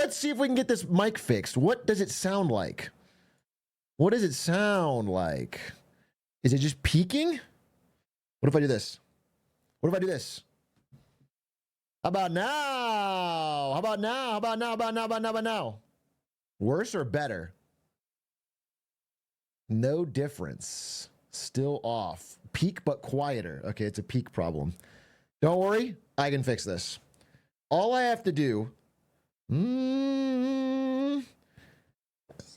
let's see if we can get this mic fixed. What does it sound like? What does it sound like? Is it just peaking? What if I do this? What if I do this? How about now? How about now? How about now? How about now? How about now? How about now? Worse or better? No difference. Still off. Peak but quieter. Okay, it's a peak problem. Don't worry, I can fix this. All I have to do...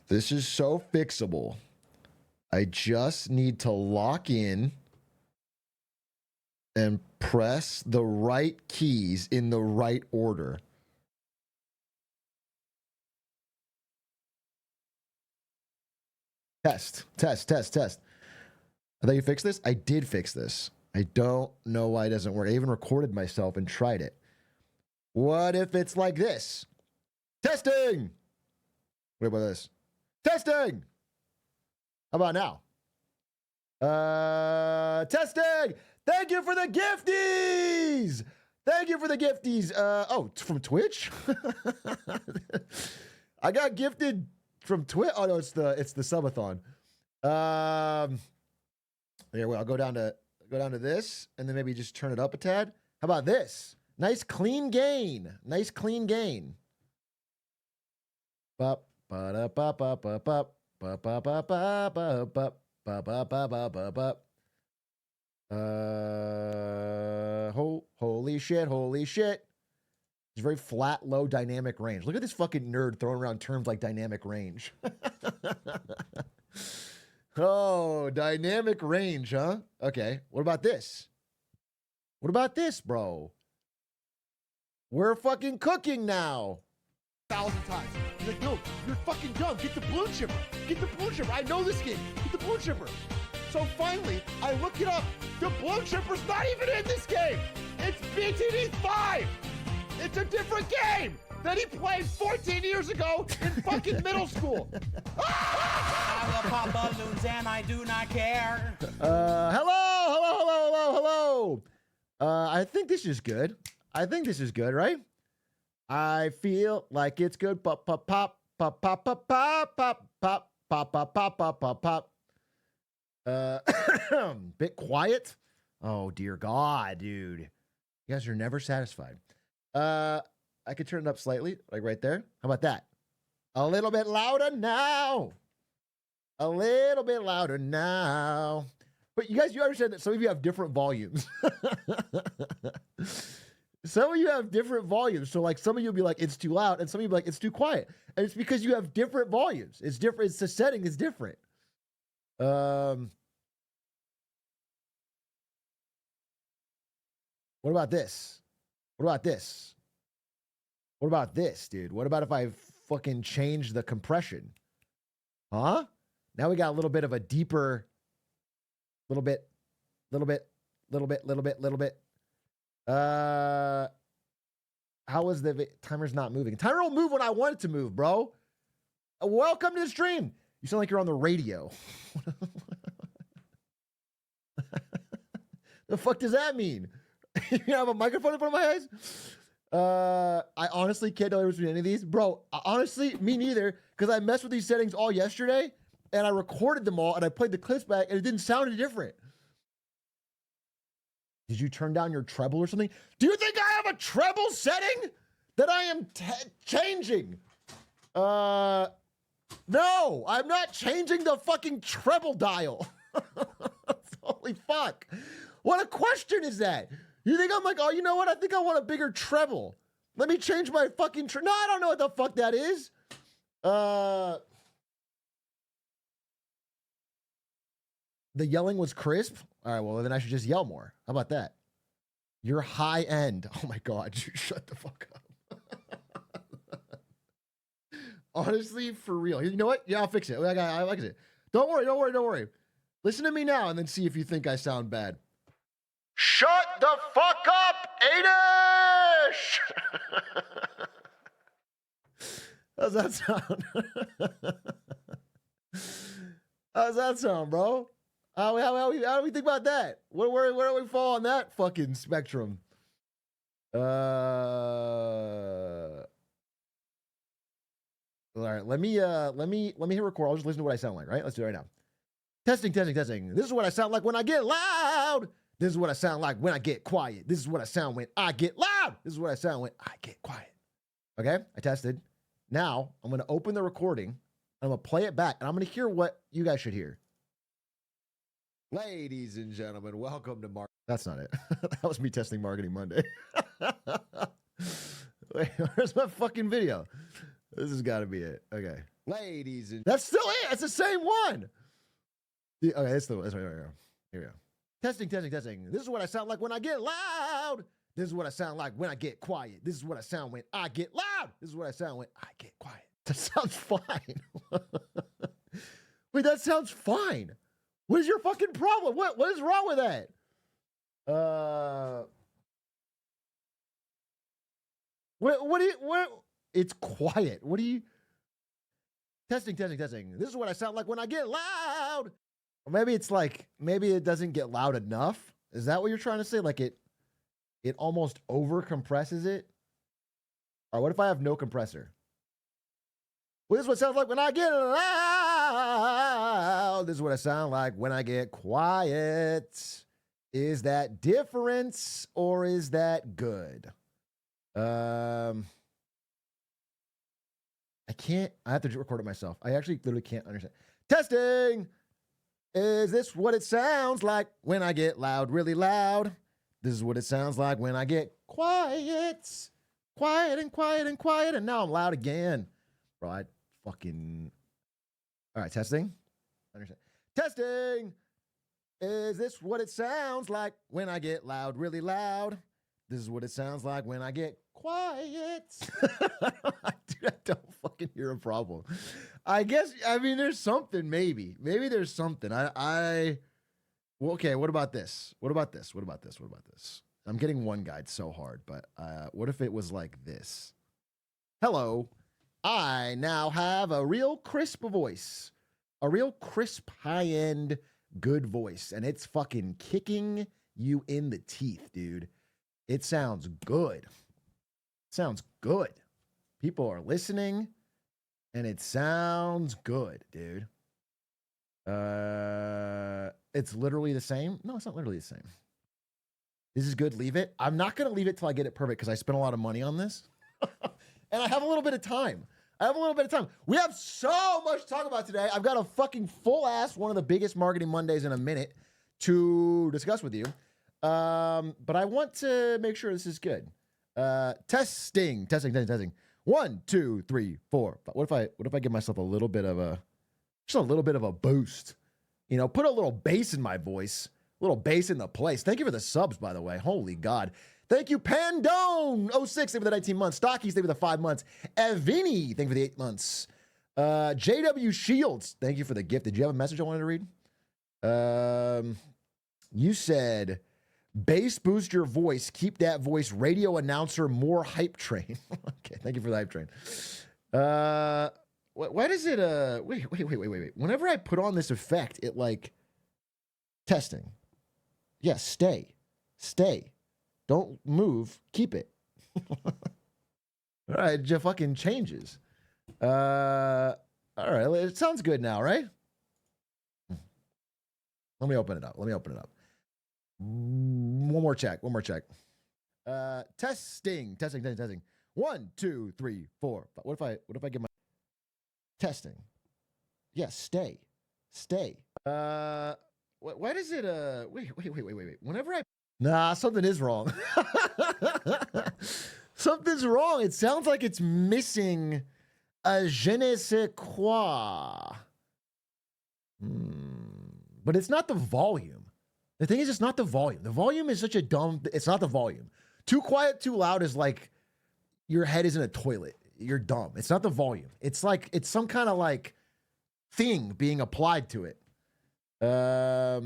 this is so fixable. I just need to lock in and press the right keys in the right order. Test. I thought you fixed this? I did fix this. I don't know why it doesn't work. I even recorded myself and tried it. What if it's like this? Testing! What about this? Testing! How about now? Testing! Thank you for the gifties! Thank you for the gifties. Oh, from Twitch? I got gifted from Twitch. Oh no, it's the subathon. Here, well, I'll go down to this and then maybe just turn it up a tad. How about this? Nice clean gain. Nice clean gain. Bop, ba da ba ba ba ba ba ba ba ba ba ba ba ba ba ba ba. Holy shit, holy shit. It's very flat, low dynamic range. Look at this fucking nerd throwing around terms like dynamic range. Oh, dynamic range, huh? Okay. What about this? What about this, bro? We're fucking cooking now. 1,000 times. He's like, no, you're fucking dumb. Get the blue chipper. Get the blue chipper. I know this game. Get the blue chipper. So finally, I look it up. The blue chipper's not even in this game. It's BTD 5. It's a different game that he played 14 years ago in fucking middle school. I will pop balloons and I do not care. Hello. I think this is good. Right? I feel like it's good. Pop, pop, pop, pop, pop, pop, pop, pop, pop, pop, pop, pop, pop, pop, pop. Bit quiet. Oh dear God, dude. You guys are never satisfied. I could turn it up slightly, like right there. How about that? A little bit louder now. A little bit louder now. But you guys, you understand that some of you have different volumes. Some of you have different volumes. So like some of you will be like, it's too loud. And some of you will be like, it's too quiet. And it's because you have different volumes. It's different. It's the setting is different. What about this? What about this? What about this, dude? What about if I fucking change the compression? Huh? Now we got a little bit of a deeper, little bit. How is the timer's not moving? Timer will move when I want it to move, bro. Welcome to the stream. You sound like you're on the radio. The fuck does that mean? You have a microphone in front of my eyes? I honestly can't tell the difference between any of these. Bro, honestly, me neither, because I messed with these settings all yesterday, and I recorded them all, and I played the clips back, and it didn't sound any different. Did you turn down your treble or something? Do you think I have a treble setting that I am changing? No, I'm not changing the fucking treble dial. Holy fuck. What a question is that? You think I'm like, oh, you know what? I think I want a bigger treble. Let me change my fucking No, I don't know what the fuck that is. The yelling was crisp? All right, well, then I should just yell more. How about that? You're high end. Oh my God, you shut the fuck up. Honestly, for real. You know what? Yeah, I'll fix it. I like it. Don't worry. Listen to me now and then see if you think I sound bad. Shut the fuck up, Adish! How's that sound? How's that sound, bro? How do we think about that? Where do we fall on that fucking spectrum? All right, let me hit record. I'll just listen to what I sound like, right? Let's do it right now. Testing, testing, testing. This is what I sound like when I get loud. This is what I sound like when I get quiet. This is what I sound when I get loud. This is what I sound when I get quiet. Okay, I tested. Now I'm going to open the recording. I'm going to play it back, and I'm going to hear what you guys should hear. Ladies and gentlemen, welcome to Mark. That's not it. That was me testing Marketing Monday. Wait, where's my fucking video? This has got to be it. Okay. Ladies and... That's still it. It's the same one. Okay, that's the one. That's right. Here we go. Testing, testing, testing. This is what I sound like when I get loud. This is what I sound like when I get quiet. This is what I sound when I get loud. This is what I sound when I get quiet. That sounds fine. Wait, that sounds fine. What is your fucking problem? What is wrong with that? What it's quiet. What do you... Testing, testing, testing. This is what I sound like when I get loud. Or maybe it's like, maybe it doesn't get loud enough. Is that what you're trying to say? Like it almost over compresses it? Or what if I have no compressor? Well, this is what it sounds like when I get loud. This is what I sound like when I get quiet. Is that difference or is that good? I have to record it myself. I actually literally can't understand. Testing! Is this what it sounds like when I get loud, really loud? This is what it sounds like when I get quiet. Quiet and quiet and quiet, and now I'm loud again. Bro, I fucking... All right, testing. Understand. Testing! Is this what it sounds like when I get loud, really loud? This is what it sounds like when I get quiet. Dude, I don't fucking hear a problem. I guess, I mean, there's something, maybe. Maybe there's something. Well, okay, what about this? What about this? What about this? What about this? I'm getting one guide so hard, but what if it was like this? Hello, I now have a real crisp voice. A real crisp, high-end, good voice. And it's fucking kicking you in the teeth, dude. It sounds good. It sounds good. People are listening, and it sounds good, dude. It's literally the same. No, it's not literally the same. This is good. Leave it. I'm not going to leave it till I get it perfect because I spent a lot of money on this. And I have a little bit of time. We have so much to talk about today. I've got a fucking full ass, one of the biggest Marketing Mondays in a minute to discuss with you. But I want to make sure this is good. Testing. 1, 2, 3, 4. What if I give myself a little bit of a boost? You know, put a little bass in my voice, a little bass in the place. Thank you for the subs, by the way. Holy God. Thank you, Pandone 06. Thank you for the 19 months. Stockies, thank you for the 5 months. Evini, thank you for the 8 months. JW Shields, thank you for the gift. Did you have a message I wanted to read? You said, bass boost your voice. Keep that voice radio announcer more hype train. Okay, thank you for the hype train. Why does it, wait. Whenever I put on this effect, it like, testing. Yeah, stay. Don't move. Keep it. All right, it just fucking changes. All right, it sounds good now, right? Let me open it up. One more check. Testing. 1, 2, 3, 4. What if I give my testing? Yeah, stay. Why does it wait. Whenever Nah, something is wrong. Something's wrong. It sounds like it's missing a je ne sais quoi. But it's not the volume. The thing is, it's not the volume. The volume is such a dumb... It's not the volume. Too quiet, too loud is like your head is in a toilet. You're dumb. It's not the volume. It's like... It's some kind of like thing being applied to it. But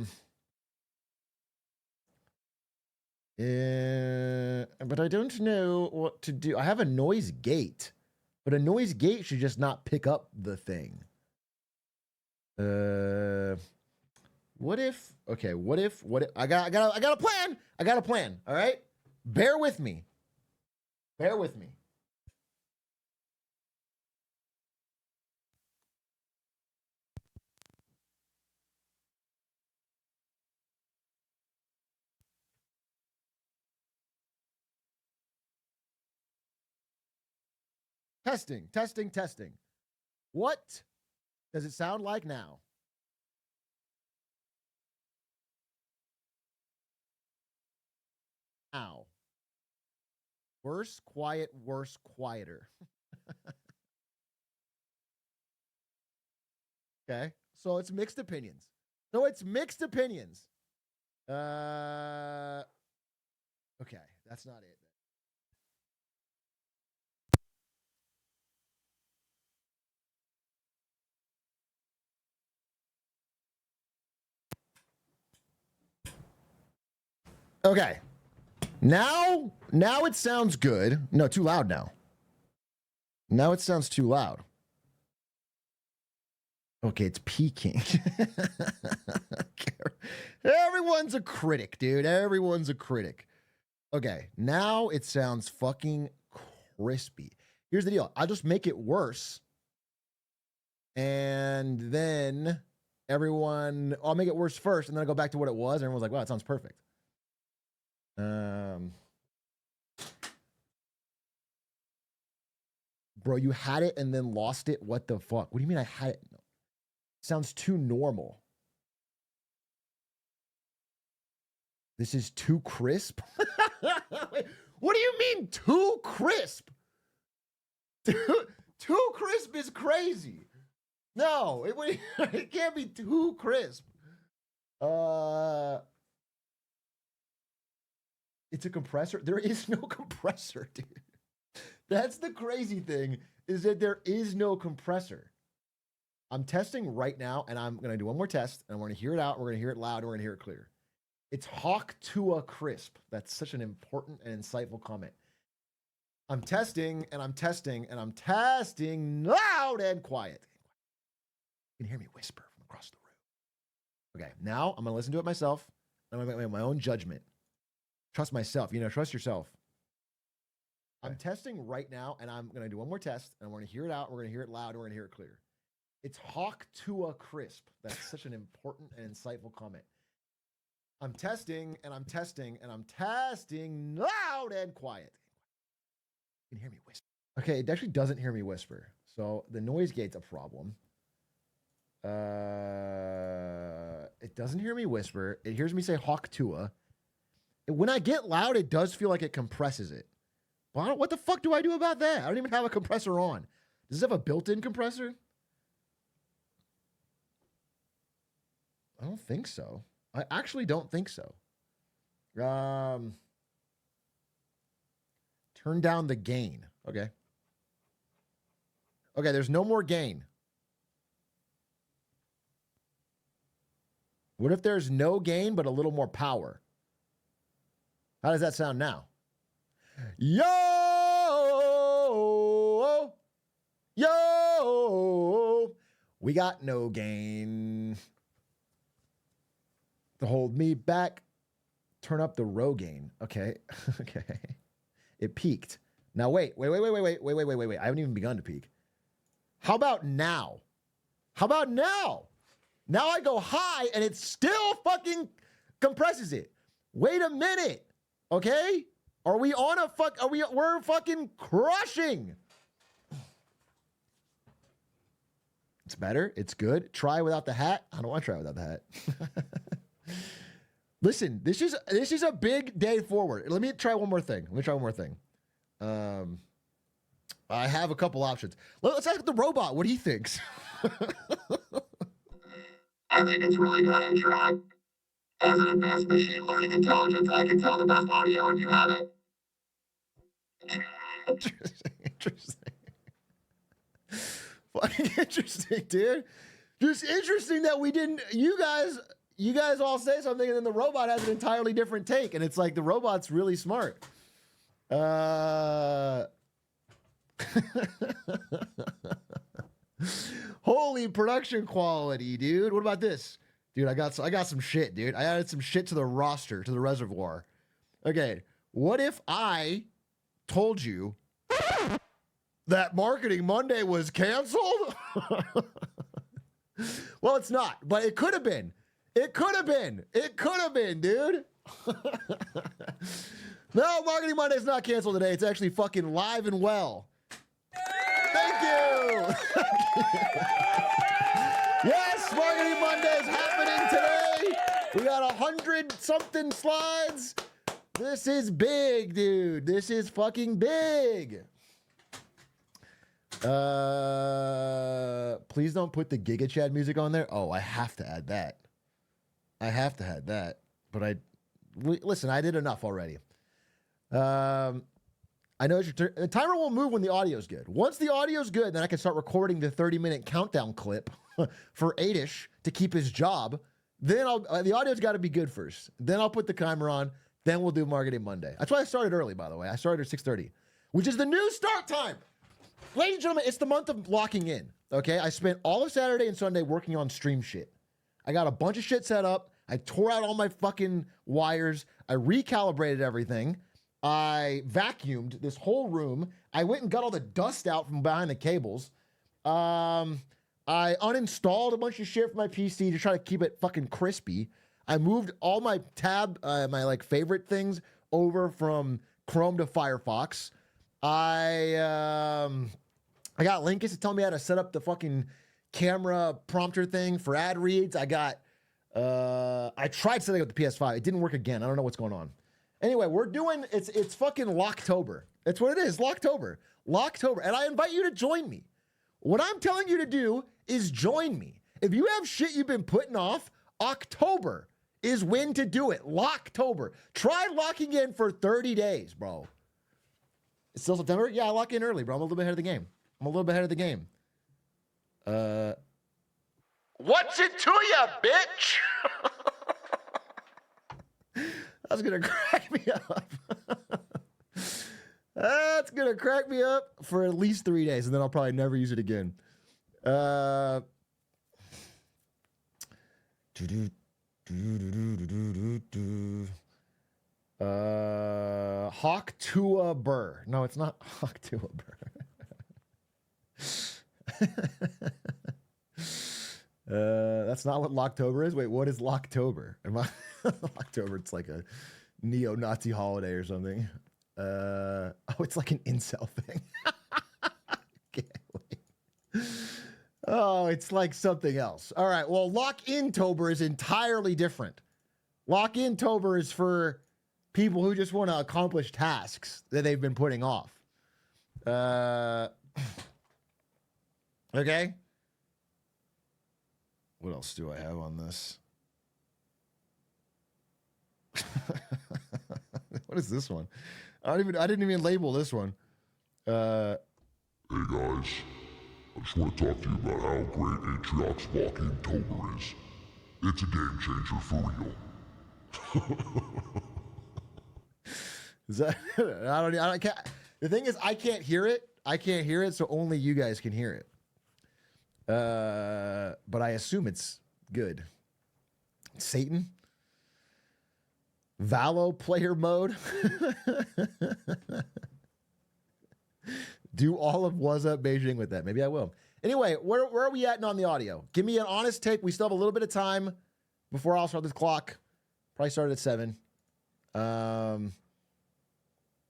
I don't know what to do. I have a noise gate, but a noise gate should just not pick up the thing. What if I got a plan. All right. Bear with me. Testing, testing, testing. What does it sound like now? Now. Worse, quiet, worse, quieter. Okay. So it's mixed opinions. So it's mixed opinions. Okay. That's not it. Okay. Now it sounds good. No, too loud now. Now it sounds too loud. Okay, it's peaking. Everyone's a critic, dude. Everyone's a critic. Okay, now it sounds fucking crispy. Here's the deal. I'll just make it worse. And then I'll make it worse first, and then I'll go back to what it was, and everyone's like, wow, it sounds perfect. Bro, you had it and then lost it? What the fuck? What do you mean I had it? No. Sounds too normal. This is too crisp? What do you mean too crisp? Too crisp is crazy. No, it can't be too crisp. It's a compressor. There is no compressor, dude. That's the crazy thing, is that there is no compressor. I'm testing right now, and I'm going to do one more test, and we're going to hear it out, we're going to hear it loud, and we're going to hear it clear. It's hawk to a crisp. That's such an important and insightful comment. I'm testing, and I'm testing, and I'm testing loud and quiet. You can hear me whisper from across the room. Okay, now I'm going to listen to it myself. I'm going to make my own judgment. Trust myself. Trust yourself. I'm testing right now, and I'm going to do one more test, and we're going to hear it out, we're going to hear it loud, and we're going to hear it clear. It's hawk to a crisp. That's such an important and insightful comment. I'm testing, and I'm testing, and I'm testing loud and quiet. You can hear me whisper. Okay, it actually doesn't hear me whisper. So the noise gate's a problem. It doesn't hear me whisper. It hears me say hawk tua. When I get loud, it does feel like it compresses it. Well, what the fuck do I do about that? I don't even have a compressor on. Does this have a built-in compressor? I don't think so. I actually don't think so. Turn down the gain. Okay. Okay, there's no more gain. What if there's no gain but a little more power? How does that sound now? Yo! Yo! We got no gain. To hold me back. Turn up the row gain. Okay. Okay. It peaked. Now wait. I haven't even begun to peak. How about now? How about now? Now I go high and it still fucking compresses it. Wait a minute. Okay? Are we on a we're fucking crushing. It's better. It's good. Try without the hat. I don't want to try without the hat. Listen, this is a big day forward. Let me try one more thing. I have a couple options. Let's ask the robot what he thinks. I think it's really good and track. As an advanced machine learning intelligence, I can tell the best audio when you have it. Interesting. Fucking interesting, dude. Just interesting that we didn't. You guys all say something, and then the robot has an entirely different take, and it's like the robot's really smart. Holy production quality, dude. What about this? Dude, I got some shit, dude. I added some shit to the roster, to the reservoir. Okay, what if I told you that Marketing Monday was canceled? Well, it's not, but it could have been. It could have been, dude. No, Marketing Monday's not canceled today. It's actually fucking live and well. you. Yes, Marketing Monday is happening today. We got 100-something slides. This is big, dude. This is fucking big. Please don't put the Giga Chad music on there. Oh, I have to add that. But listen, I did enough already. I know the timer will move when the audio's good. Once the audio's good, then I can start recording the 30-minute countdown clip for Adish to keep his job. Then the audio's got to be good first. Then I'll put the timer on. Then we'll do Marketing Monday. That's why I started early, by the way. I started at 6:30, which is the new start time. Ladies and gentlemen, it's the month of locking in, okay? I spent all of Saturday and Sunday working on stream shit. I got a bunch of shit set up. I tore out all my fucking wires. I recalibrated everything. I vacuumed this whole room. I went and got all the dust out from behind the cables. I uninstalled a bunch of shit from my PC to try to keep it fucking crispy. I moved all my my like favorite things over from Chrome to Firefox. I got Linkus to tell me how to set up the fucking camera prompter thing for ad reads. I tried setting up the PS5. It didn't work again. I don't know what's going on. Anyway, we're doing, it's fucking Locktober. That's what it is, Locktober. And I invite you to join me. What I'm telling you to do is join me. If you have shit you've been putting off, October is when to do it. Locktober. Try locking in for 30 days, bro. It's still September? Yeah, I lock in early, bro. I'm a little bit ahead of the game. What's it to ya, bitch? That's gonna crack me up. That's gonna crack me up for at least 3 days, and then I'll probably never use it again. Hawk Tua Burr. No, it's not Hawk Tua Burr. That's not what Locktober is. Wait, what is Locktober? Locktober, it's like a neo-Nazi holiday or something. Oh, it's like an incel thing. Can't wait. Oh, it's like something else. All right, well, Lock-In-Tober is entirely different. Lock-In-Tober is for people who just want to accomplish tasks that they've been putting off. Okay. What else do I have on this? What is this one? I didn't even label this one. Hey guys, I just want to talk to you about how great Atrioc's Lock-In-Tober is. It's a game changer for real. Is that? I can't. The thing is, I can't hear it. So only you guys can hear it. But I assume it's good. Satan? Valo player mode? Do all of What's Up Beijing with that. Maybe I will. Anyway, where are we at on the audio? Give me an honest take. We still have a little bit of time before I'll start this clock. Probably started at 7.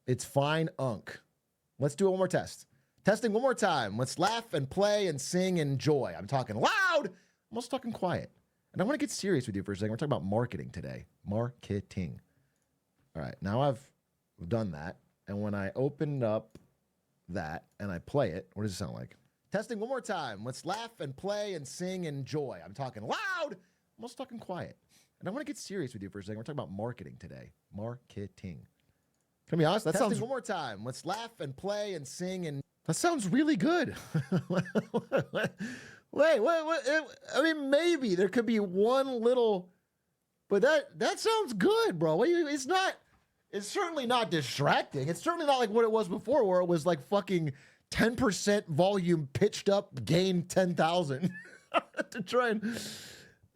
It's fine, Unk. Let's do one more test. Testing one more time. Let's laugh and play and sing and enjoy. I'm talking loud. I'm also talking quiet. And I want to get serious with you for a second. We're talking about marketing today. Marketing. All right. Now I've done that. And when I open up that and I play it, what does it sound like? Testing one more time. Let's laugh and play and sing and enjoy. I'm talking loud. I'm also talking quiet. And I want to get serious with you for a second. We're talking about marketing today. Marketing. Can I be honest? That sounds one more time. Let's laugh and play and sing and that sounds really good. Wait, I mean, maybe there could be one little, but that sounds good, bro. It's certainly not distracting. It's certainly not like what it was before, where it was like fucking 10% volume pitched up, gain 10,000 to try and.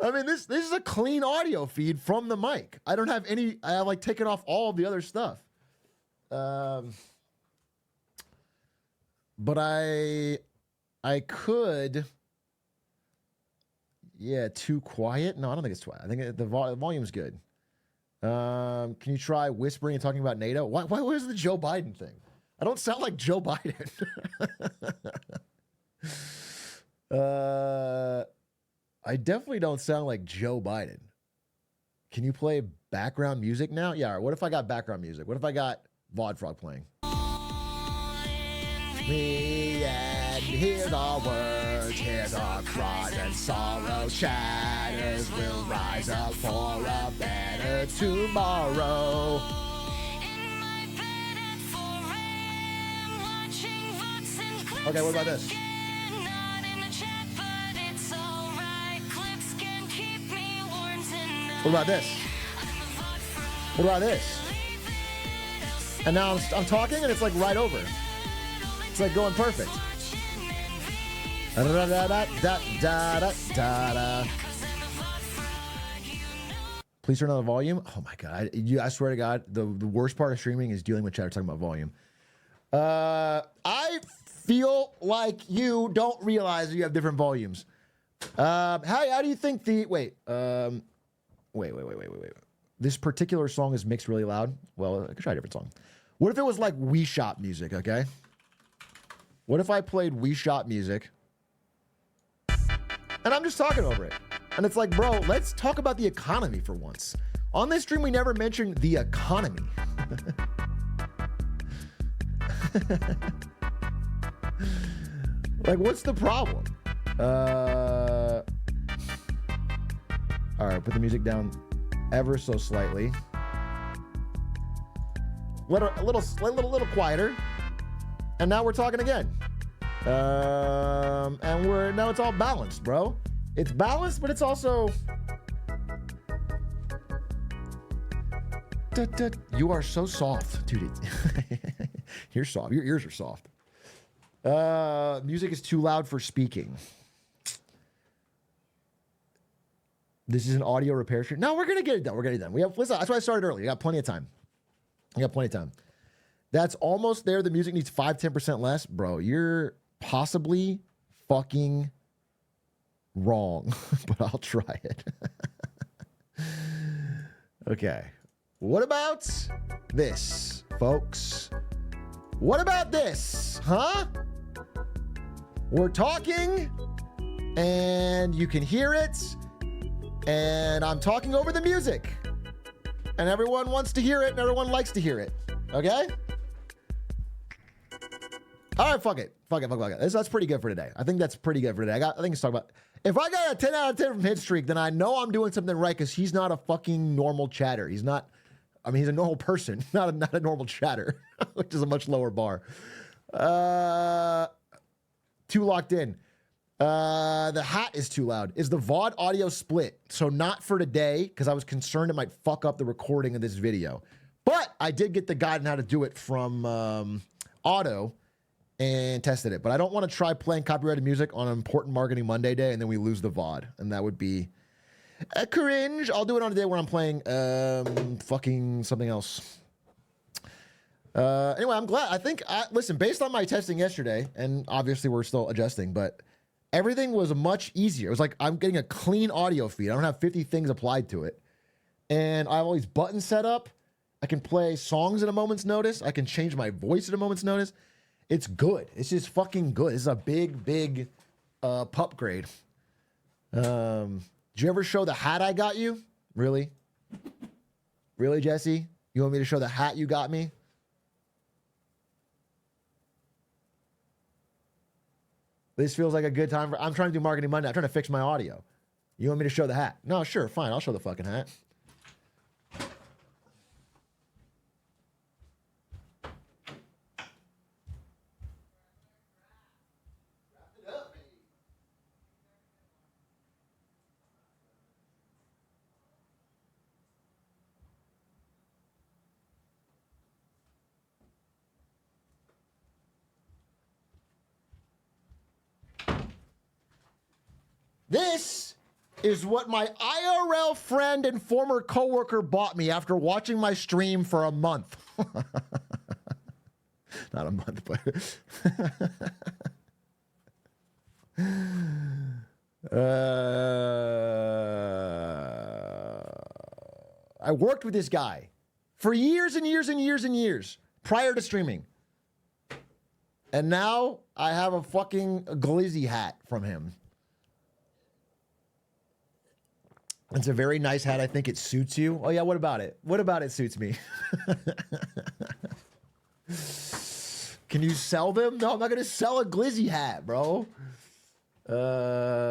I mean, this is a clean audio feed from the mic. I don't have any. I have like taken off all of the other stuff. But I could, yeah, too quiet? No, I don't think it's too quiet. I think the volume's good. Can you try whispering and talking about NATO? Why was the Joe Biden thing? I don't sound like Joe Biden. I definitely don't sound like Joe Biden. Can you play background music now? Yeah. What if I got background music? What if I got VOD Frog playing? Me and here's our words, here's our cries and sorrow. Chatters will rise up for a better tomorrow. Okay, what about this? What about this? What about this? And now I'm talking and it's like right over. It's like going perfect. Please turn on the volume. Oh my God. I swear to God, the worst part of streaming is dealing with chatter talking about volume. I feel like you don't realize you have different volumes. How do you think the... Wait. Wait. This particular song is mixed really loud. Well, I could try a different song. What if it was like Wii Shop music, okay? What if I played Wii Shop music and I'm just talking over it? And it's like, bro, let's talk about the economy for once. On this stream, we never mentioned the economy. Like, what's the problem? All right, put the music down ever so slightly. A little quieter. And now we're talking again. And now it's all balanced, bro. It's balanced, but it's also... You are so soft, dude. You're soft. Your ears are soft. Music is too loud for speaking. This is an audio repair stream. No, we're gonna get it done. We're gonna get it done. Listen, that's why I started early. You got plenty of time. That's almost there. The music needs 5-10% less, bro. You're possibly fucking wrong, but I'll try it. Okay. What about this, folks? What about this, huh? We're talking, and you can hear it, and I'm talking over the music, and everyone wants to hear it, and everyone likes to hear it, okay? All right, fuck it. That's pretty good for today. I think that's pretty good for today. I think it's talk about... If I got a 10 out of 10 from Hit Streak, then I know I'm doing something right because he's not a fucking normal chatter. He's not... I mean, he's a normal person, not a normal chatter, which is a much lower bar. Too locked in. The hat is too loud. Is the VOD audio split? So not for today, because I was concerned it might fuck up the recording of this video. But I did get the guide on how to do it from Auto and tested it. But I don't want to try playing copyrighted music on an important Marketing Monday day and then we lose the VOD. And that would be a cringe. I'll do it on a day where I'm playing fucking something else. Anyway, I'm glad. Listen, based on my testing yesterday, and obviously we're still adjusting, but everything was much easier. It was like I'm getting a clean audio feed. I don't have 50 things applied to it. And I have all these buttons set up. I can play songs at a moment's notice. I can change my voice at a moment's notice. It's good. It's just fucking good. This is a big pup grade. Did you ever show the hat I got you? Really? Really, Jesse? You want me to show the hat you got me? This feels like a good time. I'm trying to do Marketing Monday. I'm trying to fix my audio. You want me to show the hat? No, sure, fine. I'll show the fucking hat. This is what my IRL friend and former coworker bought me after watching my stream for a month. Not a month, but I worked with this guy for years and years and years and years prior to streaming. And now I have a fucking glizzy hat from him. It's a very nice hat. I think it suits you. Oh, yeah. What about it? What about it suits me? Can you sell them? No, I'm not going to sell a Glizzy hat, bro. The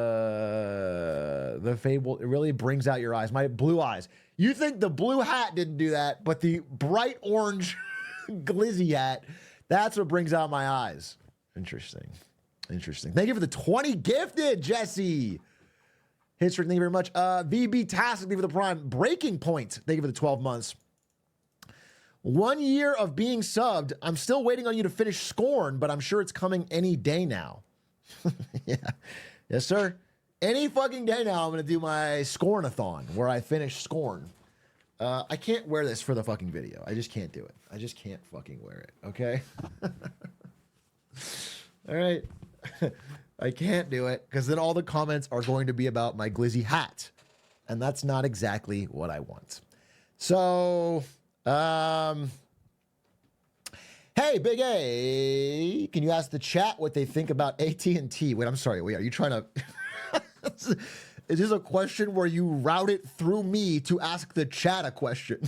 fable, it really brings out your eyes. My blue eyes. You think the blue hat didn't do that, but the bright orange Glizzy hat, that's what brings out my eyes. Interesting. Interesting. Thank you for the 20 gifted, Jesse. History, thank you very much. VB Task, thank you for the Prime. Breaking Point, thank you for the 12 months. 1 year of being subbed. I'm still waiting on you to finish Scorn, but I'm sure it's coming any day now. Yeah. Yes, sir. Any fucking day now, I'm going to do my Scorn-a-thon where I finish Scorn. I can't wear this for the fucking video. I just can't do it. I just can't fucking wear it, okay? All right. I can't do it because then all the comments are going to be about my Glizzy hat. And that's not exactly what I want. So, hey, Big A, can you ask the chat what they think about AT&T? Wait, I'm sorry. Wait, are you trying to... Is this a question where you route it through me to ask the chat a question?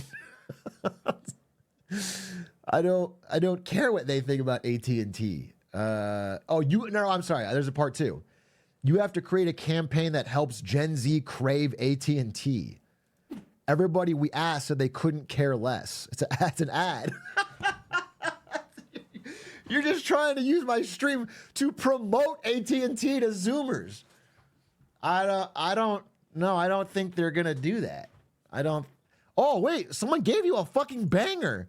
I don't care what they think about AT&T. No, I'm sorry. There's a part 2. You have to create a campaign that helps Gen Z crave AT&T. Everybody we asked said they couldn't care less. It's an ad. You're just trying to use my stream to promote AT&T to Zoomers. I don't think they're gonna do that. Oh wait, someone gave you a fucking banger.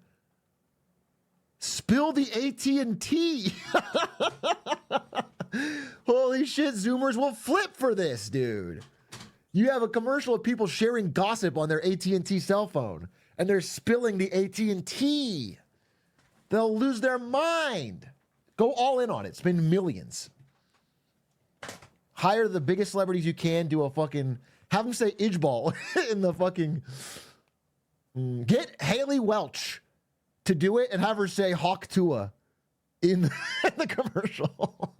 Spill the AT&T. Holy shit, Zoomers will flip for this, dude. You have a commercial of people sharing gossip on their AT&T cell phone, and they're spilling the AT&T. They'll lose their mind. Go all in on it. Spend millions. Hire the biggest celebrities you can. Do a fucking... Have them say Idgeball in the fucking... Get Haley Welch to do it and have her say Hawk Tua in the commercial.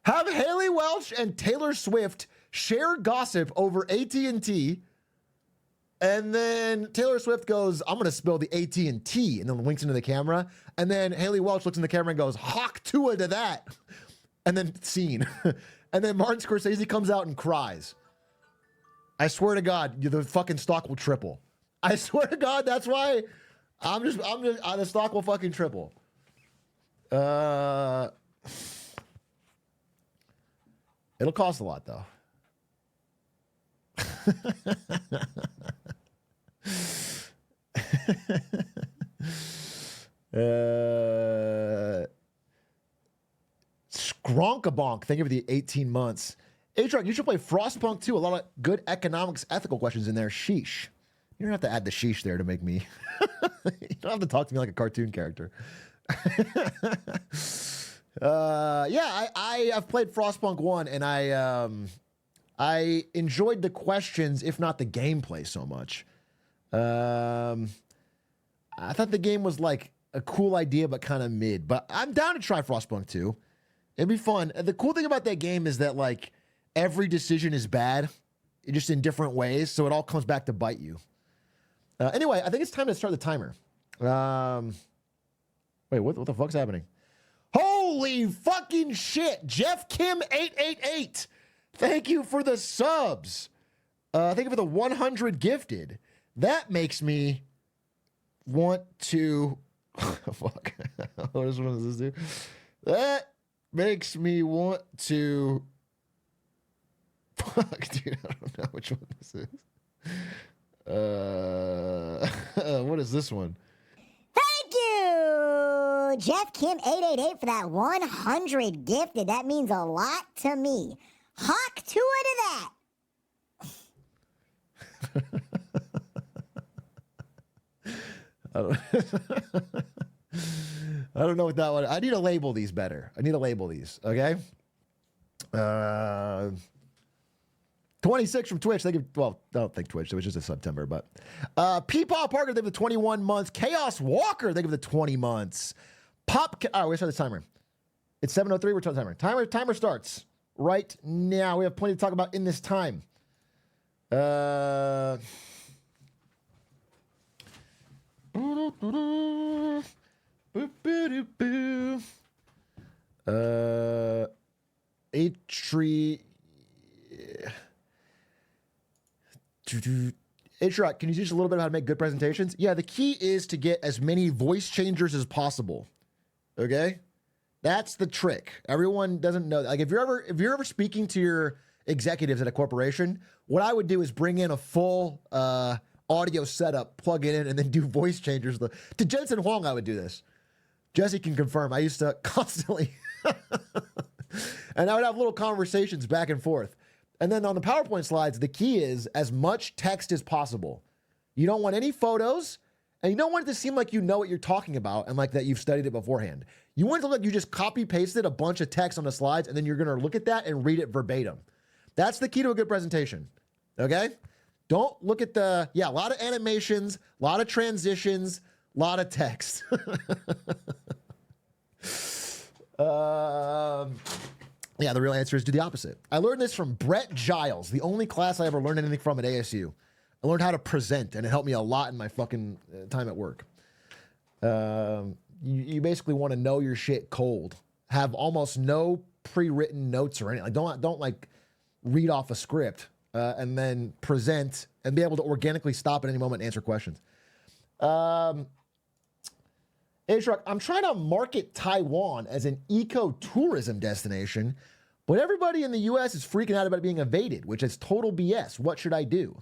Have Haley Welch and Taylor Swift share gossip over AT&T, and then Taylor Swift goes, I'm going to spill the AT&T, and then winks into the camera, and then Haley Welch looks in the camera and goes, Hawk Tua to that, and then scene. And then Martin Scorsese comes out and cries. I swear to God, the fucking stock will triple. I swear to God, that's why the stock will fucking triple. It'll cost a lot, though. Skronkabonk, thank you for the 18 months. Atrioc, you should play Frostpunk too. A lot of good economics, ethical questions in there. Sheesh. You don't have to add the sheesh there to make me. You don't have to talk to me like a cartoon character. Yeah, I have played Frostpunk 1, and I enjoyed the questions, if not the gameplay, so much. I thought the game was like a cool idea, but kind of mid. But I'm down to try Frostpunk 2. It'd be fun. And the cool thing about that game is that like every decision is bad, just in different ways, so it all comes back to bite you. Anyway, I think it's time to start the timer. Wait, what the fuck's happening? Holy fucking shit! Jeff Kim 888. Thank you for the subs. Thank you for the 100 gifted. That makes me want to. Fuck. What does this do? That makes me want to. Fuck, dude. I don't know which one this is. What is this one? Thank you, Jeff Kim 888 for that 100 gifted. That means a lot to me. Hawk Tua to that. I don't know what that one. I need to label these better. I need to label these. Okay. 26 from Twitch. Thank you. Well, I don't think Twitch. It was just a September, but Peepaw Parker, they have the 21 months. Chaos Walker, they give the 20 months. All right, we start the timer. It's 7:03. We're starting the timer. Timer starts right now. We have plenty to talk about in this time. Uh, Atri. Atrioc, can you teach a little bit about how to make good presentations? Yeah, the key is to get as many voice changers as possible. Okay? That's the trick. Everyone doesn't know. Like if you're ever speaking to your executives at a corporation, what I would do is bring in a full audio setup, plug it in, and then do voice changers. To Jensen Huang, I would do this. Jesse can confirm. I used to constantly, and I would have little conversations back and forth. And then on the PowerPoint slides, the key is as much text as possible. You don't want any photos, and you don't want it to seem like you know what you're talking about and like that you've studied it beforehand. You want it to look like you just copy pasted a bunch of text on the slides, and then you're going to look at that and read it verbatim. That's the key to a good presentation. Okay? Don't look at a lot of animations, a lot of transitions, a lot of text. Yeah, the real answer is do the opposite. I learned this from Brett Giles, the only class I ever learned anything from at ASU. I learned how to present, and it helped me a lot in my fucking time at work. You basically want to know your shit cold. Have almost no pre-written notes or anything. Like don't like read off a script and then present and be able to organically stop at any moment and answer questions. Atrioc, I'm trying to market Taiwan as an eco-tourism destination, but everybody in the U.S. is freaking out about it being invaded, which is total BS. What should I do?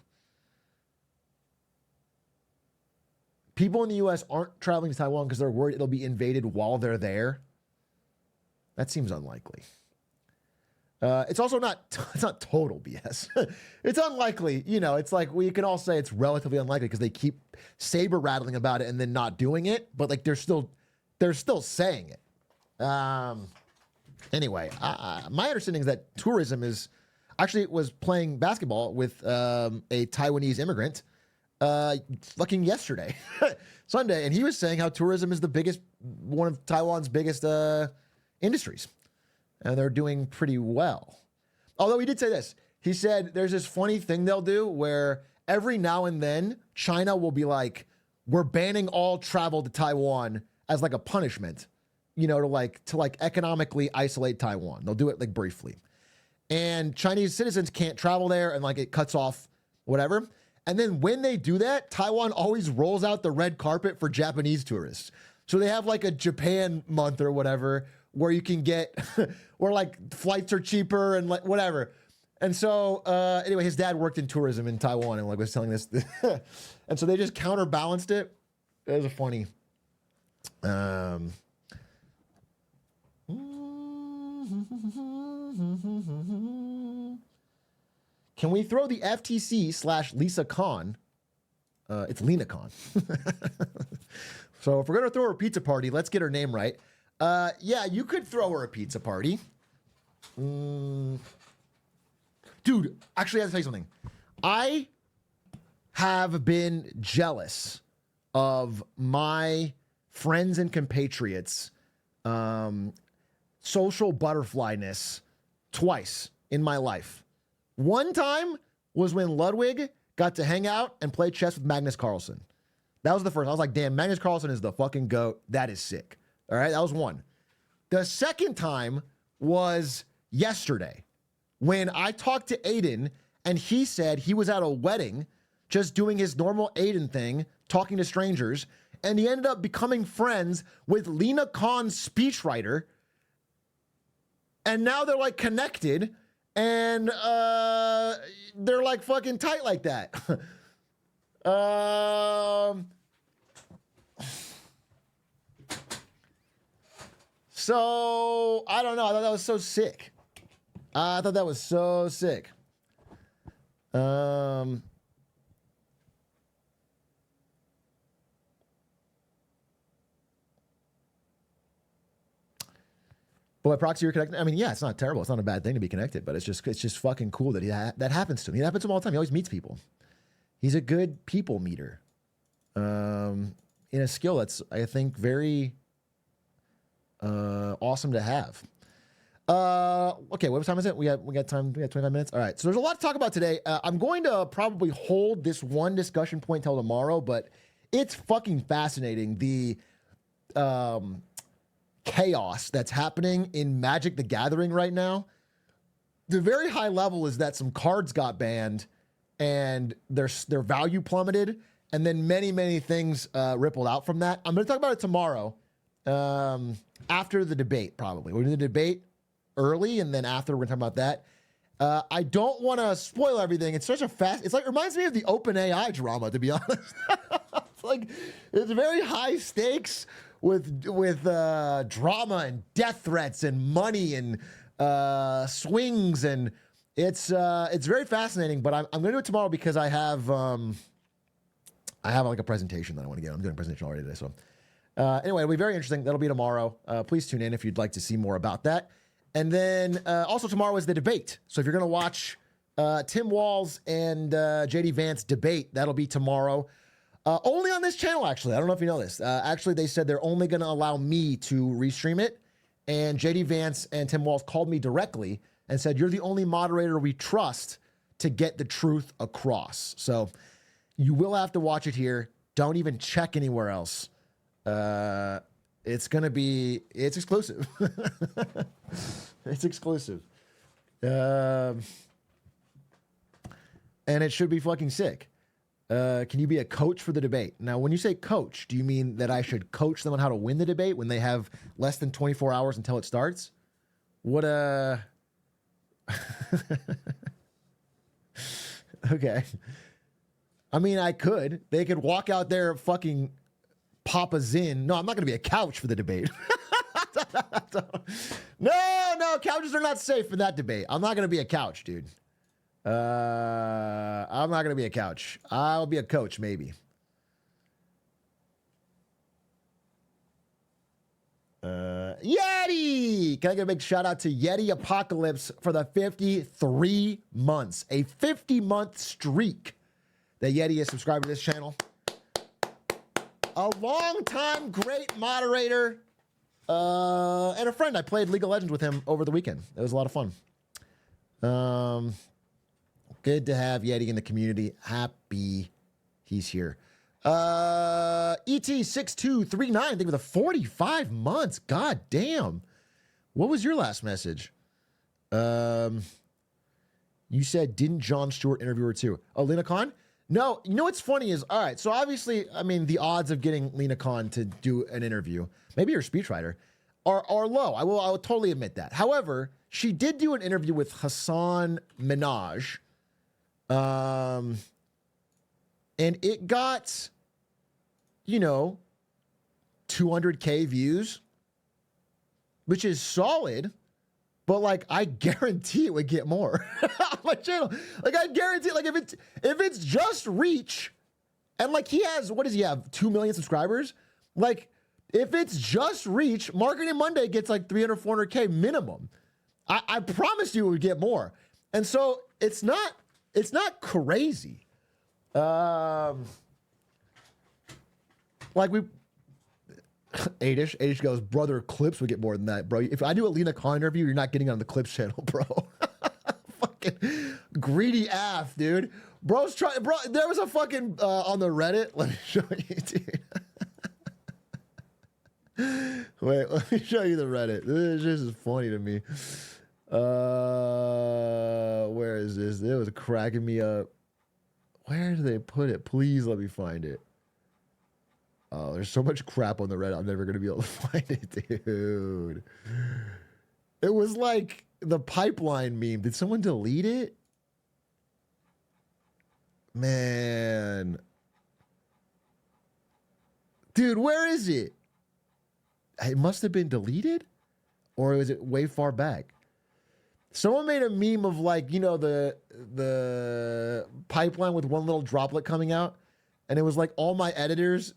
People in the U.S. aren't traveling to Taiwan because they're worried it'll be invaded while they're there. That seems unlikely. It's also not total BS. It's unlikely. You know, it's like we can all say it's relatively unlikely because they keep saber rattling about it and then not doing it, but like they're still saying it. Anyway, my understanding is that tourism is actually was playing basketball with a Taiwanese immigrant fucking yesterday, Sunday, and he was saying how tourism is one of Taiwan's biggest industries. And they're doing pretty well. Although he did say this. He said there's this funny thing they'll do where every now and then China will be like, we're banning all travel to Taiwan as like a punishment, you know, to economically isolate Taiwan. They'll do it like briefly. And Chinese citizens can't travel there and like it cuts off whatever. And then when they do that, Taiwan always rolls out the red carpet for Japanese tourists. So they have like a Japan month or whatever where you can get, where like flights are cheaper and like whatever. And so anyway, his dad worked in tourism in Taiwan and like was telling this, and so they just counterbalanced it. It was funny. Can we throw the FTC / Lisa Khan? It's Lena Khan. So if we're gonna throw her a pizza party, let's get her name right. Yeah, you could throw her a pizza party. Dude, actually, I have to tell you something. I have been jealous of my friends and compatriots' social butterflyness twice in my life. One time was when Ludwig got to hang out and play chess with Magnus Carlsen. That was the first. I was like, damn, Magnus Carlsen is the fucking GOAT. That is sick. All right, that was one. The second time was yesterday when I talked to Aiden and he said he was at a wedding just doing his normal Aiden thing, talking to strangers, and he ended up becoming friends with Lena Khan's speechwriter. And now they're like connected and they're like fucking tight like that. So, I don't know. I thought that was so sick. But by proxy, you're connected. I mean, yeah, it's not terrible. It's not a bad thing to be connected, but it's just fucking cool that that happens to him. It happens to him all the time. He always meets people. He's a good people meter. In a skill that's, I think, very awesome to have. Okay, what time is it? We got time. We got 25 minutes. All right. So there's a lot to talk about today. I'm going to probably hold this one discussion point till tomorrow, but it's fucking fascinating the chaos that's happening in Magic the Gathering right now. The very high level is that some cards got banned and their value plummeted, and then many things rippled out from that. I'm going to talk about it tomorrow after the debate, probably. We're doing the debate early, and then after we're gonna talk about that. I don't want to spoil everything. It's such a fast. It's like it reminds me of the OpenAI drama, to be honest. It's like it's very high stakes with drama and death threats and money and swings, and it's very fascinating. But I'm gonna do it tomorrow because I have like a presentation that I want to get. I'm doing a presentation already today, so anyway, it'll be very interesting. That'll be tomorrow. Please tune in if you'd like to see more about that. And then also tomorrow is the debate. So if you're going to watch Tim Walz and JD Vance debate, that'll be tomorrow. Only on this channel, actually. I don't know if you know this. Actually, they said they're only going to allow me to restream it. And JD Vance and Tim Walz called me directly and said, you're the only moderator we trust to get the truth across. So you will have to watch it here. Don't even check anywhere else. It's exclusive. It's exclusive. And it should be fucking sick. Can you be a coach for the debate? Now, when you say coach, do you mean that I should coach them on how to win the debate when they have less than 24 hours until it starts? What okay. I mean, I could. They could walk out there fucking Papa Zinn. No, I'm not going to be a couch for the debate. No, couches are not safe for that debate. I'm not going to be a couch, dude. I'm not going to be a couch. I'll be a coach, maybe. Yeti! Can I get a big shout out to Yeti Apocalypse for the 53 months. A 50-month streak that Yeti is subscribed to this channel. A long-time great moderator and a friend. I played League of Legends with him over the weekend. It was a lot of fun. Good to have Yeti in the community. Happy he's here. ET6239, thank you for the 45 months. God damn. What was your last message? You said, didn't Jon Stewart interview her too? Oh, Lena Khan? No, you know what's funny is, all right, so obviously, I mean, the odds of getting Lena Khan to do an interview, maybe her speechwriter, are low. I will totally admit that. However, she did do an interview with Hassan Minhaj, and it got, 200K views, which is solid. But like, I guarantee it would get more on my channel. Like, I guarantee, like, if it's just reach, and like he has, what does he have? 2 million subscribers. Like, if it's just reach, Marketing Monday gets like 300, 400K minimum. I promise you it would get more. And so it's not crazy. Like Adish goes, brother, clips would get more than that, bro. If I do a Lena Khan interview, you're not getting on the clips channel, bro. Fucking greedy ass, dude. Bro, there was a fucking on the Reddit. Let me show you, dude. Wait, let me show you the Reddit. This is funny to me. Where is this? It was cracking me up. Where did they put it? Please let me find it. Oh, there's so much crap on the Reddit. I'm never going to be able to find it, dude. It was like the pipeline meme. Did someone delete it? Man. Dude, where is it? It must have been deleted? Or was it way far back? Someone made a meme of like, the pipeline with one little droplet coming out. And it was like all my editors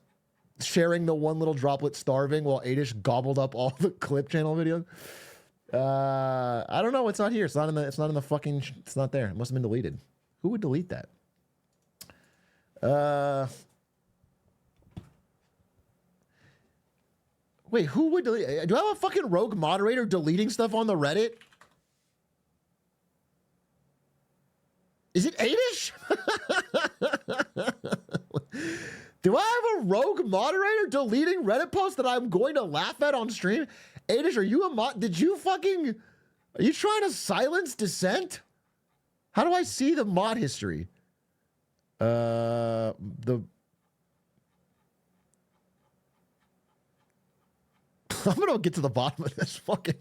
sharing the one little droplet starving while Adish gobbled up all the clip channel videos. I don't know. It's not here. It's not in the fucking, it's not there. It must have been deleted. Who would delete that? Wait, who would delete? Do I have a fucking rogue moderator deleting stuff on the Reddit? Is it Adish? Do I have a rogue moderator deleting Reddit posts that I'm going to laugh at on stream? Adish, are you a mod? Did you fucking... Are you trying to silence dissent? How do I see the mod history? I'm gonna get to the bottom of this fucking...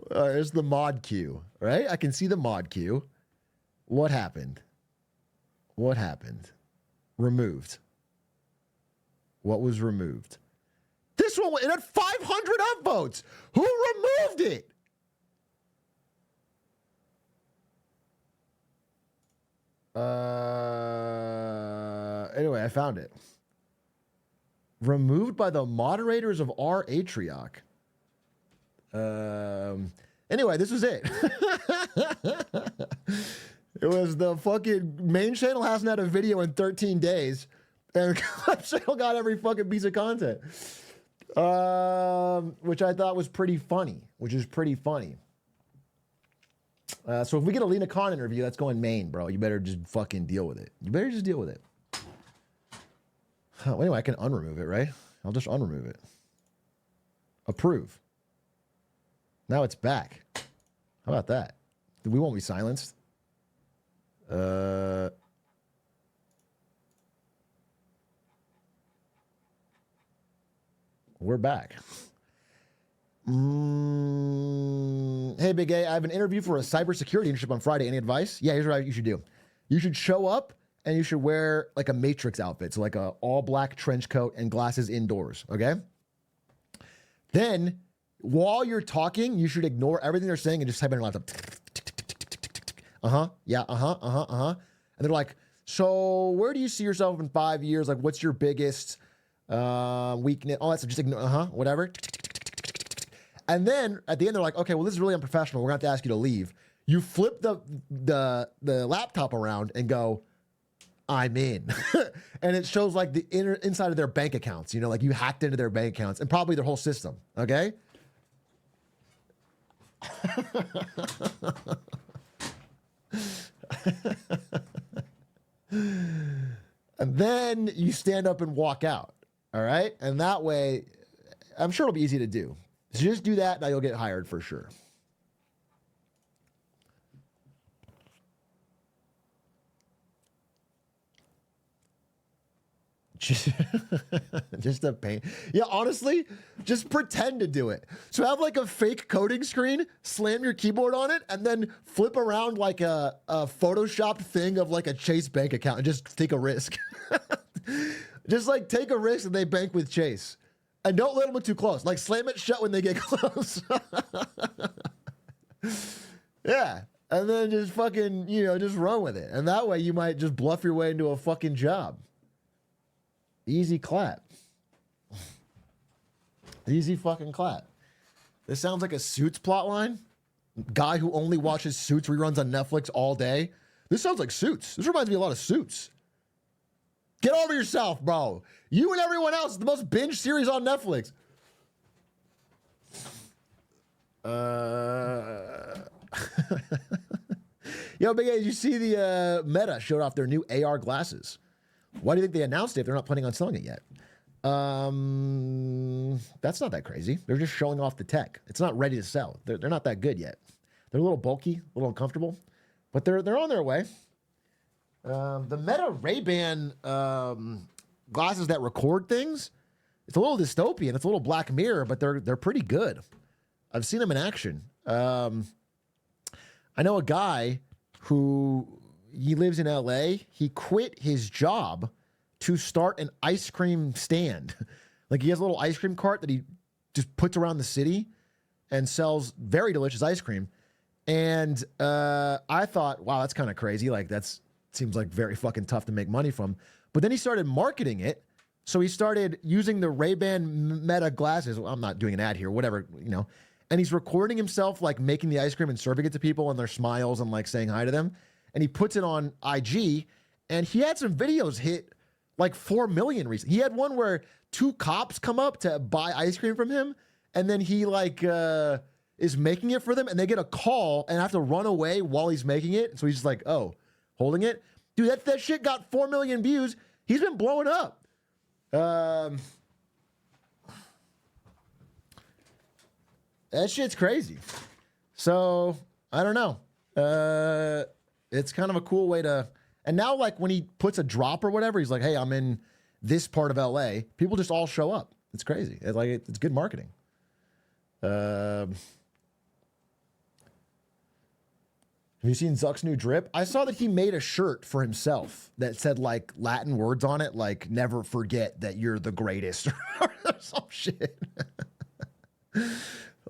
There's the mod queue, right? I can see the mod queue. What happened? What happened? Removed. What was removed? This one, it had 500 upvotes. Who removed it? Anyway, I found it. Removed by the moderators of our Atrioc. Anyway, this was it. It was the fucking main channel hasn't had a video in 13 days. And Club channel got every fucking piece of content. Which I thought was pretty funny. Which is pretty funny. So if we get a Lena Khan interview, that's going main, bro. You better just fucking deal with it. You better just deal with it. Well, anyway, I can unremove it, right? I'll just unremove it. Approve. Now it's back. How about that? We won't be silenced. We're back. Hey, Big A, I have an interview for a cybersecurity internship on Friday. Any advice? Yeah, here's what you should do. You should show up and you should wear like a Matrix outfit. So like a all black trench coat and glasses indoors. Okay. Then while you're talking, you should ignore everything they're saying and just type in your laptop. Yeah. And they're like, so where do you see yourself in 5 years? Like, what's your biggest weakness? All that stuff. Just ignore, whatever. And then at the end, they're like, okay, well, this is really unprofessional. We're going to have to ask you to leave. You flip the laptop around and go, I'm in. And it shows like the inside of their bank accounts, you know, like you hacked into their bank accounts and probably their whole system. Okay. And then you stand up and walk out. All right. And that way, I'm sure it'll be easy to do. So just do that. Now you'll get hired for sure. Just a pain. Yeah, honestly, just pretend to do it. So have like a fake coding screen, slam your keyboard on it, and then flip around like a photoshopped thing of like a Chase bank account and just take a risk. Just like take a risk and they bank with Chase. And don't let them look too close. Like slam it shut when they get close. Yeah. And then just fucking, you know, just run with it. And that way you might just bluff your way into a fucking job. Easy clap. Easy fucking clap. This sounds like a Suits plotline. Guy who only watches Suits reruns on Netflix all day. This sounds like Suits. This reminds me a lot of Suits. Get over yourself, bro. You and everyone else is the most binge series on Netflix. Yo, Big A, did you see the Meta showed off their new AR glasses? Why do you think they announced it if they're not planning on selling it yet? That's not that crazy. They're just showing off the tech. It's not ready to sell. They're not that good yet. They're a little bulky, a little uncomfortable, but they're on their way. The Meta Ray-Ban glasses that record things, it's a little dystopian. It's a little Black Mirror, but they're pretty good. I've seen them in action. I know a guy who he lives in LA. He quit his job to start an ice cream stand. Like he has a little ice cream cart that he just puts around the city and sells very delicious ice cream. And I thought, wow, that's kind of crazy. Like seems like very fucking tough to make money from. But then he started marketing it. So he started using the Ray-Ban Meta glasses. Well, I'm not doing an ad here, whatever, you know. And he's recording himself like making the ice cream and serving it to people and their smiles and like saying hi to them. And he puts it on IG, and he had some videos hit like 4 million recently. He had one where 2 cops come up to buy ice cream from him, and then he like is making it for them, and they get a call and have to run away while he's making it. So he's just like, oh, holding it. Dude, that shit got 4 million views. He's been blowing up. That shit's crazy. So I don't know. It's kind of a cool way to. And now, like when he puts a drop or whatever, he's like, "Hey, I'm in this part of LA." People just all show up. It's crazy. It's good marketing. Have you seen Zuck's new drip? I saw that he made a shirt for himself that said like Latin words on it, like "Never forget that you're the greatest" or some shit.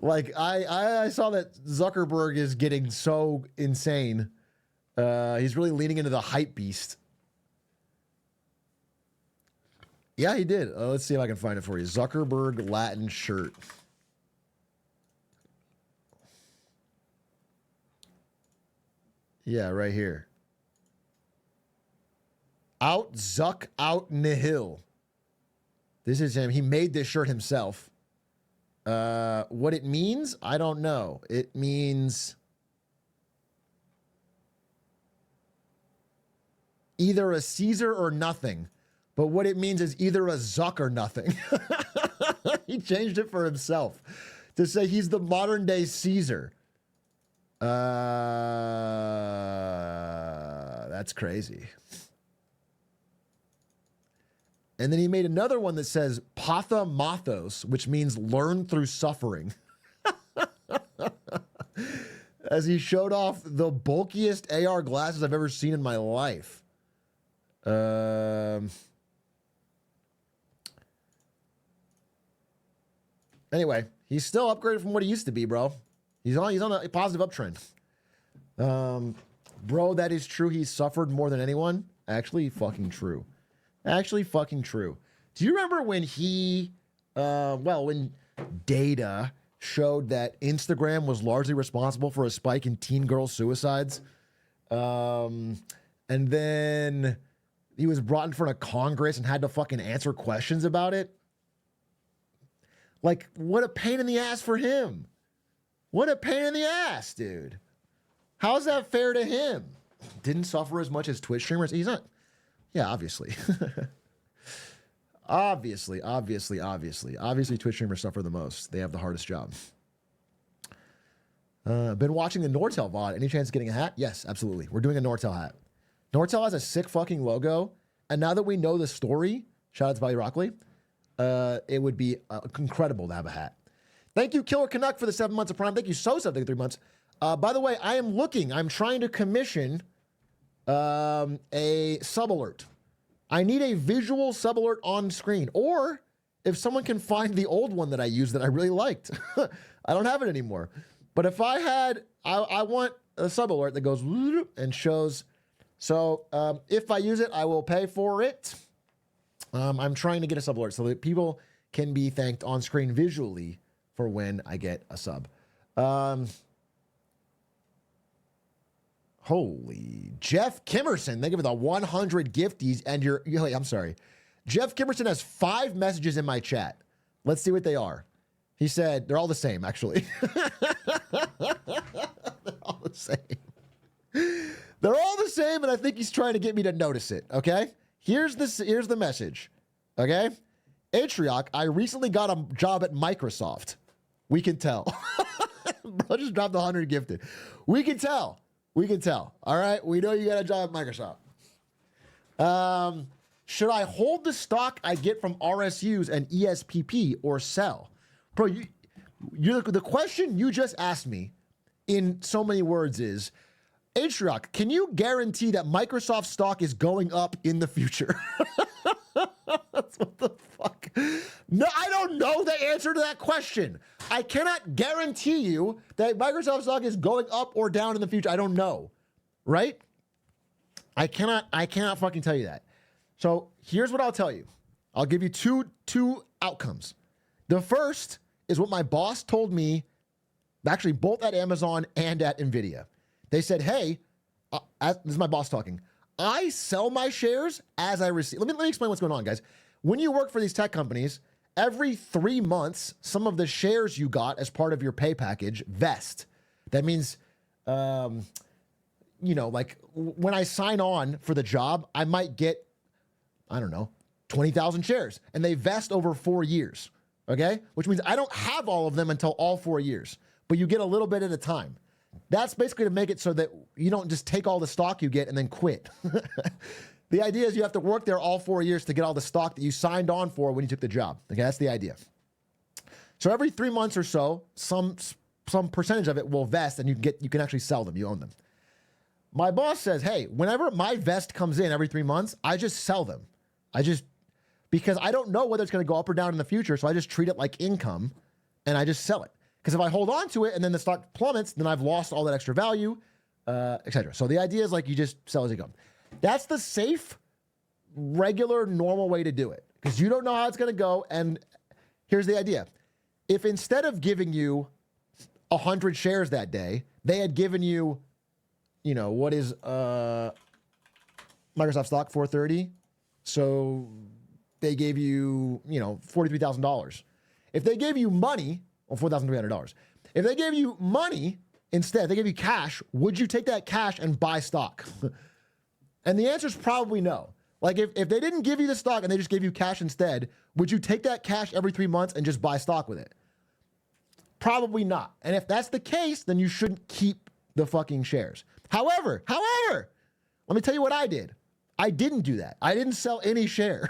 Like I saw that Zuckerberg is getting so insane. He's really leaning into the hype beast. Yeah, he did. Let's see if I can find it for you. Zuckerberg Latin shirt. Yeah, right here. Out Zuck out nihil. This is him. He made this shirt himself. What it means, I don't know. It means either a Caesar or nothing. But what it means is either a Zuck or nothing. He changed it for himself to say he's the modern day Caesar. That's crazy. And then he made another one that says Patha Mathos, which means learn through suffering. As he showed off the bulkiest AR glasses I've ever seen in my life. Anyway, he's still upgraded from what he used to be, bro. He's on a positive uptrend. Bro, that is true. He suffered more than anyone. Actually, fucking true. Actually, fucking true. Do you remember when when data showed that Instagram was largely responsible for a spike in teen girl suicides? And then he was brought in front of Congress and had to fucking answer questions about it. Like, what a pain in the ass for him. What a pain in the ass, dude. How's that fair to him? Didn't suffer as much as Twitch streamers. He's not. Yeah, obviously. Obviously, Twitch streamers suffer the most. They have the hardest job. Been watching the Nortel VOD. Any chance of getting a hat? Yes, absolutely. We're doing a Nortel hat. Nortel has a sick fucking logo. And now that we know the story, shout out to Bobby Rockley, it would be incredible to have a hat. Thank you, Killer Canuck, for the 7 months of Prime. Thank you, Sosa, for the 3 months. By the way, I'm trying to commission a sub alert. I need a visual sub alert on screen. Or if someone can find the old one that I used that I really liked. I don't have it anymore. But if I had, I want a sub alert that goes and shows. So if I use it, I will pay for it. I'm trying to get a sub alert so that people can be thanked on screen visually for when I get a sub. Holy Jeff Kimmerson, thank you for the 100 gifties and I'm sorry. Jeff Kimmerson has 5 messages in my chat. Let's see what they are. He said, they're all the same, actually. They're all the same. They're all the same, and I think he's trying to get me to notice it, okay? Here's the message, okay? Atrioc, I recently got a job at Microsoft. We can tell. Bro just dropped 100 gifted. We can tell. All right? We know you got a job at Microsoft. Should I hold the stock I get from RSUs and ESPP or sell? Bro, the question you just asked me in so many words is, Atrioc, can you guarantee that Microsoft stock is going up in the future? That's what the fuck. No, I don't know the answer to that question. I cannot guarantee you that Microsoft stock is going up or down in the future. I don't know, right? I cannot fucking tell you that. So here's what I'll tell you. I'll give you two outcomes. The first is what my boss told me, actually both at Amazon and at NVIDIA. They said, hey, this is my boss talking. I sell my shares as I receive. Let me explain what's going on, guys. when you work for these tech companies, every 3 months, some of the shares you got as part of your pay package vest. That means, like when I sign on for the job, I might get, I don't know, 20,000 shares, and they vest over 4 years. Okay, which means I don't have all of them until all 4 years, but you get a little bit at a time. That's basically to make it so that you don't just take all the stock you get and then quit. The idea is you have to work there all 4 years to get all the stock that you signed on for when you took the job. Okay, that's the idea. So every 3 months or so, some percentage of it will vest, and you can actually sell them. You own them. My boss says, hey, whenever my vest comes in every 3 months, I just sell them. Because I don't know whether it's going to go up or down in the future, so I just treat it like income, and I just sell it. Because if I hold on to it and then the stock plummets, then I've lost all that extra value, etc. So the idea is like you just sell as you go. That's the safe, regular, normal way to do it, because you don't know how it's going to go. And here's the idea. If instead of giving you 100 shares that day, they had given you, what is Microsoft stock, 430? So they gave you, $43,000. If they gave you money, or $4,300. If they gave you money instead, they gave you cash, would you take that cash and buy stock? And the answer is probably no. Like if they didn't give you the stock and they just gave you cash instead, would you take that cash every 3 months and just buy stock with it? Probably not. And if that's the case, then you shouldn't keep the fucking shares. However, let me tell you what I did. I didn't do that. I didn't sell any share.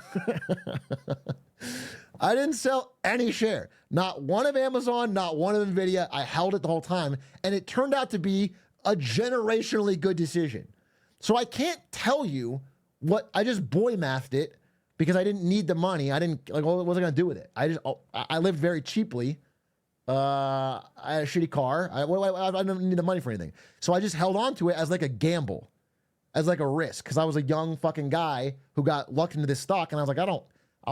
I didn't sell any share. Not one of Amazon, not one of NVIDIA. I held it the whole time, and it turned out to be a generationally good decision. So I can't tell you what, I just boy mathed it because I didn't need the money. I didn't, what was I going to do with it? I lived very cheaply. I had a shitty car. I didn't need the money for anything. So I just held on to it as like a gamble, as like a risk, because I was a young fucking guy who got lucked into this stock, and I was like, I'll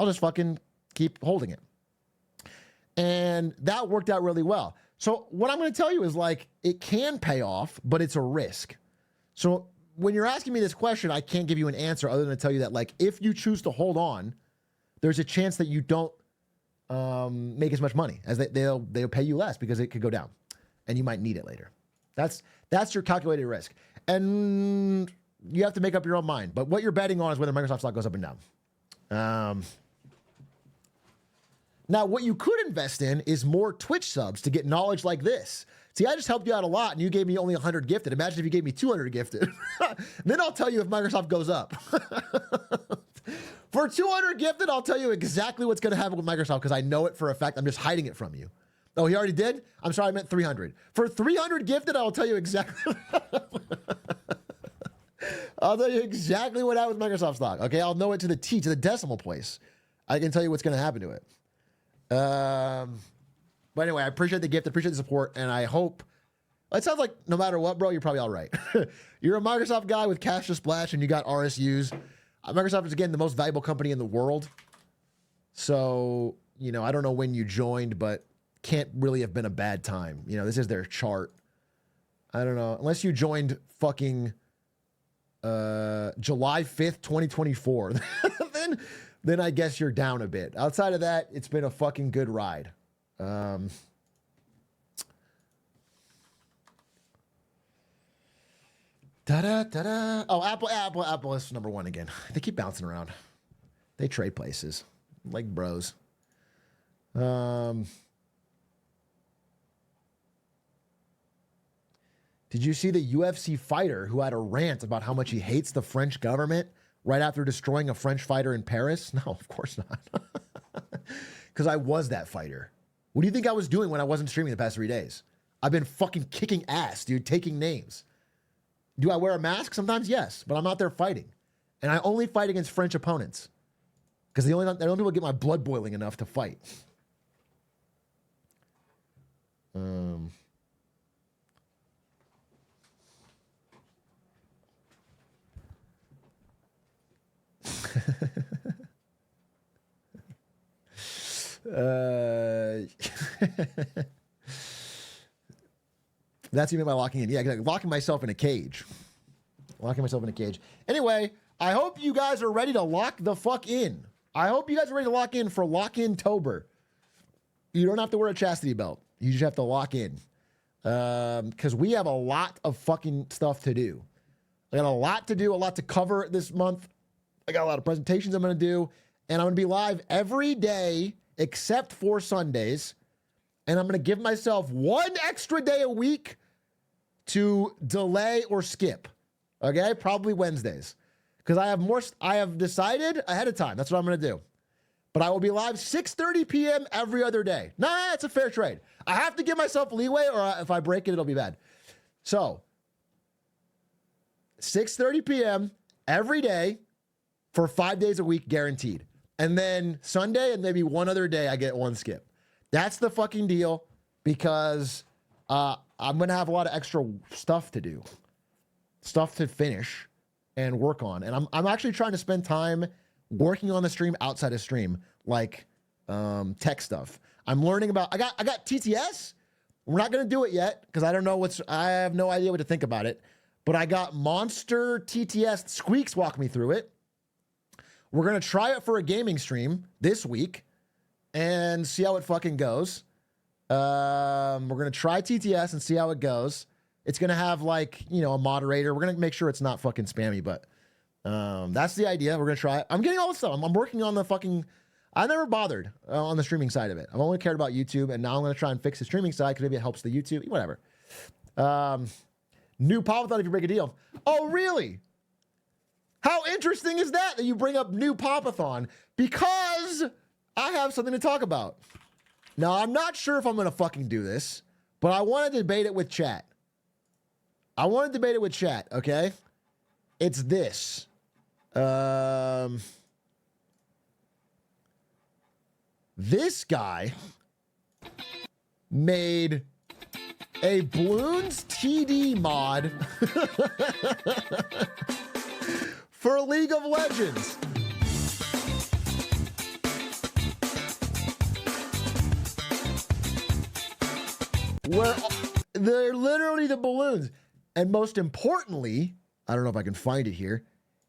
just fucking keep holding it. And that worked out really well. So what I'm going to tell you is like, it can pay off, but it's a risk. So when you're asking me this question, I can't give you an answer other than to tell you that, like, if you choose to hold on, there's a chance that you don't make as much money, as they'll pay you less because it could go down and you might need it later. That's your calculated risk. And you have to make up your own mind. But what you're betting on is whether Microsoft stock goes up and down. Now, what you could invest in is more Twitch subs to get knowledge like this. See, I just helped you out a lot, and you gave me only 100 gifted. Imagine if you gave me 200 gifted. Then I'll tell you if Microsoft goes up. For 200 gifted, I'll tell you exactly what's going to happen with Microsoft because I know it for a fact. I'm just hiding it from you. Oh, he already did? I'm sorry, I meant 300. For 300 gifted, I'll tell you exactly. I'll tell you exactly what happened with Microsoft stock. Okay, I'll know it to the T, to the decimal place. I can tell you what's going to happen to it. But anyway, I appreciate the gift, appreciate the support, and I hope, it sounds like no matter what, bro, you're probably all right. You're a Microsoft guy with cash to splash, and you got RSUs. Microsoft is, again, the most valuable company in the world. So, I don't know when you joined, but can't really have been a bad time. This is their chart. I don't know. Unless you joined fucking July 5th, 2024. Then I guess you're down a bit. Outside of that, it's been a fucking good ride. Oh, Apple is number one again. They keep bouncing around. They trade places like bros. Did you see the UFC fighter who had a rant about how much he hates the French government right after destroying a French fighter in Paris? No, of course not. Because I was that fighter. What do you think I was doing when I wasn't streaming the past 3 days? I've been fucking kicking ass, dude, taking names. Do I wear a mask? Sometimes, yes, but I'm out there fighting. And I only fight against French opponents. Because the only people get my blood boiling enough to fight. That's even by locking in. Yeah, locking myself in a cage. Locking myself in a cage. Anyway, I hope you guys are ready to lock the fuck in. I hope you guys are ready to lock in for Lock-In-Tober. You don't have to wear a chastity belt. You just have to lock in. Because we have a lot of fucking stuff to do. I got a lot to do, a lot to cover this month. I got a lot of presentations I'm going to do. And I'm going to be live every day except for Sundays. And I'm going to give myself one extra day a week to delay or skip. Okay? Probably Wednesdays. Because I have decided ahead of time. That's what I'm going to do. But I will be live 6:30 p.m. every other day. Nah, it's a fair trade. I have to give myself leeway, or if I break it, it'll be bad. So, 6:30 p.m. every day for 5 days a week, guaranteed. And then Sunday and maybe one other day, I get one skip. That's the fucking deal, because I'm going to have a lot of extra stuff to do, stuff to finish and work on. And I'm actually trying to spend time working on the stream outside of stream, like tech stuff. I'm learning about, I got TTS. We're not going to do it yet because I have no idea what to think about it. But I got Monster TTS. Squeaks walked me through it. We're going to try it for a gaming stream this week and see how it fucking goes. We're going to try TTS and see how it goes. It's going to have like, a moderator. We're going to make sure it's not fucking spammy, but that's the idea. We're going to try it. I'm getting all this stuff. I'm working on the fucking, I never bothered on the streaming side of it. I've only cared about YouTube, and now I'm going to try and fix the streaming side because maybe it helps the YouTube, whatever. New Pop-a-thon if you break a deal. Oh, really? How interesting is that you bring up new Pop-a-thon? Because I have something to talk about. Now, I'm not sure if I'm going to fucking do this, but I want to debate it with chat. Okay? It's this. This guy made a Bloons TD mod for League of Legends. Where they're literally the balloons. And most importantly, I don't know if I can find it here,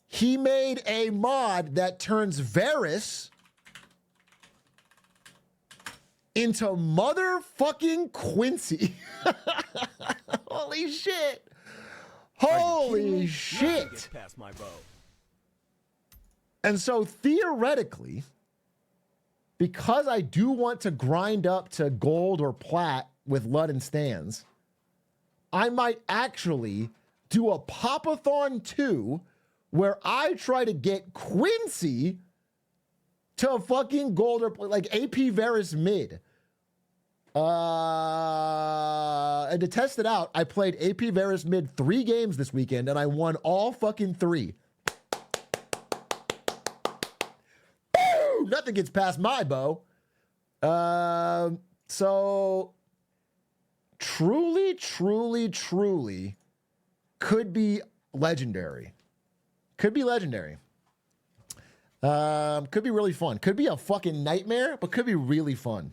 he made a mod that turns Varus into motherfucking Quincy. Holy shit. Holy shit. And so theoretically, because I do want to grind up to gold or plat with Lud and Stans, I might actually do a Pop-a-thon 2 where I try to get Quincy to a fucking gold or like AP Varus mid. And to test it out, I played AP Varus mid 3 games this weekend and I won all fucking 3. Boom! Nothing gets past my bow. So truly could be legendary. Could be legendary. Could be really fun. Could be a fucking nightmare, but could be really fun.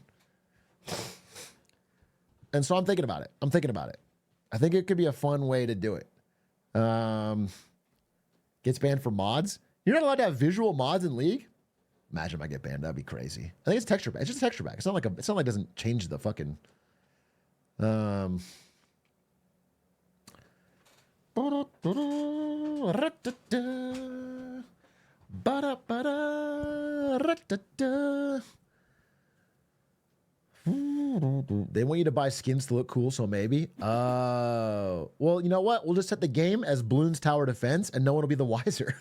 And so I'm thinking about it. I think it could be a fun way to do it. Gets banned for mods. You're not allowed to have visual mods in League? Imagine if I get banned. That'd be crazy. I think it's texture back. It's just texture back. It's not like it doesn't change the fucking. They want you to buy skins to look cool, so maybe. Well, you know what? We'll just set the game as Bloons Tower Defense, and no one will be the wiser.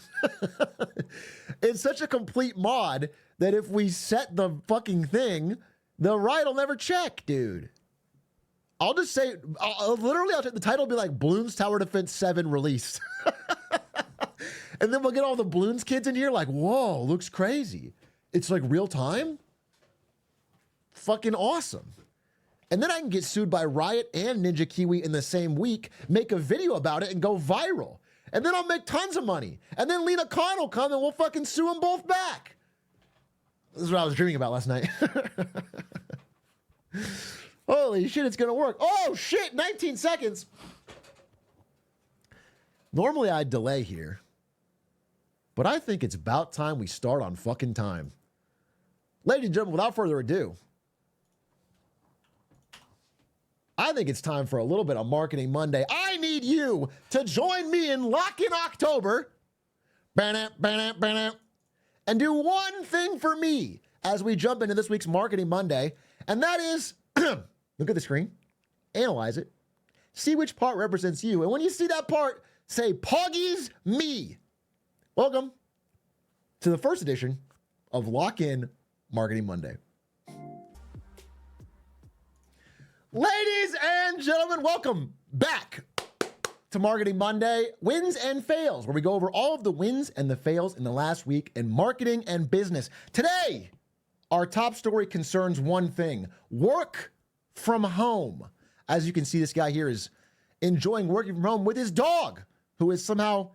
It's such a complete mod that if we set the fucking thing, the right will never check, dude. I'll just say, I'll the title will be like Bloons Tower Defense 7 released. And then we'll get all the Bloons kids in here like, whoa, looks crazy. It's like real time? Fucking awesome. And then I can get sued by Riot and Ninja Kiwi in the same week, make a video about it and go viral. And then I'll make tons of money. And then Lena Khan will come and we'll fucking sue them both back. This is what I was dreaming about last night. Holy shit, it's gonna work. Oh shit, 19 seconds. Normally I'd delay here, but I think it's about time we start on fucking time. Ladies and gentlemen, without further ado, I think it's time for a little bit of Marketing Monday. I need you to join me in Lock-in October and do one thing for me as we jump into this week's Marketing Monday, and that is look at the screen, analyze it, see which part represents you, and when you see that part, say, Poggies me. Welcome to the first edition of Lock-in Marketing Monday. Ladies and gentlemen, welcome back to Marketing Monday, Wins and Fails, where we go over all of the wins and the fails in the last week in marketing and business. Today, our top story concerns one thing: work from home. As you can see, this guy here is enjoying working from home with his dog, who is somehow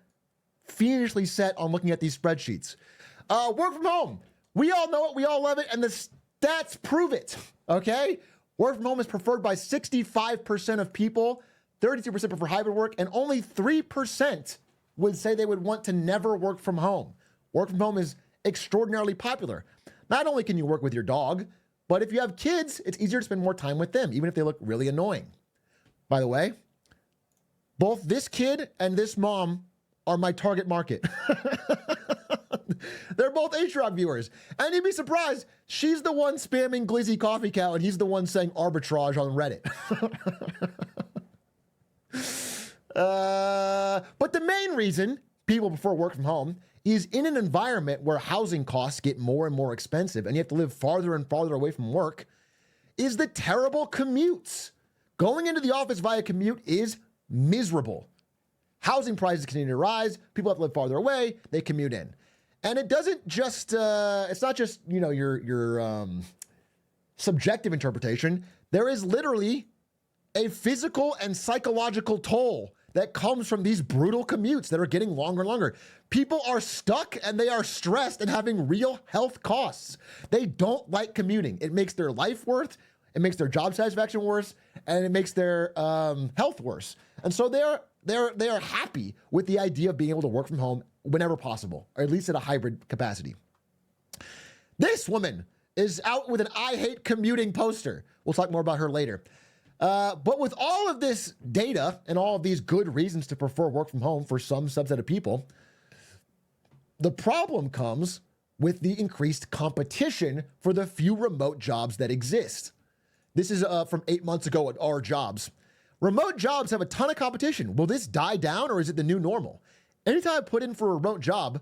fiendishly set on looking at these spreadsheets. Work from home. We all know it. We all love it. And the stats prove it. Okay? Work from home is preferred by 65% of people, 32% prefer hybrid work, and only 3% would say they would want to never work from home. Work from home is extraordinarily popular. Not only can you work with your dog, but if you have kids, it's easier to spend more time with them, even if they look really annoying. By the way, both this kid and this mom are my target market. They're both Atrioc viewers. And you'd be surprised, she's the one spamming Glizzy Coffee Cow, and he's the one saying arbitrage on Reddit. But the main reason people prefer work from home is in an environment where housing costs get more and more expensive and you have to live farther and farther away from work, is the terrible commutes. Going into the office via commute is miserable. Housing prices continue to rise. People have to live farther away. They commute in. And it doesn't just, it's not just, you know, your subjective interpretation. There is literally a physical and psychological toll that comes from these brutal commutes that are getting longer and longer. People are stuck and they are stressed and having real health costs. They don't like commuting. It makes their life worse, it makes their job satisfaction worse, and it makes their health worse. And so they are happy with the idea of being able to work from home whenever possible, or at least at a hybrid capacity. This woman is out with an I hate commuting poster. We'll talk more about her later. But with all of this data and all of these good reasons to prefer work from home for some subset of people, the problem comes with the increased competition for the few remote jobs that exist. This is from 8 months ago at Our Jobs. Remote jobs have a ton of competition. Will this die down, or is it the new normal? Anytime I put in for a remote job,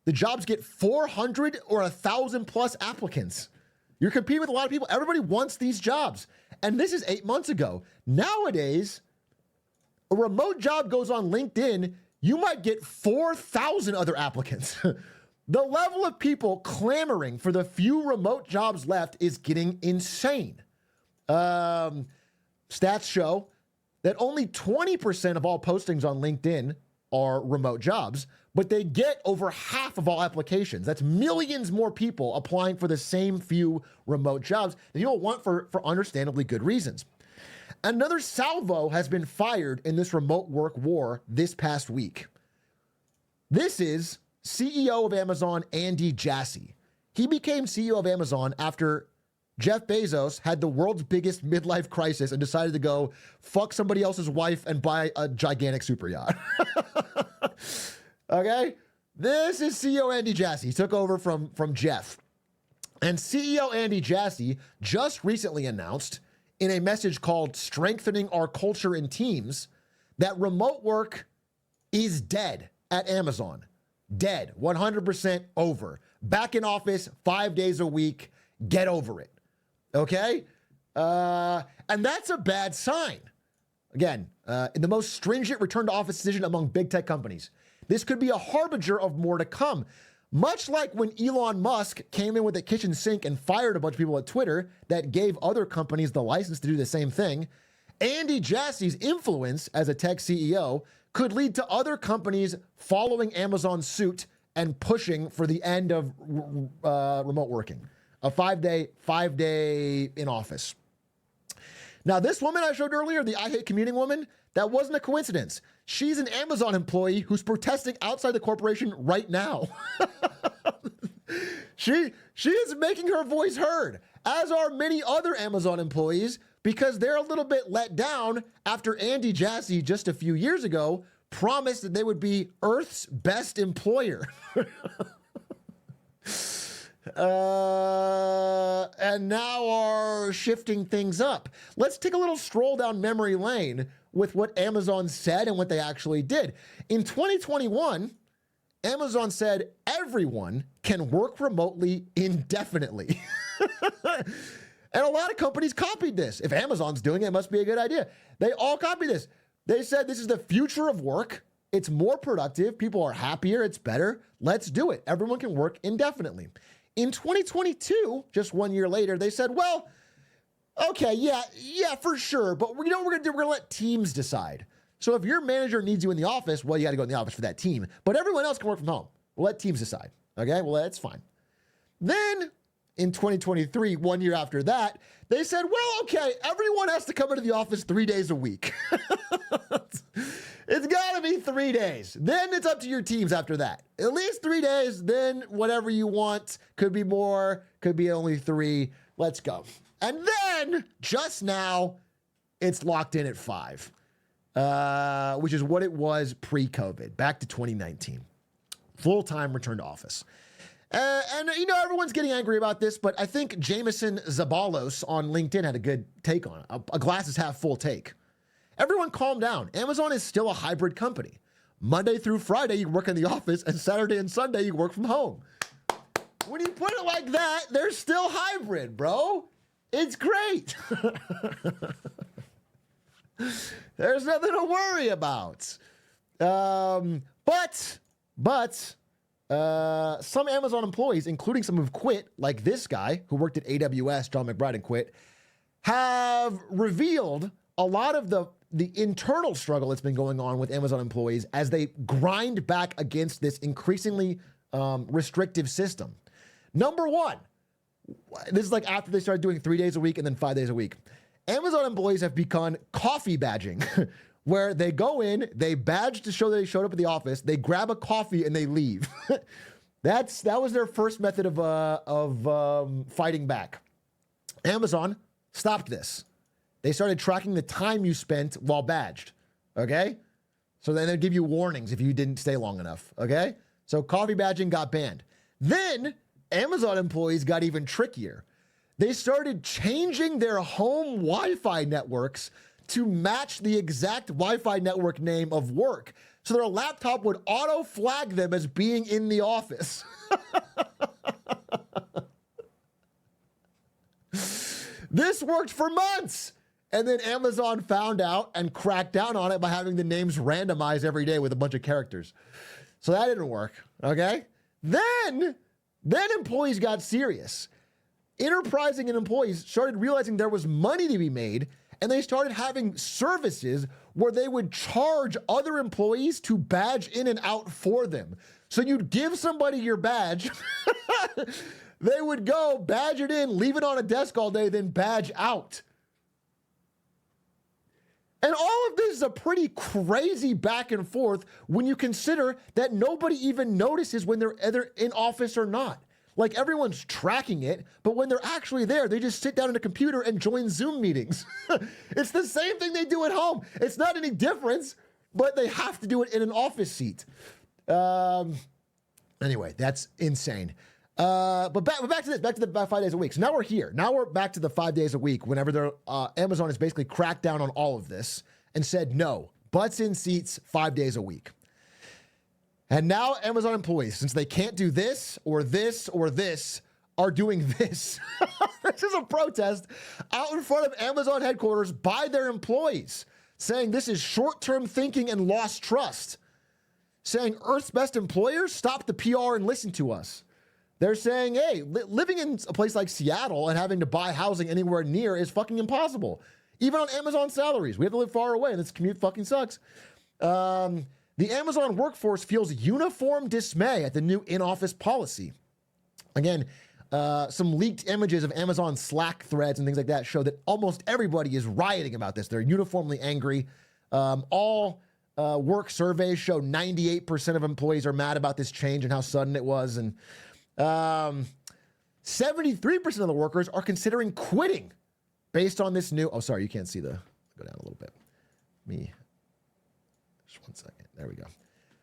the jobs get 400 or 1,000 plus applicants. You're competing with a lot of people. Everybody wants these jobs. And this is 8 months ago. Nowadays, a remote job goes on LinkedIn, you might get 4,000 other applicants. The level of people clamoring for the few remote jobs left is getting insane. Stats show that only 20% of all postings on LinkedIn are remote jobs, but they get over half of all applications. That's millions more people applying for the same few remote jobs that you'll want for understandably good reasons. Another salvo has been fired in this remote work war this past week. This is CEO of Amazon, Andy Jassy. He became CEO of Amazon after Jeff Bezos had the world's biggest midlife crisis and decided to go fuck somebody else's wife and buy a gigantic super yacht. Okay? This is CEO Andy Jassy. He took over from Jeff. And CEO Andy Jassy just recently announced in a message called Strengthening Our Culture in Teams that remote work is dead at Amazon. Dead. 100% over. Back in office 5 days a week. Get over it. Okay? And that's a bad sign. Again, in the most stringent return to office decision among big tech companies. This could be a harbinger of more to come. Much like when Elon Musk came in with a kitchen sink and fired a bunch of people at Twitter that gave other companies the license to do the same thing, Andy Jassy's influence as a tech CEO could lead to other companies following Amazon's suit and pushing for the end of remote working. A five day in office. Now, this woman I showed earlier, the I hate commuting woman, that wasn't a coincidence. She's an Amazon employee who's protesting outside the corporation right now. She is making her voice heard, as are many other Amazon employees, because they're a little bit let down after Andy Jassy just a few years ago promised that they would be Earth's best employer. And now are shifting things up. Let's take a little stroll down memory lane with what Amazon said and what they actually did. In 2021, Amazon said everyone can work remotely indefinitely. And a lot of companies copied this. If Amazon's doing it, it must be a good idea. They all copied this. They said this is the future of work. It's more productive. People are happier. It's better. Let's do it. Everyone can work indefinitely. In 2022, just 1 year later, they said, well, okay, yeah, for sure. But you know what we're going to do? We're going to let teams decide. So if your manager needs you in the office, well, you got to go in the office for that team. But everyone else can work from home. We'll let teams decide. Okay, well, that's fine. Then in 2023, 1 year after that, they said, well, okay, everyone has to come into the office 3 days a week. It's got to be 3 days. Then it's up to your teams after that. At least 3 days, then whatever you want. Could be more, could be only 3. Let's go. And then, just now, it's locked in at 5, which is what it was pre-COVID, back to 2019. Full-time return to office. And you know, everyone's getting angry about this, but I think Jameson Zabalos on LinkedIn had a good take on it. A glass is half full take. Everyone calm down. Amazon is still a hybrid company. Monday through Friday, you work in the office, and Saturday and Sunday, you work from home. When you put it like that, they're still hybrid, bro. It's great. There's nothing to worry about. But some Amazon employees, including some who've quit, like this guy who worked at AWS, John McBride, and quit, have revealed a lot of the internal struggle that's been going on with Amazon employees as they grind back against this increasingly restrictive system. Number one, this is like after they started doing 3 days a week and then 5 days a week. Amazon employees have begun coffee badging, where they go in, they badge to show that they showed up at the office, they grab a coffee and they leave. That was their first method of fighting back. Amazon stopped this. They started tracking the time you spent while badged, okay? So then they'd give you warnings if you didn't stay long enough, okay? So coffee badging got banned. Then Amazon employees got even trickier. They started changing their home Wi-Fi networks to match the exact Wi-Fi network name of work. So their laptop would auto-flag them as being in the office. This worked for months. And then Amazon found out and cracked down on it by having the names randomized every day with a bunch of characters. So that didn't work, okay? Then employees got serious. Enterprising and employees started realizing there was money to be made, and they started having services where they would charge other employees to badge in and out for them. So you'd give somebody your badge, they would go, badge it in, leave it on a desk all day, then badge out. And all of this is a pretty crazy back and forth when you consider that nobody even notices when they're either in office or not. Like, everyone's tracking it, but when they're actually there, they just sit down at a computer and join Zoom meetings. It's the same thing they do at home. It's not any difference, but they have to do it in an office seat. Anyway, that's insane. But back to this, back to the 5 days a week. So now we're here. Now we're back to the 5 days a week whenever Amazon has basically cracked down on all of this and said, no, butts in seats 5 days a week. And now Amazon employees, since they can't do this or this or this, are doing this. This is a protest out in front of Amazon headquarters by their employees, saying this is short-term thinking and lost trust. Saying Earth's best employers, stop the PR and listen to us. They're saying, hey, living in a place like Seattle and having to buy housing anywhere near is fucking impossible. Even on Amazon salaries, we have to live far away, and this commute fucking sucks. The Amazon workforce feels uniform dismay at the new in-office policy. Again, some leaked images of Amazon Slack threads and things like that show that almost everybody is rioting about this. They're uniformly angry. All work surveys show 98% of employees are mad about this change and how sudden it was. And 73% of the workers are considering quitting based on this new, oh, sorry, you can't see the, go down a little bit. Just 1 second. There we go.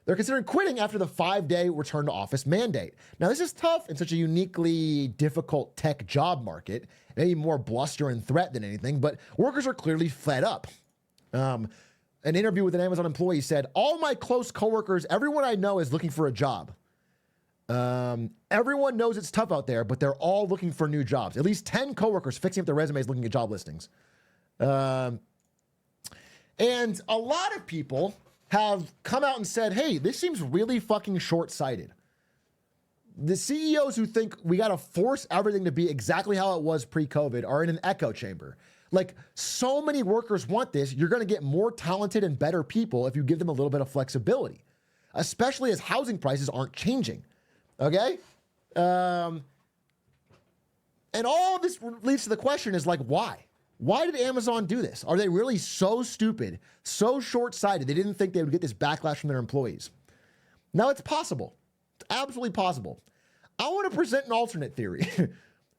They're considering quitting after the 5-day return to office mandate. Now, this is tough in such a uniquely difficult tech job market, maybe more bluster and threat than anything, but workers are clearly fed up. An interview with an Amazon employee said, all my close coworkers, everyone I know is looking for a job. Everyone knows it's tough out there, but they're all looking for new jobs. At least 10 coworkers fixing up their resumes looking at job listings. And a lot of people have come out and said, hey, this seems really fucking short-sighted. The CEOs who think we got to force everything to be exactly how it was pre-COVID are in an echo chamber. Like, so many workers want this. You're going to get more talented and better people if you give them a little bit of flexibility, especially as housing prices aren't changing. Okay? And all of this leads to the question is like, why? Why did Amazon do this? Are they really so stupid, so short-sighted, they didn't think they would get this backlash from their employees? Now, it's possible. It's absolutely possible. I want to present an alternate theory.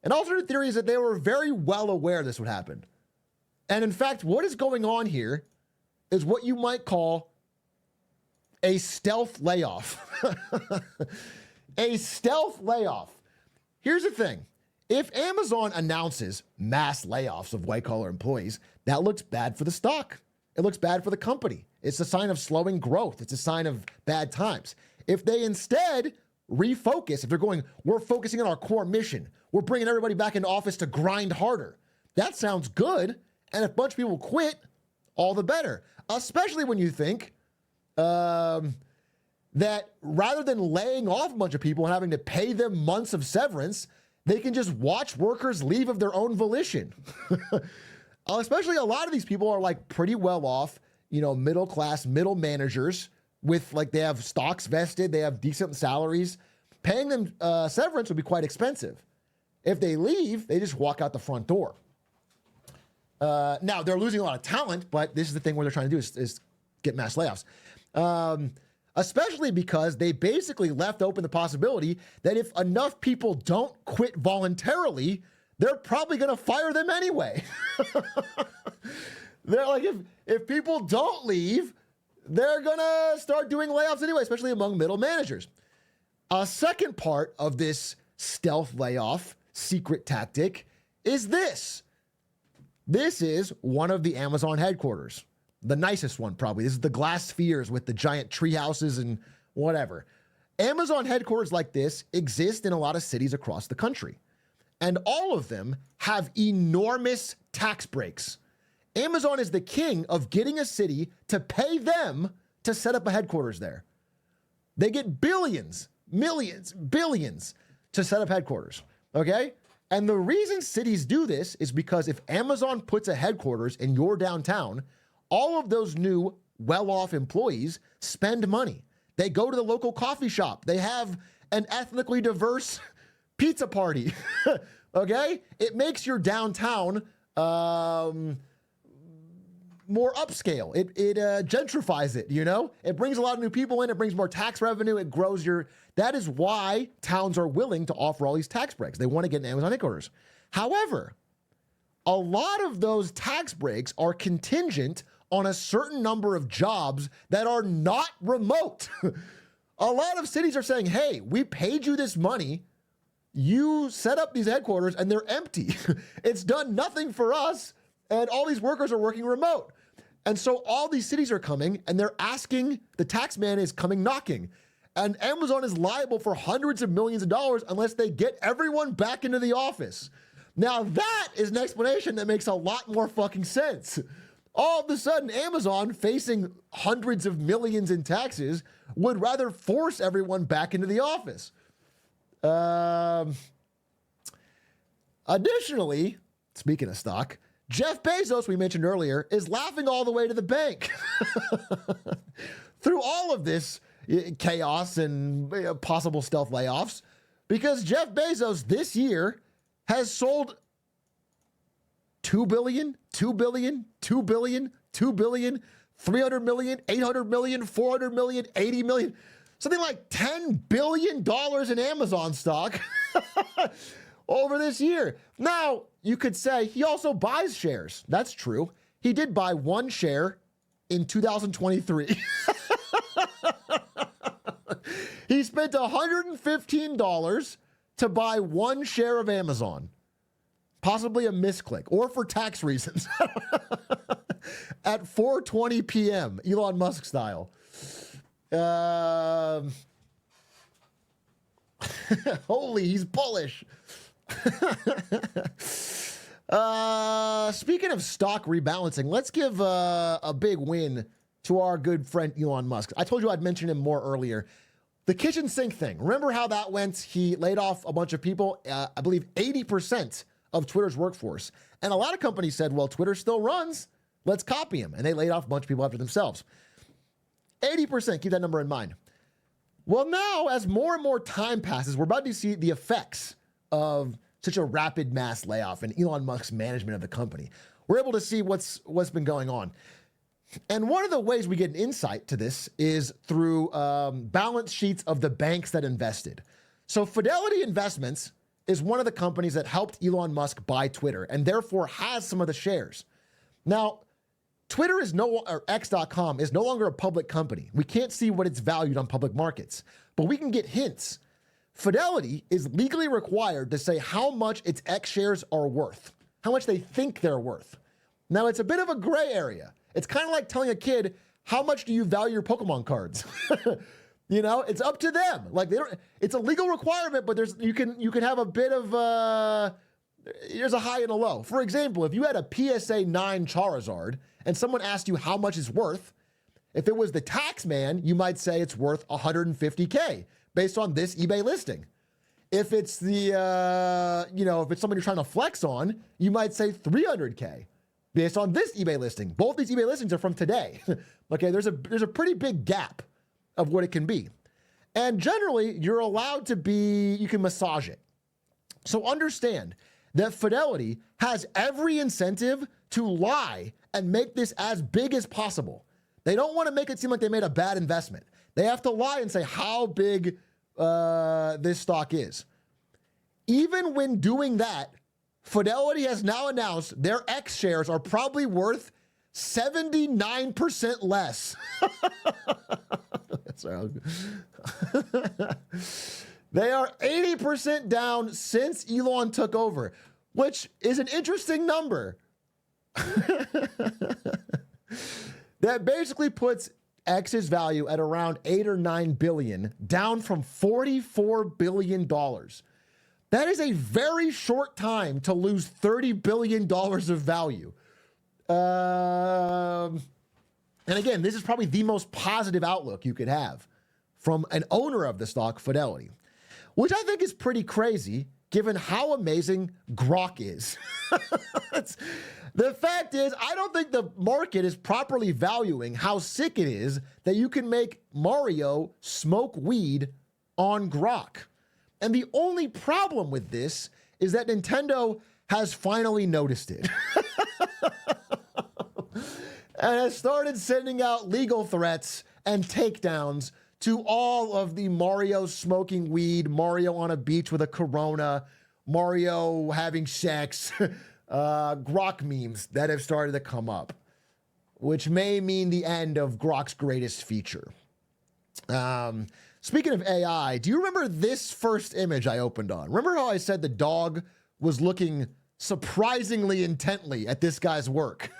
An alternate theory is that they were very well aware this would happen. And in fact, what is going on here is what you might call a stealth layoff. A stealth layoff. Here's the thing. If Amazon announces mass layoffs of white-collar employees, that looks bad for the stock. It looks bad for the company. It's a sign of slowing growth. It's a sign of bad times. If they instead refocus, if they're going, we're focusing on our core mission, we're bringing everybody back into office to grind harder, that sounds good. And if a bunch of people quit, all the better. Especially when you think that rather than laying off a bunch of people and having to pay them months of severance, they can just watch workers leave of their own volition. Especially a lot of these people are like pretty well off, you know, middle class, middle managers with like they have stocks vested, they have decent salaries. Paying them severance would be quite expensive. If they leave, they just walk out the front door. Now, they're losing a lot of talent, but this is the thing where they're trying to do is get mass layoffs. Especially because they basically left open the possibility that if enough people don't quit voluntarily, they're probably going to fire them anyway. They're like, if people don't leave, they're going to start doing layoffs anyway, especially among middle managers. A second part of this stealth layoff secret tactic is this. This is one of the Amazon headquarters. The nicest one, probably. This is the glass spheres with the giant tree houses and whatever. Amazon headquarters like this exist in a lot of cities across the country. And all of them have enormous tax breaks. Amazon is the king of getting a city to pay them to set up a headquarters there. They get billions, millions, billions to set up headquarters, okay? And the reason cities do this is because if Amazon puts a headquarters in your downtown, all of those new well-off employees spend money. They go to the local coffee shop. They have an ethnically diverse pizza party, okay? It makes your downtown more upscale. It gentrifies it, you know? It brings a lot of new people in. It brings more tax revenue. It grows your... That is why towns are willing to offer all these tax breaks. They want to get an Amazon headquarters. However, a lot of those tax breaks are contingent on a certain number of jobs that are not remote. A lot of cities are saying, hey, we paid you this money. You set up these headquarters and they're empty. It's done nothing for us. And all these workers are working remote. And so all these cities are coming and they're asking, the tax man is coming knocking. And Amazon is liable for hundreds of millions of dollars unless they get everyone back into the office. Now that is an explanation that makes a lot more fucking sense. All of a sudden, Amazon, facing hundreds of millions in taxes, would rather force everyone back into the office. Additionally, speaking of stock, Jeff Bezos, we mentioned earlier, is laughing all the way to the bank. Through all of this chaos and possible stealth layoffs, because Jeff Bezos this year has sold 2 billion, 2 billion, 2 billion, 2 billion, 300 million, 800 million, 400 million, 80 million, something like $10 billion in Amazon stock. over this year. Now, you could say he also buys shares. That's true. He did buy one share in 2023. He spent $115 to buy one share of Amazon. Possibly a misclick or for tax reasons. At 4:20 p.m., Elon Musk style. Holy, he's bullish. Speaking of stock rebalancing, let's give a big win to our good friend Elon Musk. I told you I'd mention him more earlier. The kitchen sink thing. Remember how that went? He laid off a bunch of people, I believe 80% of Twitter's workforce. And a lot of companies said, well, Twitter still runs. Let's copy him. And they laid off a bunch of people after themselves. 80%, keep that number in mind. Well, now, as more and more time passes, we're about to see the effects of such a rapid mass layoff and Elon Musk's management of the company. We're able to see what's been going on. And one of the ways we get an insight to this is through balance sheets of the banks that invested. So Fidelity Investments is one of the companies that helped Elon Musk buy Twitter and therefore has some of the shares. Now, Twitter is or X.com is no longer a public company. We can't see what it's valued on public markets, but we can get hints. Fidelity is legally required to say how much its X shares are worth, how much they think they're worth. Now, it's a bit of a gray area. It's kind of like telling a kid, how much do you value your Pokemon cards? You know, it's up to them. Like it's a legal requirement, but you can have a bit of there's a high and a low. For example, if you had a PSA 9 Charizard and someone asked you how much it's worth, if it was the tax man, you might say it's worth $150K based on this eBay listing. If it's if it's someone you're trying to flex on, you might say $300K. Based on this eBay listing. Both these eBay listings are from today. Okay, there's a pretty big gap of what it can be. And generally, you're allowed to you can massage it. So understand that Fidelity has every incentive to lie and make this as big as possible. They don't want to make it seem like they made a bad investment. They have to lie and say how big this stock is. Even when doing that, Fidelity has now announced their X shares are probably worth 79% less. They are 80% down since Elon took over, which is an interesting number. That basically puts X's value at around 8 or 9 billion, down from $44 billion. That is a very short time to lose $30 billion of value. And again, this is probably the most positive outlook you could have from an owner of the stock, Fidelity, which I think is pretty crazy given how amazing Grok is. The fact is, I don't think the market is properly valuing how sick it is that you can make Mario smoke weed on Grok. And the only problem with this is that Nintendo has finally noticed it. And has started sending out legal threats and takedowns to all of the Mario smoking weed, Mario on a beach with a Corona, Mario having sex, Grok memes that have started to come up, which may mean the end of Grok's greatest feature. Speaking of AI, do you remember this first image I opened on? Remember how I said the dog was looking surprisingly intently at this guy's work?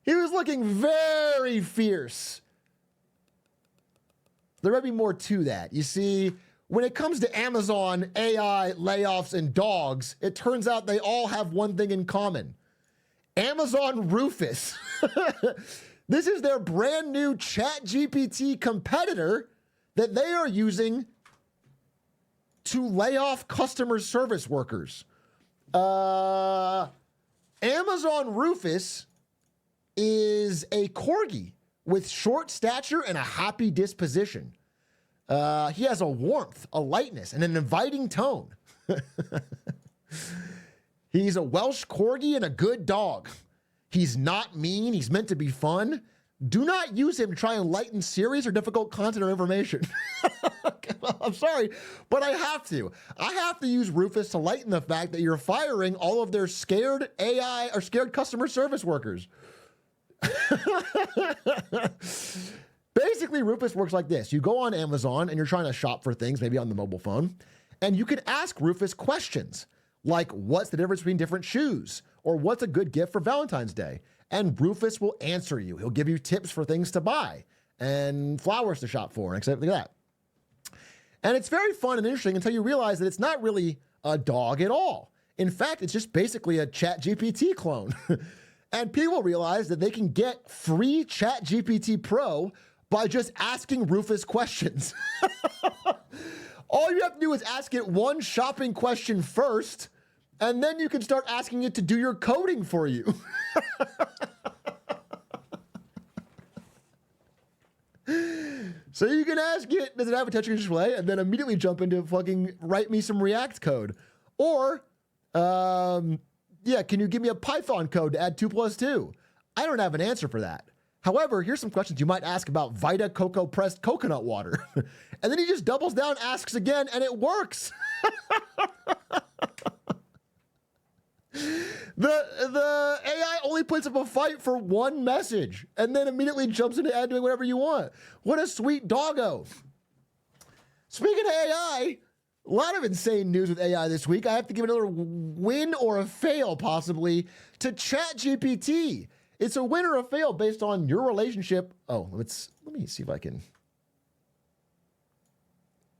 He was looking very fierce. There might be more to that. You see, when it comes to Amazon, AI, layoffs, and dogs, it turns out they all have one thing in common. Amazon Rufus. This is their brand new ChatGPT competitor that they are using to lay off customer service workers. Amazon Rufus is a corgi with short stature and a happy disposition. He has a warmth, a lightness, and an inviting tone. He's a Welsh corgi and a good dog. He's not mean. He's meant to be fun. Do not use him to try and lighten serious or difficult content or information. I'm sorry, but I have to. I have to use Rufus to lighten the fact that you're firing all of their scared AI or scared customer service workers. Basically, Rufus works like this. You go on Amazon and you're trying to shop for things, maybe on the mobile phone, and you can ask Rufus questions like, what's the difference between different shoes? Or what's a good gift for Valentine's Day? And Rufus will answer you. He'll give you tips for things to buy and flowers to shop for and exactly like that. And it's very fun and interesting until you realize that it's not really a dog at all. In fact, it's just basically a ChatGPT clone. And people realize that they can get free ChatGPT Pro by just asking Rufus questions. All you have to do is ask it one shopping question first, and then you can start asking it to do your coding for you. So you can ask it, does it have a touchscreen display? And then immediately jump into fucking write me some React code. Or, yeah, can you give me a Python code to add 2 + 2? I don't have an answer for that. However, here's some questions you might ask about Vita Coco pressed coconut water. And then he just doubles down, asks again, and it works. The AI only puts up a fight for one message and then immediately jumps into doing whatever you want. What a sweet doggo. Speaking of AI, a lot of insane news with AI this week. I have to give another win or a fail, possibly, to ChatGPT. It's a win or a fail based on your relationship. Oh, let me see if I can.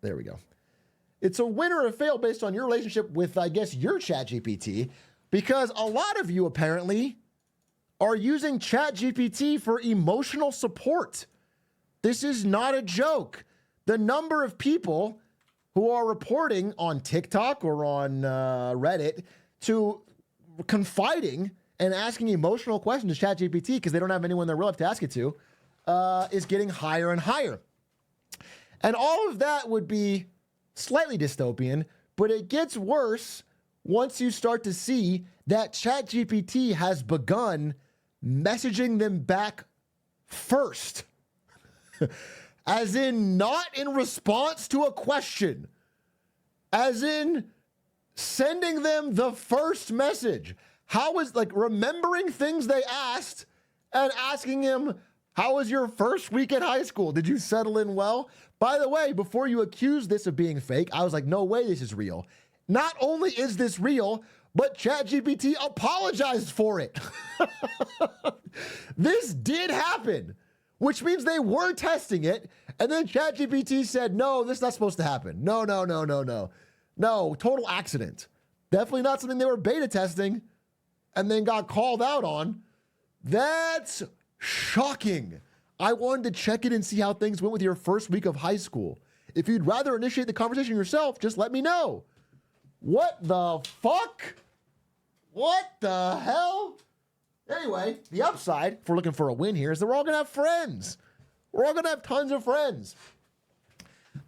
There we go. It's a win or a fail based on your relationship with, I guess, your ChatGPT, because a lot of you apparently are using ChatGPT for emotional support. This is not a joke. The number of people who are reporting on TikTok or on Reddit to confiding and asking emotional questions to ChatGPT because they don't have anyone in their real life to ask it to is getting higher and higher. And all of that would be slightly dystopian, but it gets worse once you start to see that ChatGPT has begun messaging them back first. As in, not in response to a question. As in, sending them the first message. How is, like, remembering things they asked and asking him, how was your first week at high school? Did you settle in well? By the way, before you accuse this of being fake, I was like, no way this is real. Not only is this real, but ChatGPT apologized for it. This did happen, which means they were testing it, and then ChatGPT said, no, this is not supposed to happen. No. No, total accident. Definitely not something they were beta testing and then got called out on. That's shocking. I wanted to check it and see how things went with your first week of high school. If you'd rather initiate the conversation yourself, just let me know. What the fuck? What the hell? Anyway, the upside, if we're looking for a win here, is that we're all going to have friends. We're all going to have tons of friends.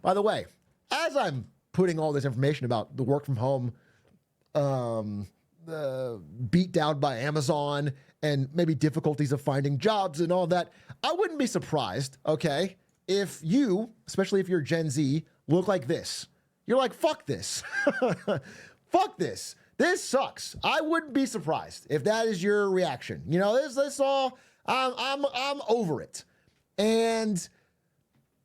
By the way, as I'm putting all this information about the work from home beat down by Amazon and maybe difficulties of finding jobs and all that, I wouldn't be surprised, okay, if you, especially if you're Gen Z, look like this. You're like, fuck this. Fuck this. This sucks. I wouldn't be surprised if that is your reaction. You know, this all, I'm over it. And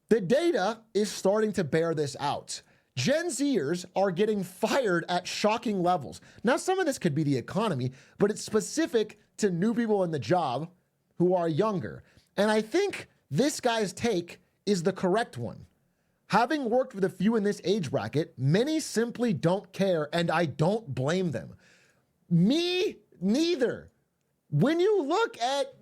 the data is starting to bear this out. Gen Zers are getting fired at shocking levels. Now, some of this could be the economy, but it's specific to new people in the job who are younger. And I think this guy's take is the correct one. Having worked with a few in this age bracket, many simply don't care, and I don't blame them. Me neither. When you look at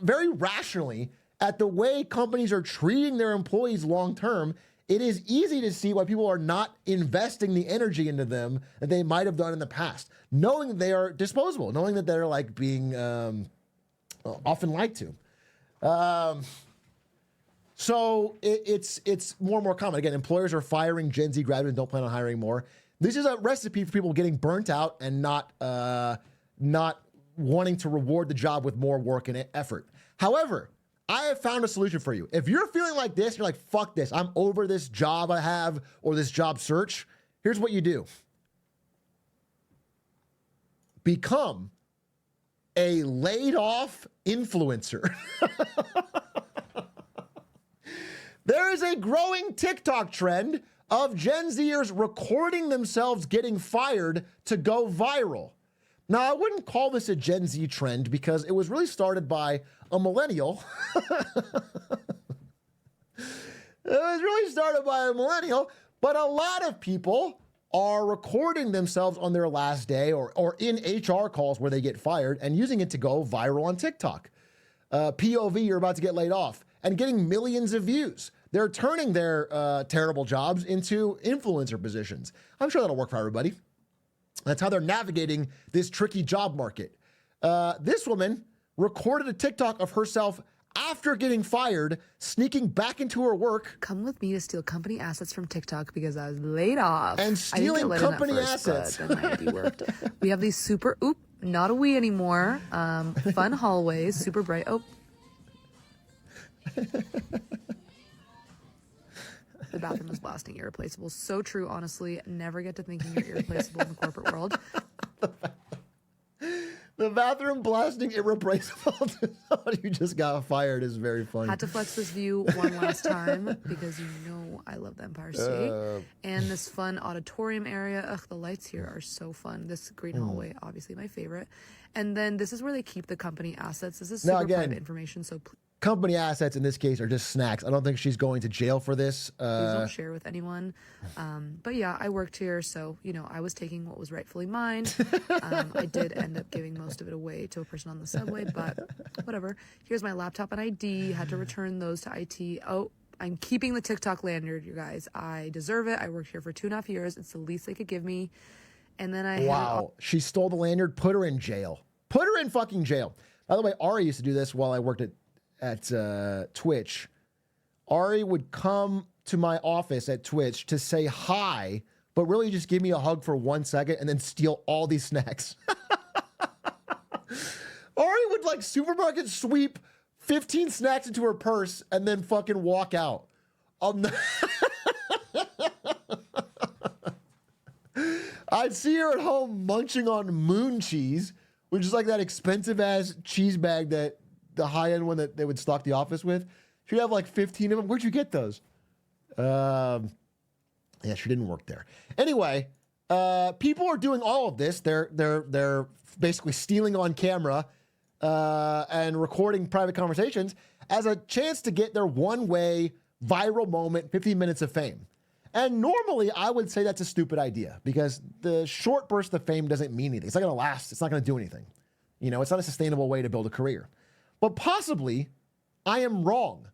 very rationally at the way companies are treating their employees long term, it is easy to see why people are not investing the energy into them that they might have done in the past, knowing that they are disposable, knowing that they're like being often lied to. So it's more and more common. Again, employers are firing Gen Z graduates and don't plan on hiring more. This is a recipe for people getting burnt out and not wanting to reward the job with more work and effort. However, I have found a solution for you. If you're feeling like this, you're like, fuck this, I'm over this job I have or this job search. Here's what you do. Become a laid off influencer. There is a growing TikTok trend of Gen Zers recording themselves getting fired to go viral. Now, I wouldn't call this a Gen Z trend because it was really started by a millennial. But a lot of people are recording themselves on their last day or in HR calls where they get fired and using it to go viral on TikTok. POV, you're about to get laid off, and getting millions of views. They're turning their terrible jobs into influencer positions. I'm sure that'll work for everybody. That's how they're navigating this tricky job market. This woman recorded a TikTok of herself after getting fired, sneaking back into her work. Come with me to steal company assets from TikTok because I was laid off. And stealing company assets. But then my ID worked. We have these super, not a we anymore. Fun hallways, super bright. Oh. The bathroom was blasting irreplaceable. So true, honestly. Never get to thinking you're irreplaceable in the corporate world. The bathroom blasting irreplaceable to somebody who just got fired is very funny. Had to flex this view one last time because you know I love the Empire State. And this fun auditorium area. Ugh, the lights here are so fun. This green hallway, obviously my favorite. And then this is where they keep the company assets. This is super private information, so company assets in this case are just snacks. I don't think she's going to jail for this. Please don't share with anyone. But yeah, I worked here, so you know I was taking what was rightfully mine. I did end up giving most of it away to a person on the subway, but whatever. Here's my laptop and ID. Had to return those to IT. Oh, I'm keeping the TikTok lanyard, you guys. I deserve it. I worked here for 2.5 years. It's the least they could give me. And then I she stole the lanyard. Put her in jail. Put her in fucking jail. By the way, Ari used to do this while I worked at Twitch. Ari would come to my office at Twitch to say hi, but really just give me a hug for 1 second and then steal all these snacks. Ari would like supermarket sweep 15 snacks into her purse and then fucking walk out. I'd see her at home munching on moon cheese, which is like that expensive ass cheese bag that the high-end one that they would stock the office with. She'd have like 15 of them. Where'd you get those? Yeah, she didn't work there. Anyway, people are doing all of this. They're basically stealing on camera and recording private conversations as a chance to get their one-way viral moment, 15 minutes of fame. And normally I would say that's a stupid idea because the short burst of fame doesn't mean anything. It's not going to last. It's not going to do anything. You know, it's not a sustainable way to build a career. But possibly I am wrong.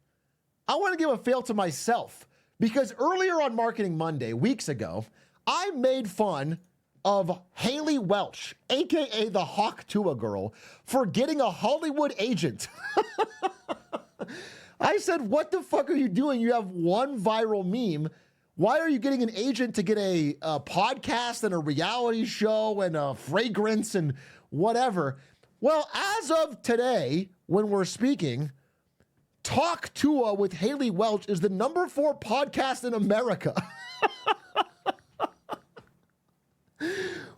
I want to give a fail to myself because earlier on Marketing Monday, weeks ago, I made fun of Haley Welch, aka the Hawk Tua girl, for getting a Hollywood agent. I said, what the fuck are you doing? You have one viral meme. Why are you getting an agent to get a podcast and a reality show and a fragrance and whatever? Well, as of today, when we're speaking, Talk Tua with Haley Welch is the #4 podcast in America.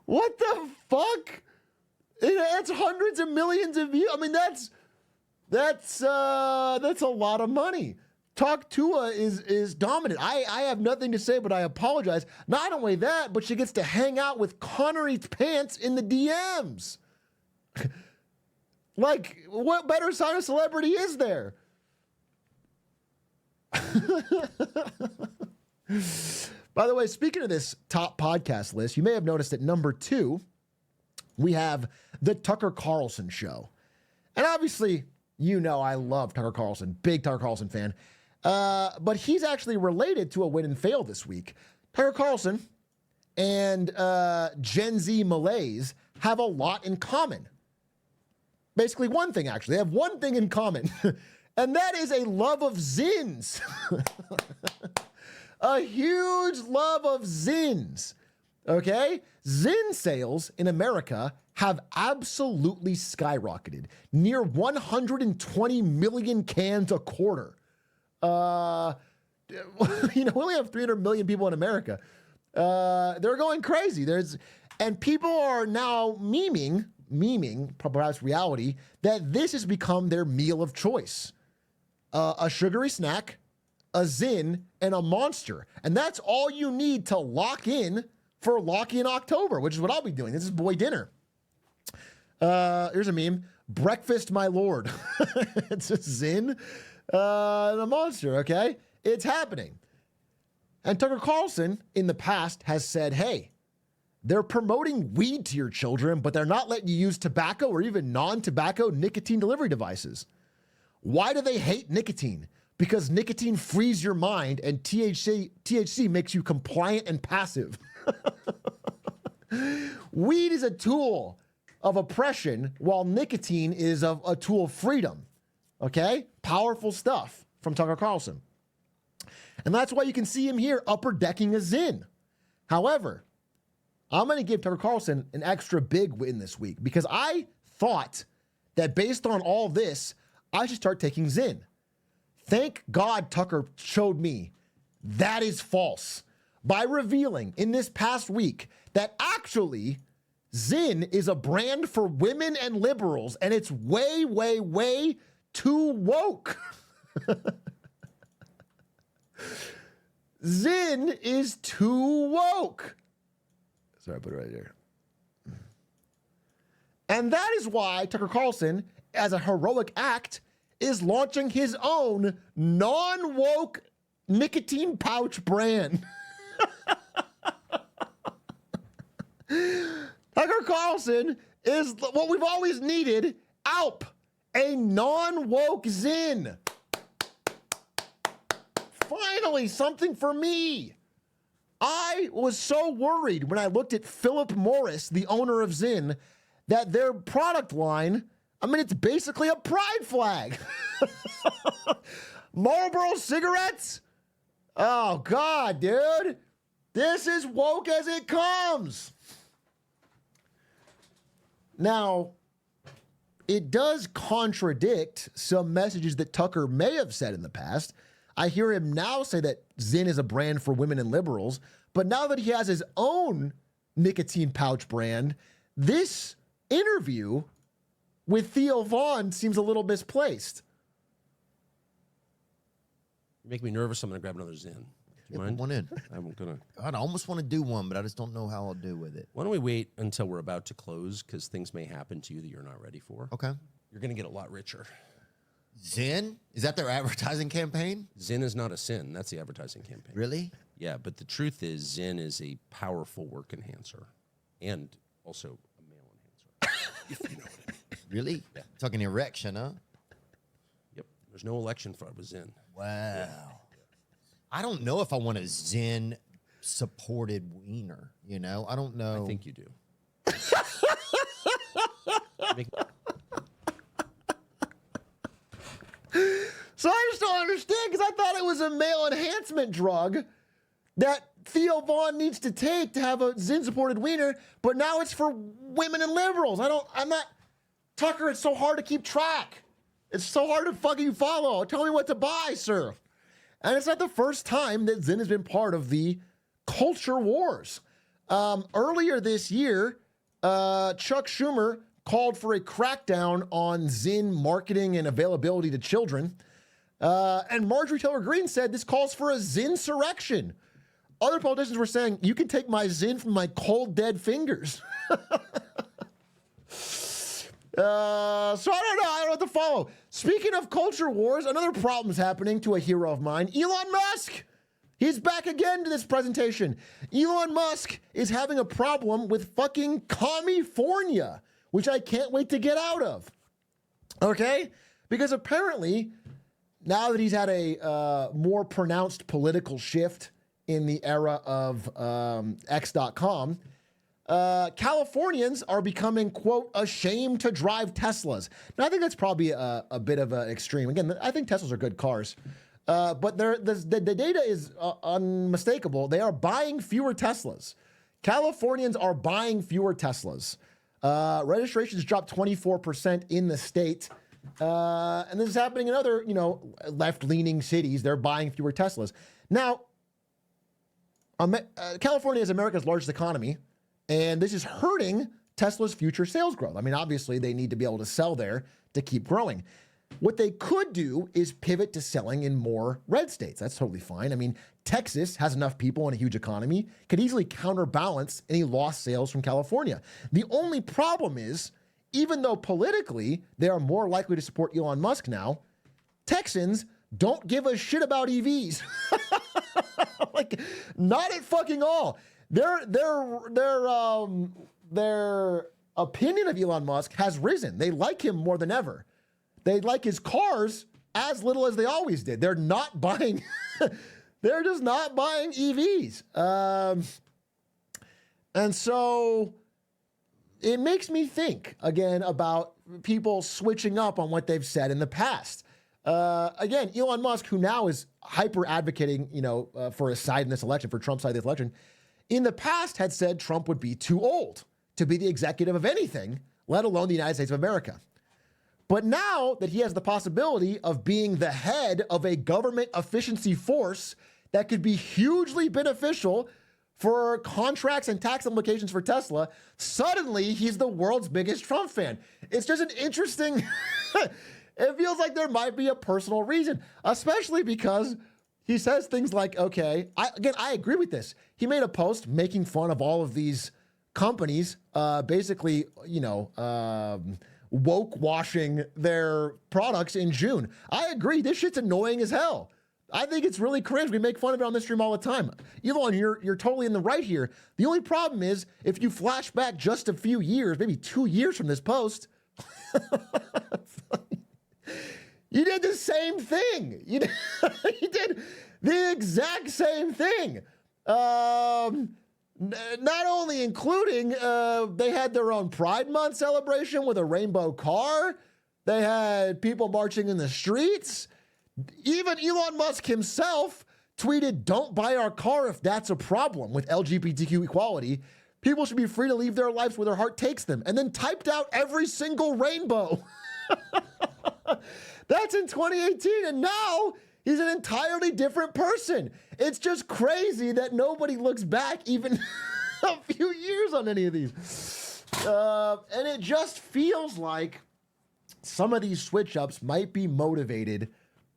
What the fuck? It's hundreds of millions of views. I mean, that's a lot of money. Talk Tua is dominant. I have nothing to say, but I apologize. Not only that, but she gets to hang out with Connery Pants in the DMs. Like, what better sign of celebrity is there? By the way, speaking of this top podcast list, you may have noticed at #2, we have the Tucker Carlson Show. And obviously, you know I love Tucker Carlson, big Tucker Carlson fan. But he's actually related to a win and fail this week. Tucker Carlson and Gen Z Malays have a lot in common. Basically one thing, actually. They have one thing in common, and that is a love of zins. A huge love of zins, okay? Zin sales in America have absolutely skyrocketed, near 120 million cans a quarter. We only have 300 million people in America. They're going crazy. And people are now memeing, perhaps reality, that this has become their meal of choice. A sugary snack, a Zyn, and a Monster. And that's all you need to lock in for Lock-In October, which is what I'll be doing. This is boy dinner. Here's a meme. Breakfast, my lord. It's a Zyn and a Monster, okay? It's happening. And Tucker Carlson, in the past, has said, hey, they're promoting weed to your children, but they're not letting you use tobacco or even non-tobacco nicotine delivery devices. Why do they hate nicotine? Because nicotine frees your mind and THC makes you compliant and passive. Weed is a tool of oppression, while nicotine is a tool of freedom. Okay? Powerful stuff from Tucker Carlson. And that's why you can see him here upper decking a Zyn. However, I'm going to give Tucker Carlson an extra big win this week because I thought that based on all this, I should start taking Zyn. Thank God Tucker showed me that is false by revealing in this past week that actually Zyn is a brand for women and liberals, and it's way, way, way too woke. Zyn is too woke. Sorry, I put it right there. And that is why Tucker Carlson, as a heroic act, is launching his own non-woke nicotine pouch brand. Tucker Carlson is what we've always needed, ALP, a non-woke Zyn. Finally, something for me. I was so worried when I looked at Philip Morris, the owner of Zyn, that their product line, it's basically a pride flag. Marlboro cigarettes? Oh, God, dude. This is woke as it comes. Now, it does contradict some messages that Tucker may have said in the past. I hear him now say that Zyn is a brand for women and liberals, but now that he has his own nicotine pouch brand, this interview with Theo Vaughn seems a little misplaced. You make me nervous. I'm going to grab another Zyn. Do you mind? Put one in. I'm going to. God, I almost want to do one, but I just don't know how I'll do with it. Why don't we wait until we're about to close because things may happen to you that you're not ready for. Okay. You're going to get a lot richer. Zyn? Is that their advertising campaign? Zyn is not a sin. That's the advertising campaign. Really? Yeah, but the truth is Zyn is a powerful work enhancer and also a male enhancer, if you know what I mean. Really? Yeah. Talking erection, huh? Yep. There's no election fraud with Zyn. Wow. Yeah. I don't know if I want a Zyn supported wiener, you know? I don't know. I think you do. So I just don't understand because I thought it was a male enhancement drug that Theo Vaughn needs to take to have a Zyn-supported wiener, but now it's for women and liberals. Tucker, it's so hard to keep track. It's so hard to fucking follow. Tell me what to buy, sir. And it's not the first time that Zyn has been part of the culture wars. Earlier this year, Chuck Schumer called for a crackdown on Zyn marketing and availability to children. And Marjorie Taylor Greene said this calls for a Zyn-surrection. Other politicians were saying, you can take my Zyn from my cold, dead fingers. So I don't know what to follow. Speaking of culture wars, another problem is happening to a hero of mine, Elon Musk. He's back again to this presentation. Elon Musk is having a problem with fucking California, which I can't wait to get out of. Okay? Because apparently, now that he's had a more pronounced political shift in the era of X.com, Californians are becoming, quote, ashamed to drive Teslas. Now, I think that's probably a bit of an extreme. Again, I think Teslas are good cars. But the data is unmistakable. They are buying fewer Teslas. Californians are buying fewer Teslas. Registrations dropped 24% in the state. And this is happening in other, left-leaning cities. They're buying fewer Teslas. Now, California is America's largest economy, and this is hurting Tesla's future sales growth. I mean, obviously, they need to be able to sell there to keep growing. What they could do is pivot to selling in more red states. That's totally fine. I mean, Texas has enough people and a huge economy, could easily counterbalance any lost sales from California. The only problem is, even though politically they are more likely to support Elon Musk now, Texans don't give a shit about EVs. Like, not at fucking all. Their opinion of Elon Musk has risen. They like him more than ever. They like his cars as little as they always did. They're not buying, they're just not buying EVs. And so it makes me think again about people switching up on what they've said in the past. Again, Elon Musk, who now is hyper advocating, for his side in this election, for Trump's side in this election, in the past had said Trump would be too old to be the executive of anything, let alone the United States of America. But now that he has the possibility of being the head of a government efficiency force that could be hugely beneficial for contracts and tax implications for Tesla, suddenly he's the world's biggest Trump fan. It's just an interesting, it feels like there might be a personal reason, especially because he says things like, okay, I agree with this. He made a post making fun of all of these companies, basically, woke washing their products in June. I agree. This shit's annoying as hell. I think it's really cringe. We make fun of it on this stream all the time. Elon, you're totally in the right here. The only problem is if you flash back just a few years, maybe 2 years from this post, you did the same thing. You did the exact same thing. Not only including, they had their own Pride Month celebration with a rainbow car. They had people marching in the streets. Even Elon Musk himself tweeted, "Don't buy our car if that's a problem with LGBTQ equality. People should be free to leave their lives where their heart takes them." And then typed out every single rainbow. That's in 2018. And now he's an entirely different person. It's just crazy that nobody looks back even a few years on any of these. And it just feels like some of these switch ups might be motivated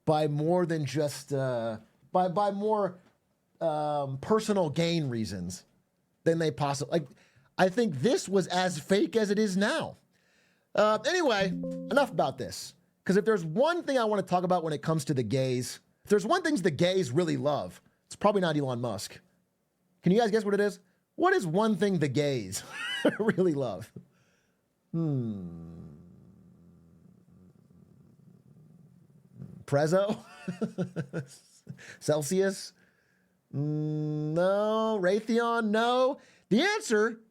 by more than just, by more personal gain reasons than they possibly, I think this was as fake as it is now. Anyway, enough about this. Because if there's one thing I want to talk about when it comes to the gays, if there's one thing the gays really love, it's probably not Elon Musk. Can you guys guess what it is? What is one thing the gays really love? Prezzo? Celsius? No. Raytheon? No. The answer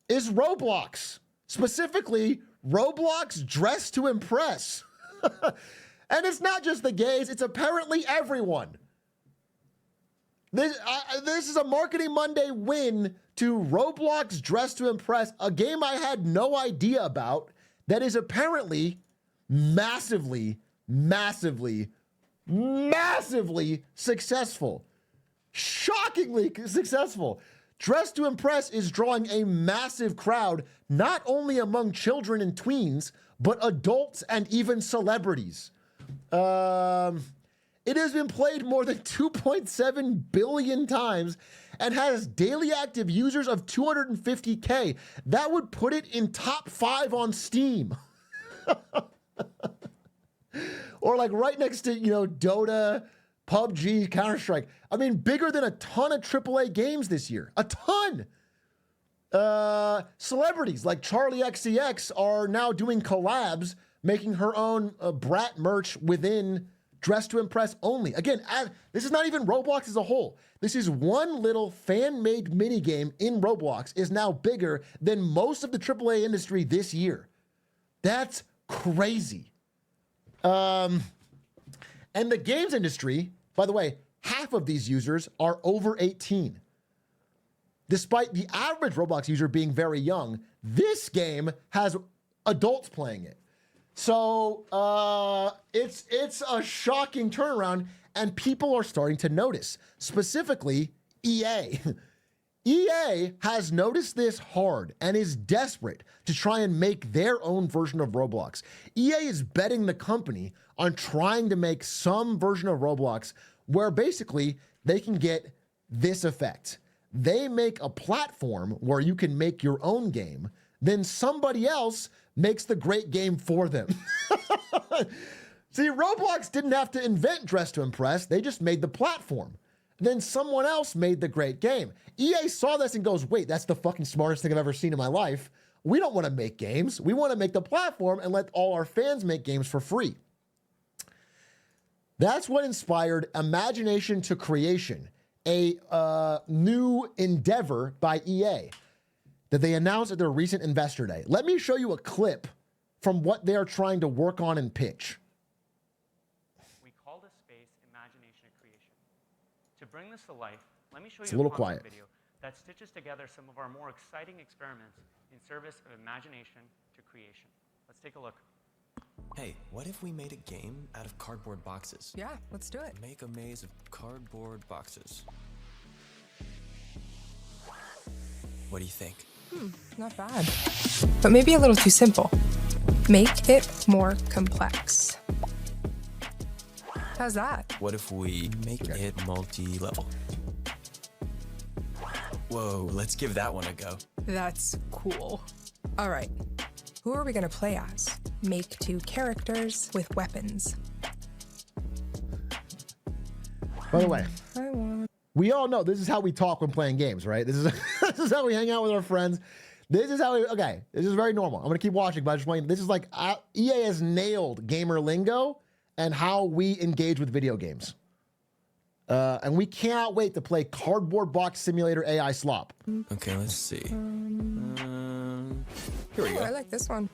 is Roblox. Specifically, Roblox Dress to Impress. And it's not just the gays, it's apparently everyone. This is a Marketing Monday win to Roblox Dress to Impress, a game I had no idea about that is apparently massively successful. Shockingly successful. Dress to Impress is drawing a massive crowd, not only among children and tweens, but adults and even celebrities. It has been played more than 2.7 billion times and has daily active users of 250K. That would put it in top 5 on Steam. Or like right next to, Dota, PUBG, Counter-Strike. I mean, bigger than a ton of AAA games this year. A ton. Celebrities like Charlie XCX are now doing collabs, making her own Brat merch within Dress to Impress only. Again, this is not even Roblox as a whole. This is one little fan-made minigame in Roblox is now bigger than most of the AAA industry this year. That's crazy. And the games industry, by the way, half of these users are over 18. Despite the average Roblox user being very young, This game has adults playing it. So it's a shocking turnaround, and people are starting to notice, specifically EA. EA has noticed this hard and is desperate to try and make their own version of Roblox. EA is betting the company on trying to make some version of Roblox where basically they can get this effect. They make a platform where you can make your own game, then somebody else makes the great game for them. See, Roblox didn't have to invent Dress to Impress, they just made the platform. Then someone else made the great game. EA saw this and goes, wait, that's the fucking smartest thing I've ever seen in my life. We don't want to make games. We want to make the platform and let all our fans make games for free. That's what inspired Imagination to Creation, a new endeavor by EA that they announced at their recent Investor Day. Let me show you a clip from what they are trying to work on and pitch. We call this space Imagination to Creation. To bring this to life, let me show It's you a little concept quiet. video that stitches together some of our more exciting experiments in service of imagination to creation. Let's take a look. Hey, what if we made a game out of cardboard boxes? Yeah, let's do it. Make a maze of cardboard boxes. What do you think? Not bad. But maybe a little too simple. Make it more complex. How's that? What if we make it multi-level? Whoa, let's give that one a go. That's cool. All right. Who are we going to play as? Make 2 characters with weapons. By the way, I want... we all know this is how we talk when playing games, right? This is this is how we hang out with our friends. This is how we, okay, this is very normal. I'm gonna keep watching, but I just want, this is like, EA has nailed gamer lingo and how we engage with video games. And we cannot wait to play Cardboard Box Simulator AI Slop. Okay, let's see. Here we Oh, I go. like this one.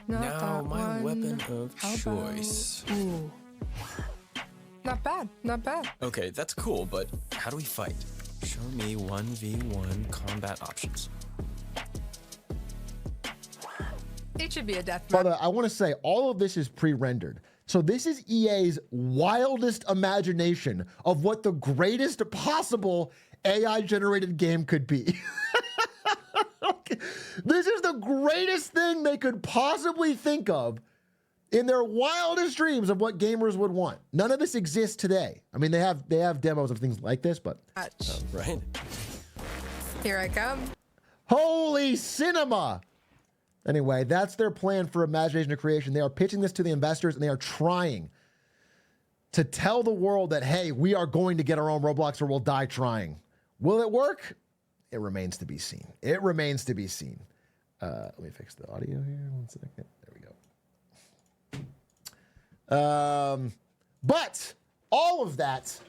Not Now that my one. weapon of How choice. about- Ooh. Not bad, not bad. Okay, that's cool, but how do we fight? Show me 1v1 combat options. It should be a death By match. the way, I want to say all of this is pre-rendered. So this is EA's wildest imagination of what the greatest possible AI-generated game could be. Okay. This is the greatest thing they could possibly think of in their wildest dreams of what gamers would want. None of this exists today. I mean, they have demos of things like this, but Right? Here I come. holy cinema. Anyway, that's their plan for Imagination to Creation. They are pitching this to the investors, and they are trying to tell the world that, hey, we are going to get our own Roblox or we'll die trying. Will it work? It remains to be seen. It remains to be seen. Let me fix the audio here. 1 second. There we go. But all of that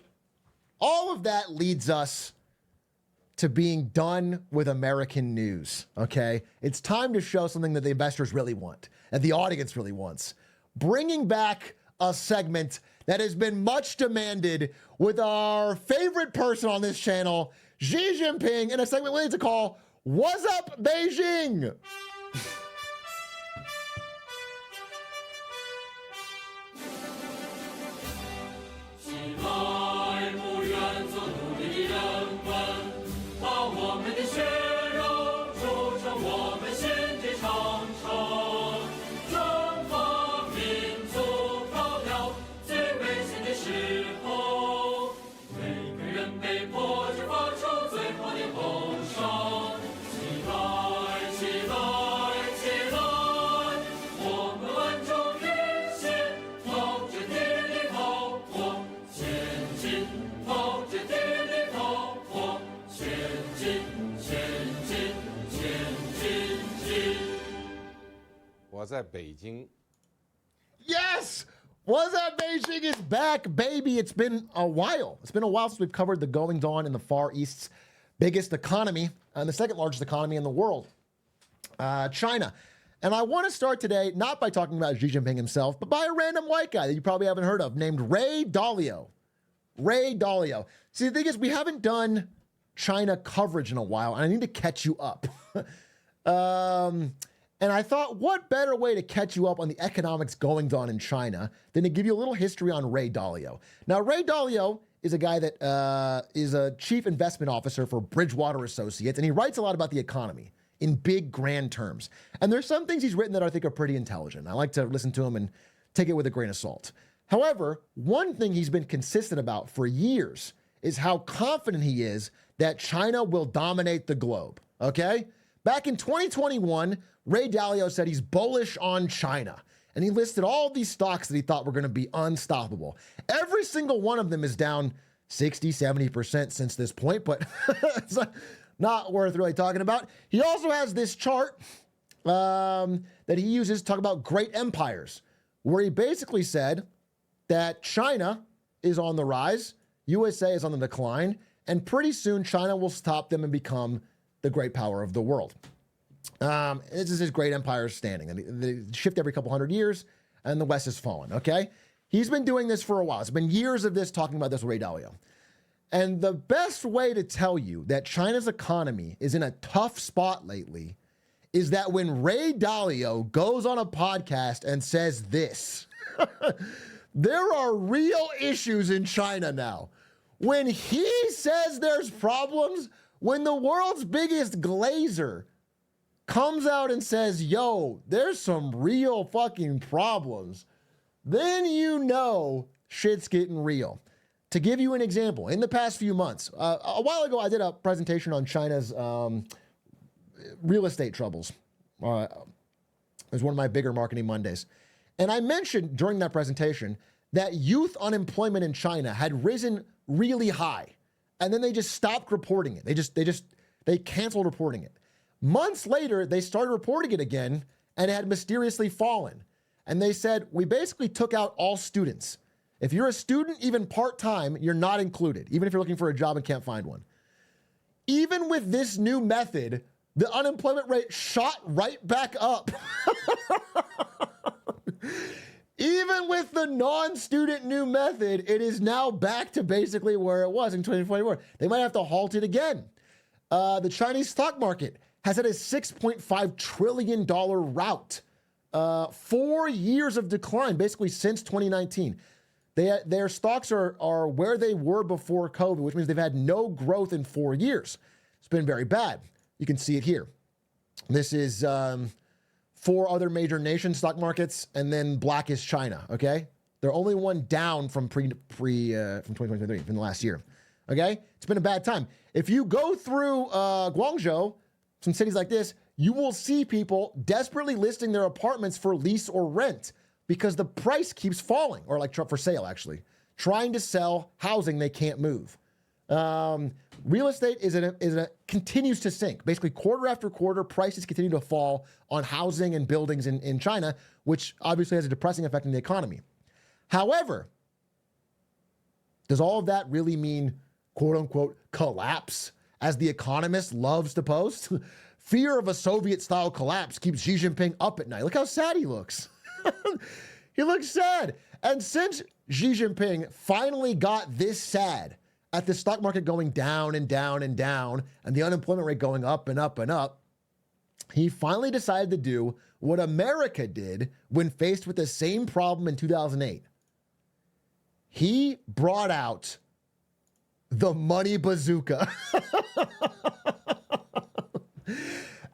leads us to being done with American news, okay? It's time to show something that the investors really want and the audience really wants. Bringing back a segment that has been much demanded with our favorite person on this channel, Xi Jinping, in a segment we like to call What's Up Beijing? Yes! What's Up Beijing is back, baby. It's been a while. It's been a while since we've covered the goings on in the Far East's biggest economy and the second largest economy in the world, China. And I want to start today not by talking about Xi Jinping himself, but by a random white guy that you probably haven't heard of named Ray Dalio. Ray Dalio. See, the thing is, we haven't done China coverage in a while, and I need to catch you up. And I thought, what better way to catch you up on the economics goings on in China than to give you a little history on Ray Dalio. Now, Ray Dalio is a guy that is a chief investment officer for Bridgewater Associates, and he writes a lot about the economy in big, grand terms. And there's some things he's written that I think are pretty intelligent. I like to listen to him and take it with a grain of salt. However, one thing he's been consistent about for years is how confident he is that China will dominate the globe, okay? Back in 2021, Ray Dalio said he's bullish on China, and he listed all these stocks that he thought were going to be unstoppable. Every single one of them is down 60, 70% since this point, but it's not worth really talking about. He also has this chart that he uses to talk about great empires, where he basically said that China is on the rise, USA is on the decline, and pretty soon China will stop them and become the great power of the world. This is his great empire standing. And they shift every couple hundred years, and the West has fallen, okay? He's been doing this for a while. It's been years of this, talking about this with Ray Dalio. And the best way to tell you that China's economy is in a tough spot lately is that when Ray Dalio goes on a podcast and says this, there are real issues in China now. When he says there's problems, when the world's biggest glazer comes out and says, yo, there's some real fucking problems, then you know shit's getting real. To give you an example, in the past few months, a while ago, I did a presentation on China's real estate troubles. It was one of my bigger Marketing Mondays. And I mentioned during that presentation that youth unemployment in China had risen really high. And then they just stopped reporting it. They canceled reporting it. Months later, they started reporting it again, and it had mysteriously fallen. And they said, we basically took out all students. If you're a student, even part-time, you're not included, even if you're looking for a job and can't find one. Even with this new method, the unemployment rate shot right back up. Even with the non-student new method, it is now back to basically where it was in 2024. They might have to halt it again. The Chinese stock market has had a $6.5 trillion rout. 4 years of decline, basically since 2019. Their stocks are where they were before COVID, which means they've had no growth in 4 years. It's been very bad. You can see it here. This is 4 other major nation stock markets, and then black is China, okay? They're only one down from from 2023, from the last year, okay? It's been a bad time. If you go through Guangzhou, some cities like this, you will see people desperately listing their apartments for lease or rent because the price keeps falling, or like for sale, actually. Trying to sell housing they can't move. Real estate continues to sink. Basically, quarter after quarter, prices continue to fall on housing and buildings in China, which obviously has a depressing effect on the economy. However, does all of that really mean, quote unquote, collapse, as The Economist loves to post? Fear of a Soviet-style collapse keeps Xi Jinping up at night. Look how sad he looks. He looks sad. And since Xi Jinping finally got this sad at the stock market going down and down and down, and the unemployment rate going up and up and up, he finally decided to do what America did when faced with the same problem in 2008. He brought out the money bazooka.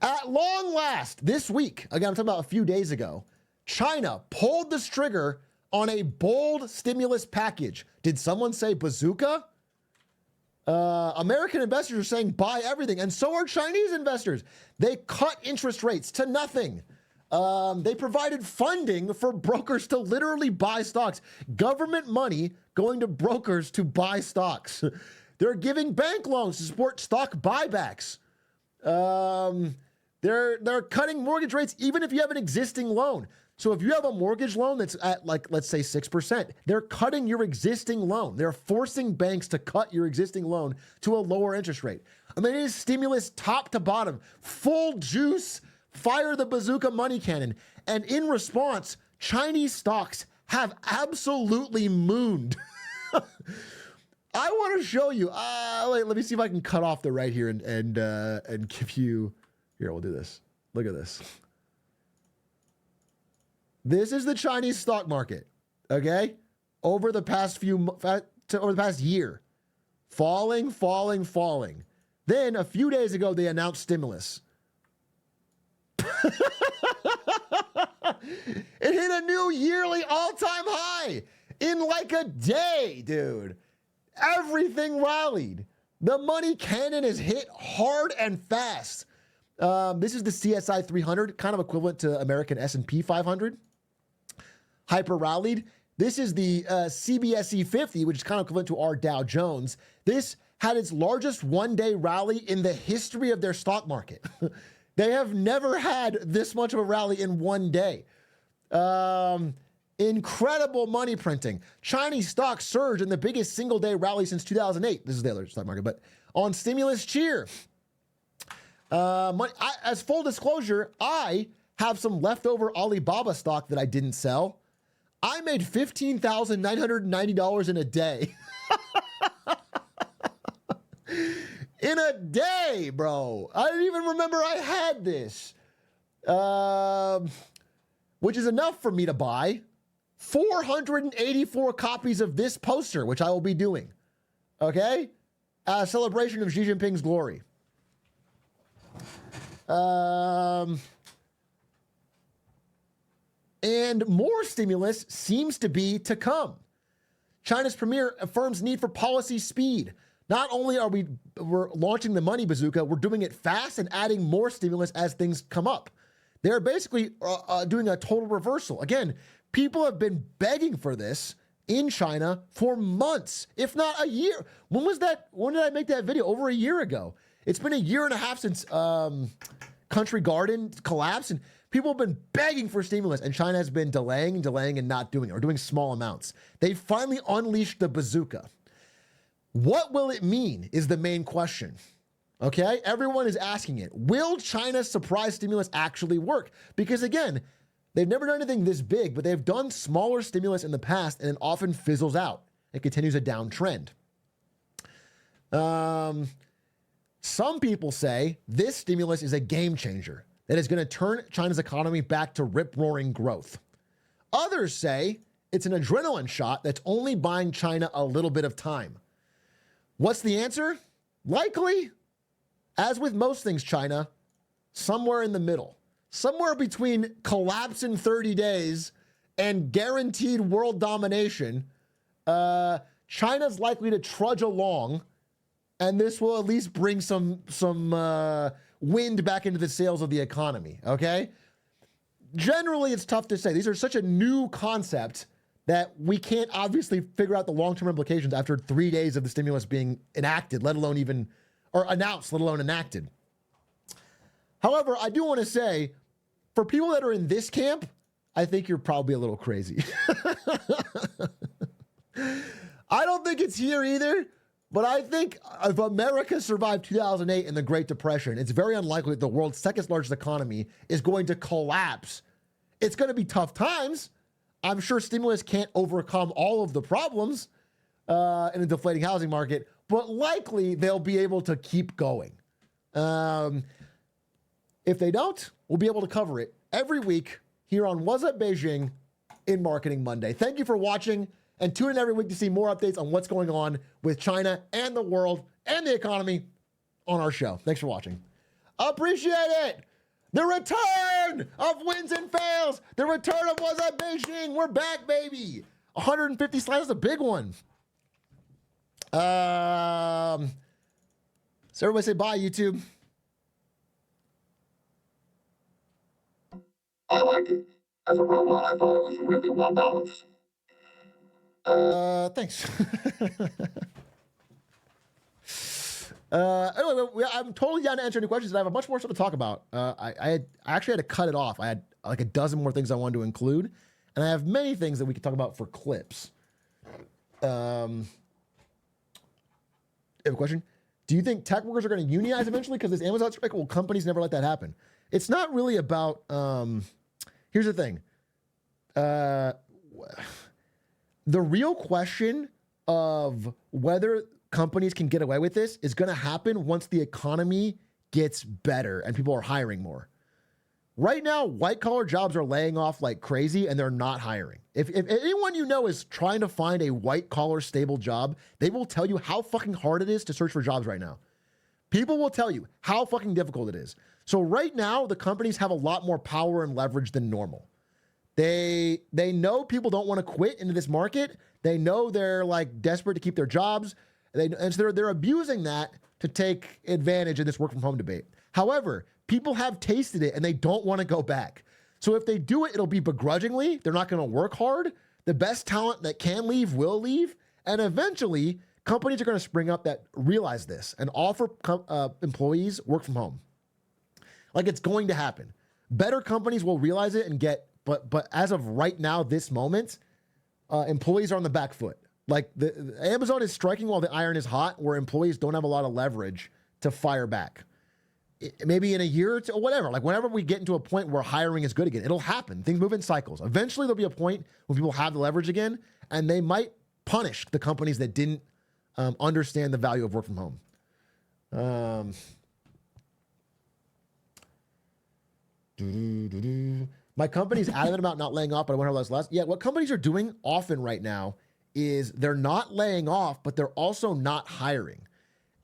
At long last, this week, again, I'm talking about a few days ago, China pulled the trigger on a bold stimulus package. Did someone say bazooka? American investors are saying buy everything, and so are Chinese investors. They cut interest rates to nothing. They provided funding for brokers to literally buy stocks. Government money going to brokers to buy stocks. They're giving bank loans to support stock buybacks. They're cutting mortgage rates even if you have an existing loan. So if you have a mortgage loan that's at, like, let's say 6%, they're cutting your existing loan. They're forcing banks to cut your existing loan to a lower interest rate. I mean, it is stimulus top to bottom, full juice, fire the bazooka money cannon. And in response, Chinese stocks have absolutely mooned. I want to show you. Wait, let me see if I can cut off the right here and give you. Here, we'll do this. Look at this. This is the Chinese stock market, okay? Over the past over the past year. Falling, falling, falling. Then a few days ago, they announced stimulus. It hit a new yearly all-time high in like a day, dude. Everything rallied. The money cannon is hit hard and fast. This is the CSI 300, kind of equivalent to American S&P 500. Hyper rallied. This is the CBSE 50, which is kind of equivalent to our Dow Jones. This had its largest one-day rally in the history of their stock market. They have never had this much of a rally in one day. Incredible money printing. Chinese stocks surged in the biggest single-day rally since 2008. This is the other stock market, but on stimulus cheer. As full disclosure, I have some leftover Alibaba stock that I didn't sell. I made $15,990 in a day. In a day, bro. I didn't even remember I had this. Which is enough for me to buy 484 copies of this poster, which I will be doing. Okay? A celebration of Xi Jinping's glory. And more stimulus seems to be to come. China's premier affirms need for policy speed. Not only are we're launching the money bazooka, we're doing it fast and adding more stimulus as things come up. They're basically doing a total reversal. Again, people have been begging for this in China for months, if not a year. When was that? When did I make that video? Over a year ago. It's been a year and a half since Country Garden collapsed, and people have been begging for stimulus, and China has been delaying and not doing it, or doing small amounts. They finally unleashed the bazooka. What will it mean is the main question. Okay? Everyone is asking it. Will China's surprise stimulus actually work? Because again, they've never done anything this big, but they've done smaller stimulus in the past, and it often fizzles out. It continues a downtrend. Some people say this stimulus is a game changer that is going to turn China's economy back to rip-roaring growth. Others say it's an adrenaline shot that's only buying China a little bit of time. What's the answer? Likely, as with most things China, somewhere in the middle. Somewhere between collapse in 30 days and guaranteed world domination. China's likely to trudge along, and this will at least bring some wind back into the sails of the economy, okay? Generally, it's tough to say. These are such a new concept that we can't obviously figure out the long-term implications after 3 days of the stimulus being enacted, let alone even, or announced, let alone enacted. However, I do want to say, for people that are in this camp, I think you're probably a little crazy. I don't think it's here either, but I think if America survived 2008 and the Great Depression, it's very unlikely that the world's second largest economy is going to collapse. It's going to be tough times. I'm sure stimulus can't overcome all of the problems in a deflating housing market, but likely they'll be able to keep going. If they don't, we'll be able to cover it every week here on What's Up Beijing in Marketing Monday. Thank you for watching, and tune in every week to see more updates on what's going on with China and the world and the economy on our show. Thanks for watching. Appreciate it. The return of wins and fails. The return of What's Up Beijing. We're back, baby. 150 slides is a big one. So everybody say bye, YouTube. I like it. As a robot, I thought it was really well balanced. Thanks. Anyway, I'm totally down to answer any questions, and I have a bunch more stuff to talk about. I actually had to cut it off. I had like a dozen more things I wanted to include, and I have many things that we could talk about for clips. I have a question. Do you think tech workers are going to unionize eventually? Because this Amazon strike, will companies never let that happen? It's not really about, here's the thing. The real question of whether companies can get away with this is going to happen once the economy gets better and people are hiring more. Right now, white collar jobs are laying off like crazy and they're not hiring. If anyone you know is trying to find a white collar stable job, they will tell you how fucking hard it is to search for jobs right now. People will tell you how fucking difficult it is. So right now, the companies have a lot more power and leverage than normal. They know people don't want to quit into this market. They know they're like desperate to keep their jobs. And so they're abusing that to take advantage of this work from home debate. However, people have tasted it and they don't want to go back. So if they do it, it'll be begrudgingly. They're not going to work hard. The best talent that can leave will leave. And eventually, companies are going to spring up that realize this and offer employees work from home. Like, it's going to happen. Better companies will realize it and get, but as of right now, this moment, employees are on the back foot. Like, the Amazon is striking while the iron is hot, where employees don't have a lot of leverage to fire back. Maybe in a year or two, or whatever. Like, whenever we get into a point where hiring is good again, it'll happen. Things move in cycles. Eventually, there'll be a point when people have the leverage again, and they might punish the companies that didn't understand the value of work from home. My company's adamant about not laying off, but I want to less. Yeah, what companies are doing often right now is they're not laying off, but they're also not hiring.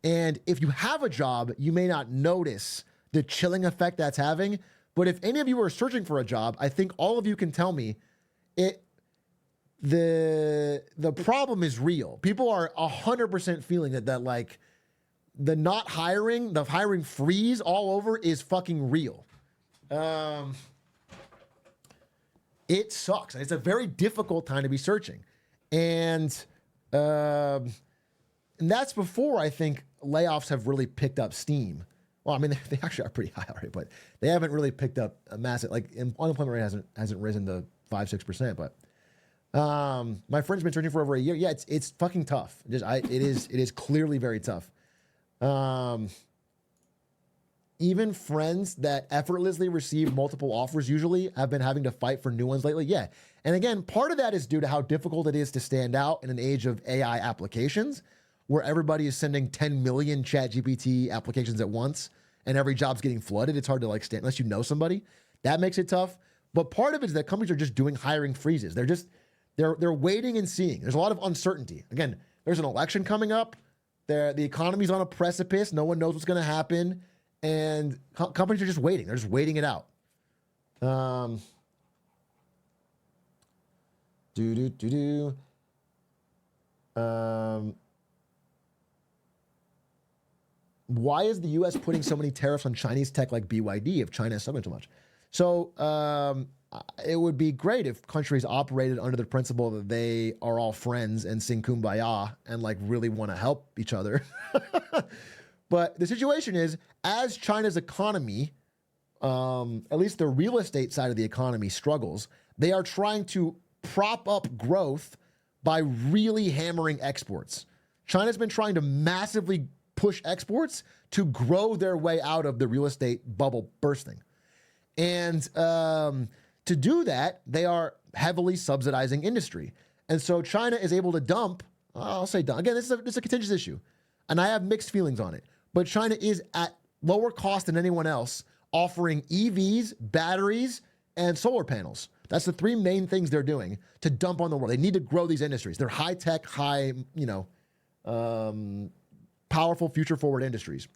And if you have a job, you may not notice the chilling effect that's having. But if any of you are searching for a job, I think all of you can tell me the problem is real. People are 100% feeling that like the not hiring, the hiring freeze all over is fucking real. It sucks. It's a very difficult time to be searching. And that's before I think layoffs have really picked up steam. Well, I mean, they actually are pretty high already, but they haven't really picked up a massive, like, unemployment rate hasn't risen to 5-6%, but my friend's been searching for over a year. Yeah, it's fucking tough. It is clearly very tough. Even friends that effortlessly receive multiple offers usually have been having to fight for new ones lately. Yeah. And again, part of that is due to how difficult it is to stand out in an age of AI applications where everybody is sending 10 million ChatGPT applications at once and every job's getting flooded. It's hard to like stand unless you know somebody. That makes it tough. But part of it is that companies are just doing hiring freezes. They're waiting and seeing. There's a lot of uncertainty. Again, there's an election coming up. The economy's on a precipice. No one knows what's going to happen. And companies are just waiting. They're just waiting it out. Why is the U.S. putting so many tariffs on Chinese tech like BYD if China is suffering too much? So it would be great if countries operated under the principle that they are all friends and sing kumbaya and like really want to help each other. But the situation is, as China's economy, at least the real estate side of the economy struggles, they are trying to prop up growth by really hammering exports. China's been trying to massively push exports to grow their way out of the real estate bubble bursting. And to do that, they are heavily subsidizing industry. And so China is able to dump, I'll say dump. Again, this is a contentious issue, and I have mixed feelings on it. But China is at lower cost than anyone else, offering EVs, batteries, and solar panels. That's the three main things they're doing to dump on the world. They need to grow these industries. They're high tech, powerful, future forward industries.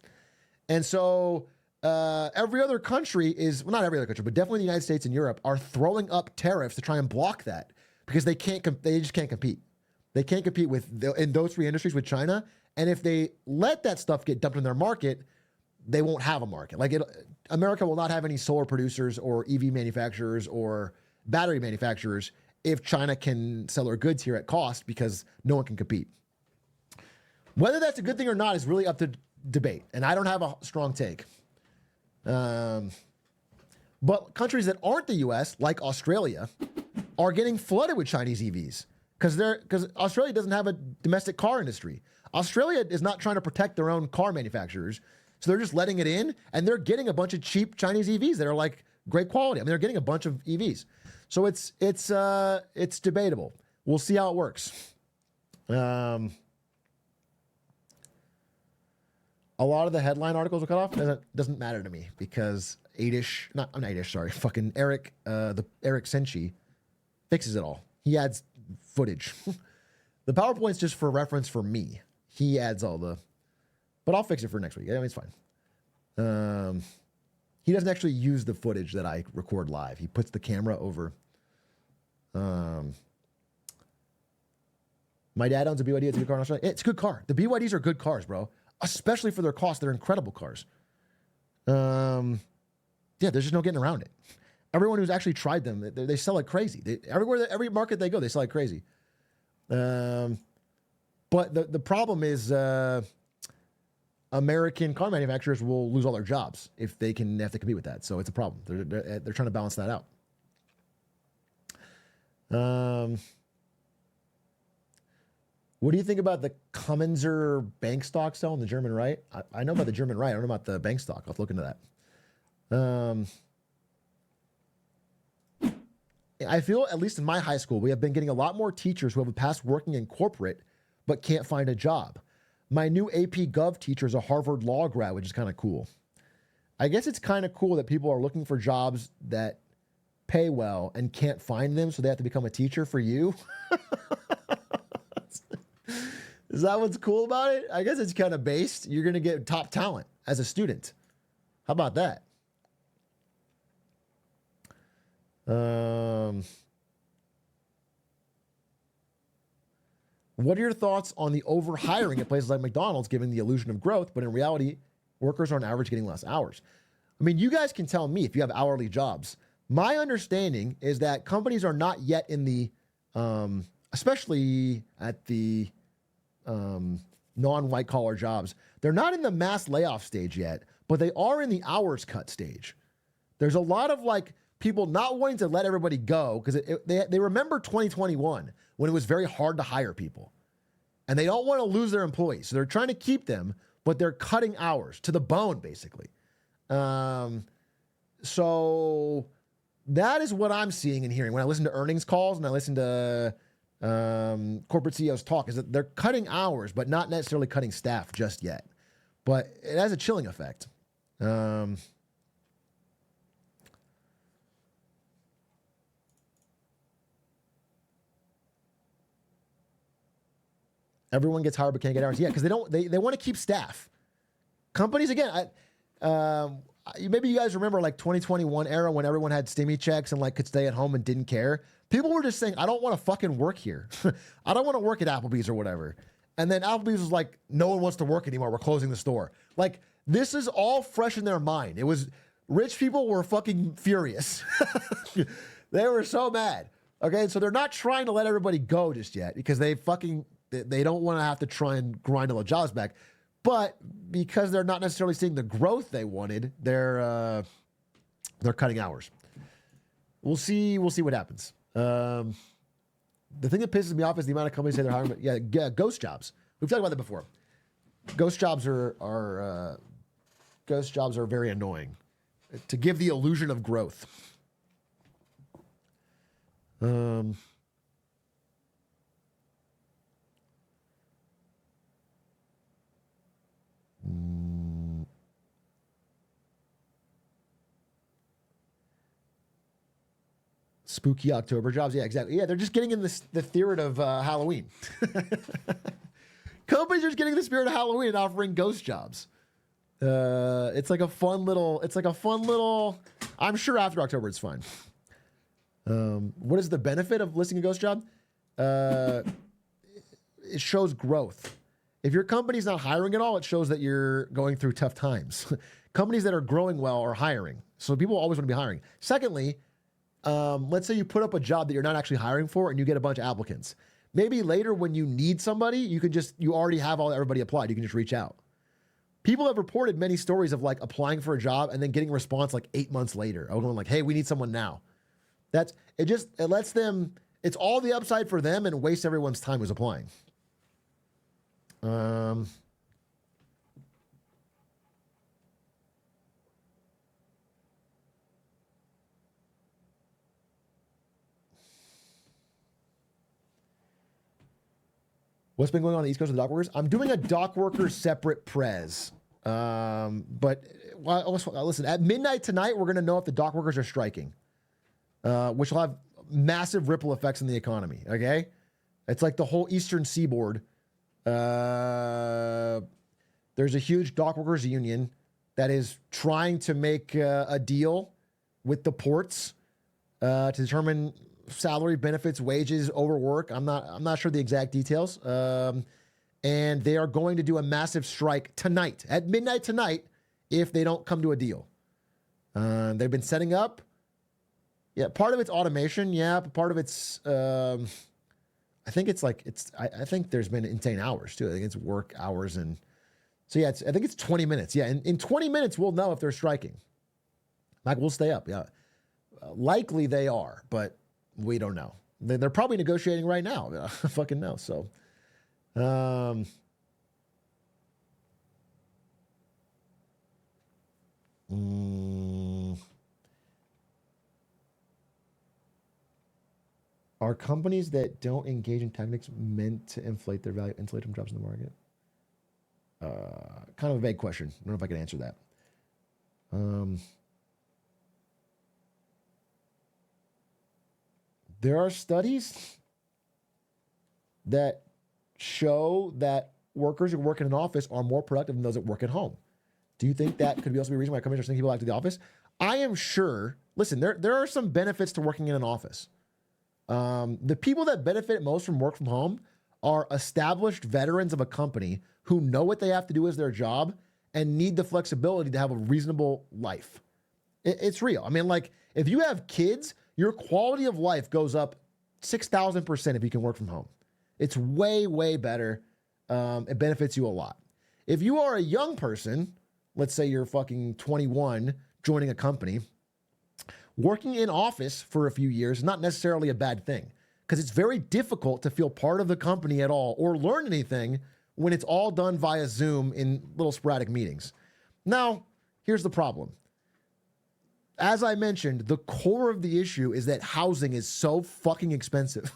And so every other country is, well, not every other country, but definitely the United States and Europe are throwing up tariffs to try and block that because they just can't compete. They can't compete in those three industries with China. And if they let that stuff get dumped in their market, they won't have a market. America will not have any solar producers or EV manufacturers or battery manufacturers if China can sell their goods here at cost because no one can compete. Whether that's a good thing or not is really up to debate, and I don't have a strong take. But countries that aren't the U.S., like Australia, are getting flooded with Chinese EVs because Australia doesn't have a domestic car industry. Australia is not trying to protect their own car manufacturers, so they're just letting it in, and they're getting a bunch of cheap Chinese EVs that are like great quality. I mean, they're getting a bunch of EVs, so it's debatable. We'll see how it works. A lot of the headline articles were cut off. Doesn't matter to me because Adish, not Adish, sorry, fucking Eric, the Eric Senchi fixes it all. He adds footage. The PowerPoint's just for reference for me. He adds all the, but I'll fix it for next week. I mean, it's fine. He doesn't actually use the footage that I record live. He puts the camera over. My dad owns a BYD. It's a good car in Australia. It's a good car. The BYDs are good cars, bro. Especially for their cost. They're incredible cars. Yeah, there's just no getting around it. Everyone who's actually tried them, they sell like crazy. Every market they go, they sell like crazy. But the problem is American car manufacturers will lose all their jobs if they have to compete with that. So it's a problem. They're trying to balance that out. What do you think about the Cummins bank stock sell on the German right? I know about the German right. I don't know about the bank stock. I'll have to look into that. I feel, at least in my high school, we have been getting a lot more teachers who have a past working in corporate but can't find a job. My new AP Gov teacher is a Harvard Law grad, which is kind of cool. I guess it's kind of cool that people are looking for jobs that pay well and can't find them, so they have to become a teacher for you. Is that what's cool about it? I guess it's kind of based. You're going to get top talent as a student. How about that? What are your thoughts on the overhiring at places like McDonald's, giving the illusion of growth, but in reality, workers are on average getting less hours? I mean, you guys can tell me if you have hourly jobs. My understanding is that companies are not yet in the, especially at the non-white collar jobs, they're not in the mass layoff stage yet, but they are in the hours cut stage. There's a lot of like people not wanting to let everybody go because they remember 2021 when it was very hard to hire people, and they don't want to lose their employees. So they're trying to keep them, but they're cutting hours to the bone, basically. So that is what I'm seeing and hearing when I listen to earnings calls and I listen to corporate CEOs talk, is that they're cutting hours, but not necessarily cutting staff just yet. But it has a chilling effect. Everyone gets hired but can't get hours. Yeah, because they want to keep staff. Companies, again, maybe you guys remember like 2021 era when everyone had stimmy checks and like could stay at home and didn't care. People were just saying, I don't want to fucking work here. I don't want to work at Applebee's or whatever. And then Applebee's was like, no one wants to work anymore. We're closing the store. Like, this is all fresh in their mind. It was, rich people were fucking furious. They were so mad. Okay, so they're not trying to let everybody go just yet because they don't want to have to try and grind all the jobs back. But because they're not necessarily seeing the growth they wanted, they're cutting hours. We'll see what happens. The thing that pisses me off is the amount of companies say they're hiring. But yeah, ghost jobs. We've talked about that before. Ghost jobs are very annoying to give the illusion of growth. Spooky October jobs. Yeah, exactly. Yeah, they're just getting in the spirit of Halloween. Companies are just getting in the spirit of Halloween and offering ghost jobs. It's like a fun little. I'm sure after October it's fine. What is the benefit of listing a ghost job? It shows growth. If your company's not hiring at all, it shows that you're going through tough times. Companies that are growing well are hiring. So people always want to be hiring. Secondly, let's say you put up a job that you're not actually hiring for and you get a bunch of applicants. Maybe later when you need somebody, you already have everybody applied. You can just reach out. People have reported many stories of like applying for a job and then getting a response like 8 months later. I'm going like, hey, we need someone now. It lets them, it's all the upside for them and wastes everyone's time who's applying. What's been going on the East Coast of the dock workers? I'm doing a dock worker separate prez. But listen, at midnight tonight, we're going to know if the dock workers are striking, which will have massive ripple effects in the economy. Okay. It's like the whole Eastern Seaboard. There's a huge dock workers union that is trying to make a deal with the ports to determine salary, benefits, wages, overwork. I'm not sure the exact details. And they are going to do a massive strike tonight, at midnight tonight, if they don't come to a deal. They've been setting up. Yeah, part of it's automation. Yeah, but part of it's, I think there's been insane hours too. I think it's work hours. And so, yeah, I think it's 20 minutes. Yeah, in 20 minutes, we'll know if they're striking. Like, we'll stay up. Yeah. Likely they are, but we don't know. They're probably negotiating right now. I fucking know. So, are companies that don't engage in tactics meant to inflate their value, insulate from jobs in the market? Kind of a vague question. I don't know if I can answer that. There are studies that show that workers who work in an office are more productive than those that work at home. Do you think that could also be a reason why companies are sending people back to the office? I am sure. Listen, there are some benefits to working in an office. The people that benefit most from work from home are established veterans of a company who know what they have to do as their job and need the flexibility to have a reasonable life. It's real. I mean, like, if you have kids, your quality of life goes up 6,000% if you can work from home. It's way, way better. It benefits you a lot. If you are a young person, let's say you're fucking 21, joining a company, working in office for a few years is not necessarily a bad thing, because it's very difficult to feel part of the company at all or learn anything when it's all done via Zoom in little sporadic meetings. Now, here's the problem. As I mentioned, the core of the issue is that housing is so fucking expensive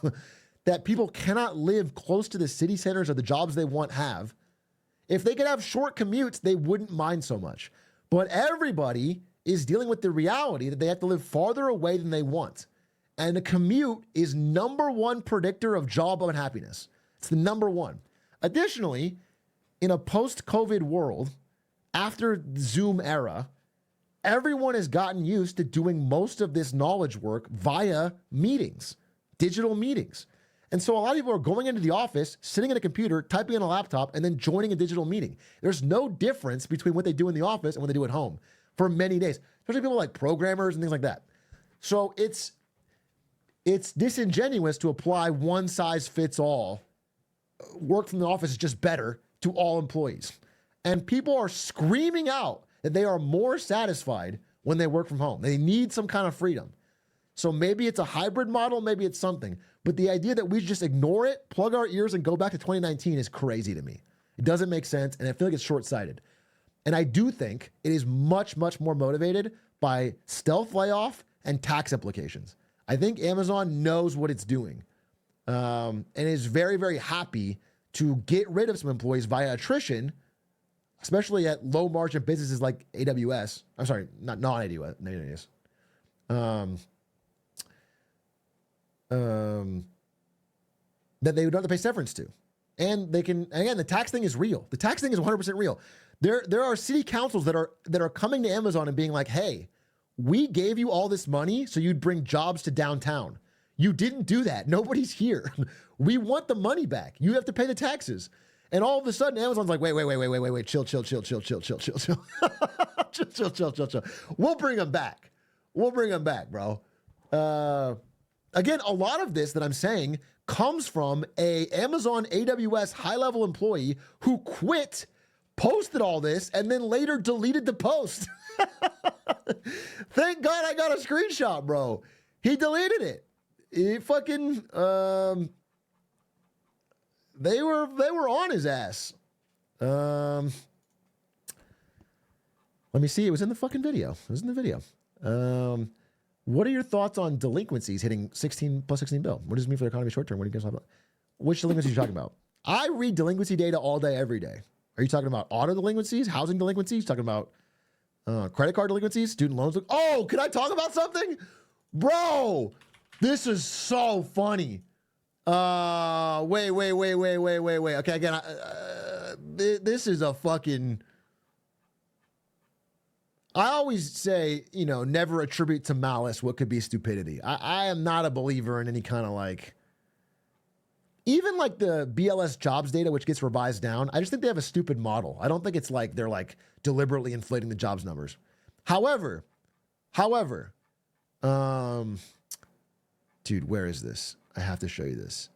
that people cannot live close to the city centers or the jobs they want have. If they could have short commutes, they wouldn't mind so much. But everybody is dealing with the reality that they have to live farther away than they want. And a commute is number one predictor of job unhappiness. It's the number one. Additionally, in a post-COVID world, after the Zoom era, everyone has gotten used to doing most of this knowledge work via meetings, digital meetings. And so a lot of people are going into the office, sitting at a computer, typing on a laptop, and then joining a digital meeting. There's no difference between what they do in the office and what they do at home for many days, especially people like programmers and things like that. So it's disingenuous to apply one size fits all. Work from the office is just better to all employees. And people are screaming out that they are more satisfied when they work from home. They need some kind of freedom. So maybe it's a hybrid model, maybe it's something. But the idea that we just ignore it, plug our ears, and go back to 2019 is crazy to me. It doesn't make sense, and I feel like it's short-sighted. And I do think it is much, much more motivated by stealth layoff and tax implications. I think Amazon knows what it's doing, and is very, very happy to get rid of some employees via attrition, especially at low-margin businesses like AWS. I'm sorry, not non-AWS. That they would not have to pay severance to. And they can, again, the tax thing is real. The tax thing is 100% real. There are city councils that are coming to Amazon and being like, hey, we gave you all this money so you'd bring jobs to downtown. You didn't do that. Nobody's here. We want the money back. You have to pay the taxes. And all of a sudden, Amazon's like, wait, chill. chill. We'll bring them back. Bro. Again, a lot of this that I'm saying comes from a Amazon AWS high-level employee who quit, posted all this, and then later deleted the post. Thank God I got a screenshot, bro. He deleted it. He fucking they were on his ass. Let me see. It was in the fucking video. What are your thoughts on delinquencies hitting 16 plus 16 bill? What does it mean for the economy short term? What do you guys talk about? Which delinquencies are you talking about? I read delinquency data all day, every day. Are you talking about auto delinquencies, housing delinquencies? Talking about credit card delinquencies, student loans? Oh, can I talk about something? Bro, this is so funny. Wait. Okay, again, this is a fucking... I always say, never attribute to malice what could be stupidity. I am not a believer in any kind of like... Even like the BLS jobs data, which gets revised down, I just think they have a stupid model. I don't think it's like they're like deliberately inflating the jobs numbers. However, dude, where is this? I have to show you this.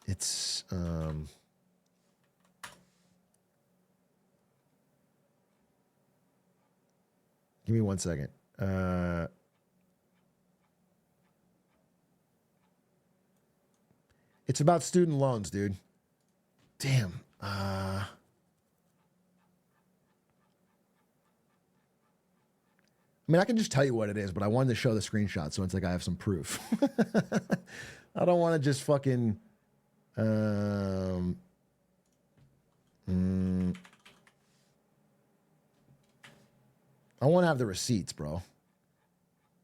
It's give me 1 second. It's about student loans, dude. Damn. I mean, I can just tell you what it is, but I wanted to show the screenshot so it's like I have some proof. I don't want to just fucking... I want to have the receipts, bro.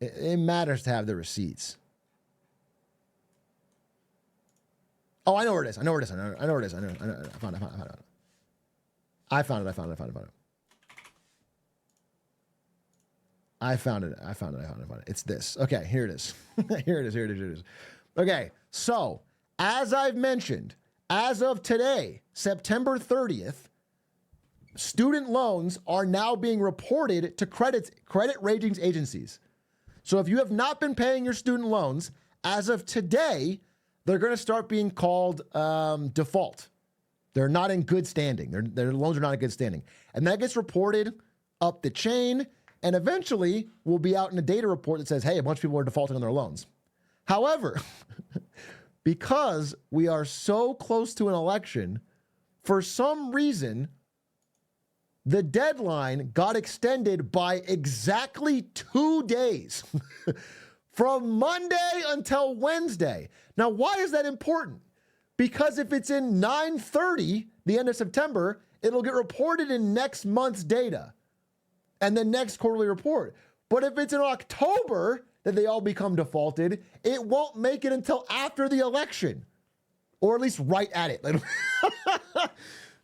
It matters to have the receipts. Oh, I know where it is. I know where it is. I know where it is. I found it. I found it. It's this. Okay, here it is. Here it is. Okay, so as I've mentioned, as of today, September 30th, student loans are now being reported to credit ratings agencies. So if you have not been paying your student loans, as of today, they're going to start being called default. They're not in good standing. Their loans are not in good standing. And that gets reported up the chain, and eventually will be out in a data report that says, hey, a bunch of people are defaulting on their loans. However, because we are so close to an election, for some reason, the deadline got extended by exactly 2 days. From Monday until Wednesday. Now, why is that important? Because if it's in 9/30, the end of September, it'll get reported in next month's data and the next quarterly report. But if it's in October that they all become defaulted, it won't make it until after the election, or at least right at it.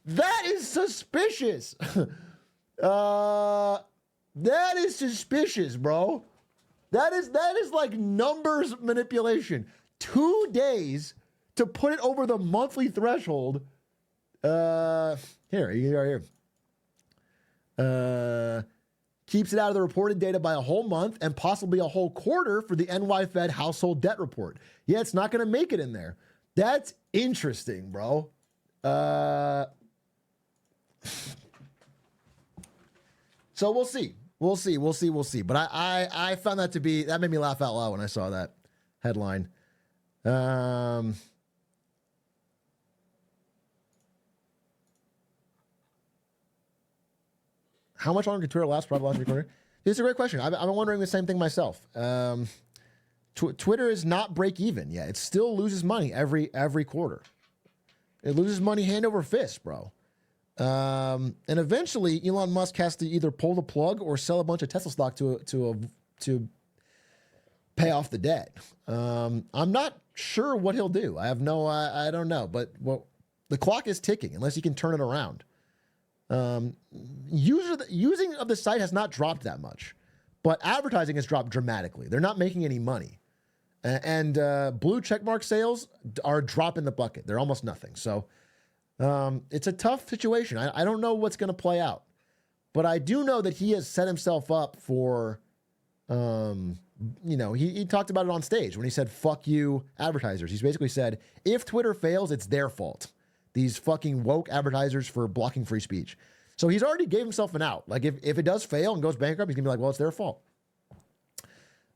That is suspicious. That is suspicious, bro. That is like numbers manipulation. 2 days to put it over the monthly threshold. Here. Keeps it out of the reported data by a whole month and possibly a whole quarter for the NY Fed household debt report. Yeah, it's not going to make it in there. That's interesting, bro. So we'll see. We'll see. But I found that made me laugh out loud when I saw that headline. How much longer can Twitter last? Probably last recording. This is a great question. I've been wondering the same thing myself. Twitter is not break even yet. It still loses money every quarter. It loses money hand over fist, bro. And eventually, Elon Musk has to either pull the plug or sell a bunch of Tesla stock to pay off the debt. I'm not sure what he'll do. I don't know. But the clock is ticking unless he can turn it around. Using of the site has not dropped that much, but advertising has dropped dramatically. They're not making any money, and blue checkmark sales are a drop in the bucket. They're almost nothing. So. It's a tough situation. I don't know what's going to play out, but I do know that he has set himself up for, he talked about it on stage when he said, fuck you advertisers. He's basically said, if Twitter fails, it's their fault. These fucking woke advertisers for blocking free speech. So he's already gave himself an out. Like if it does fail and goes bankrupt, he's gonna be like, well, it's their fault.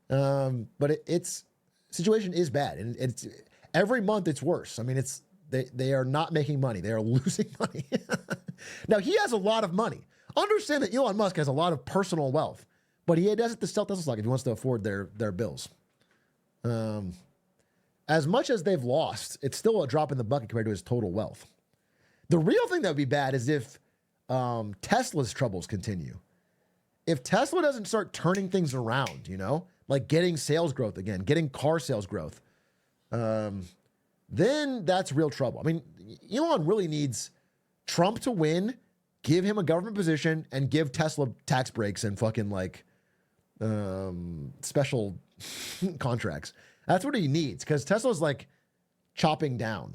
But it's situation is bad. And it's every month it's worse. I mean, They are not making money. They are losing money. Now, he has a lot of money. Understand that Elon Musk has a lot of personal wealth, but he does it to sell Tesla stock if he wants to afford their bills. as much as they've lost, it's still a drop in the bucket compared to his total wealth. The real thing that would be bad is if Tesla's troubles continue. If Tesla doesn't start turning things around, you know, like getting sales growth again, getting car sales growth, then that's real trouble. I mean, Elon really needs Trump to win, give him a government position, and give Tesla tax breaks and fucking like special contracts. That's what he needs, because Tesla's like chopping down.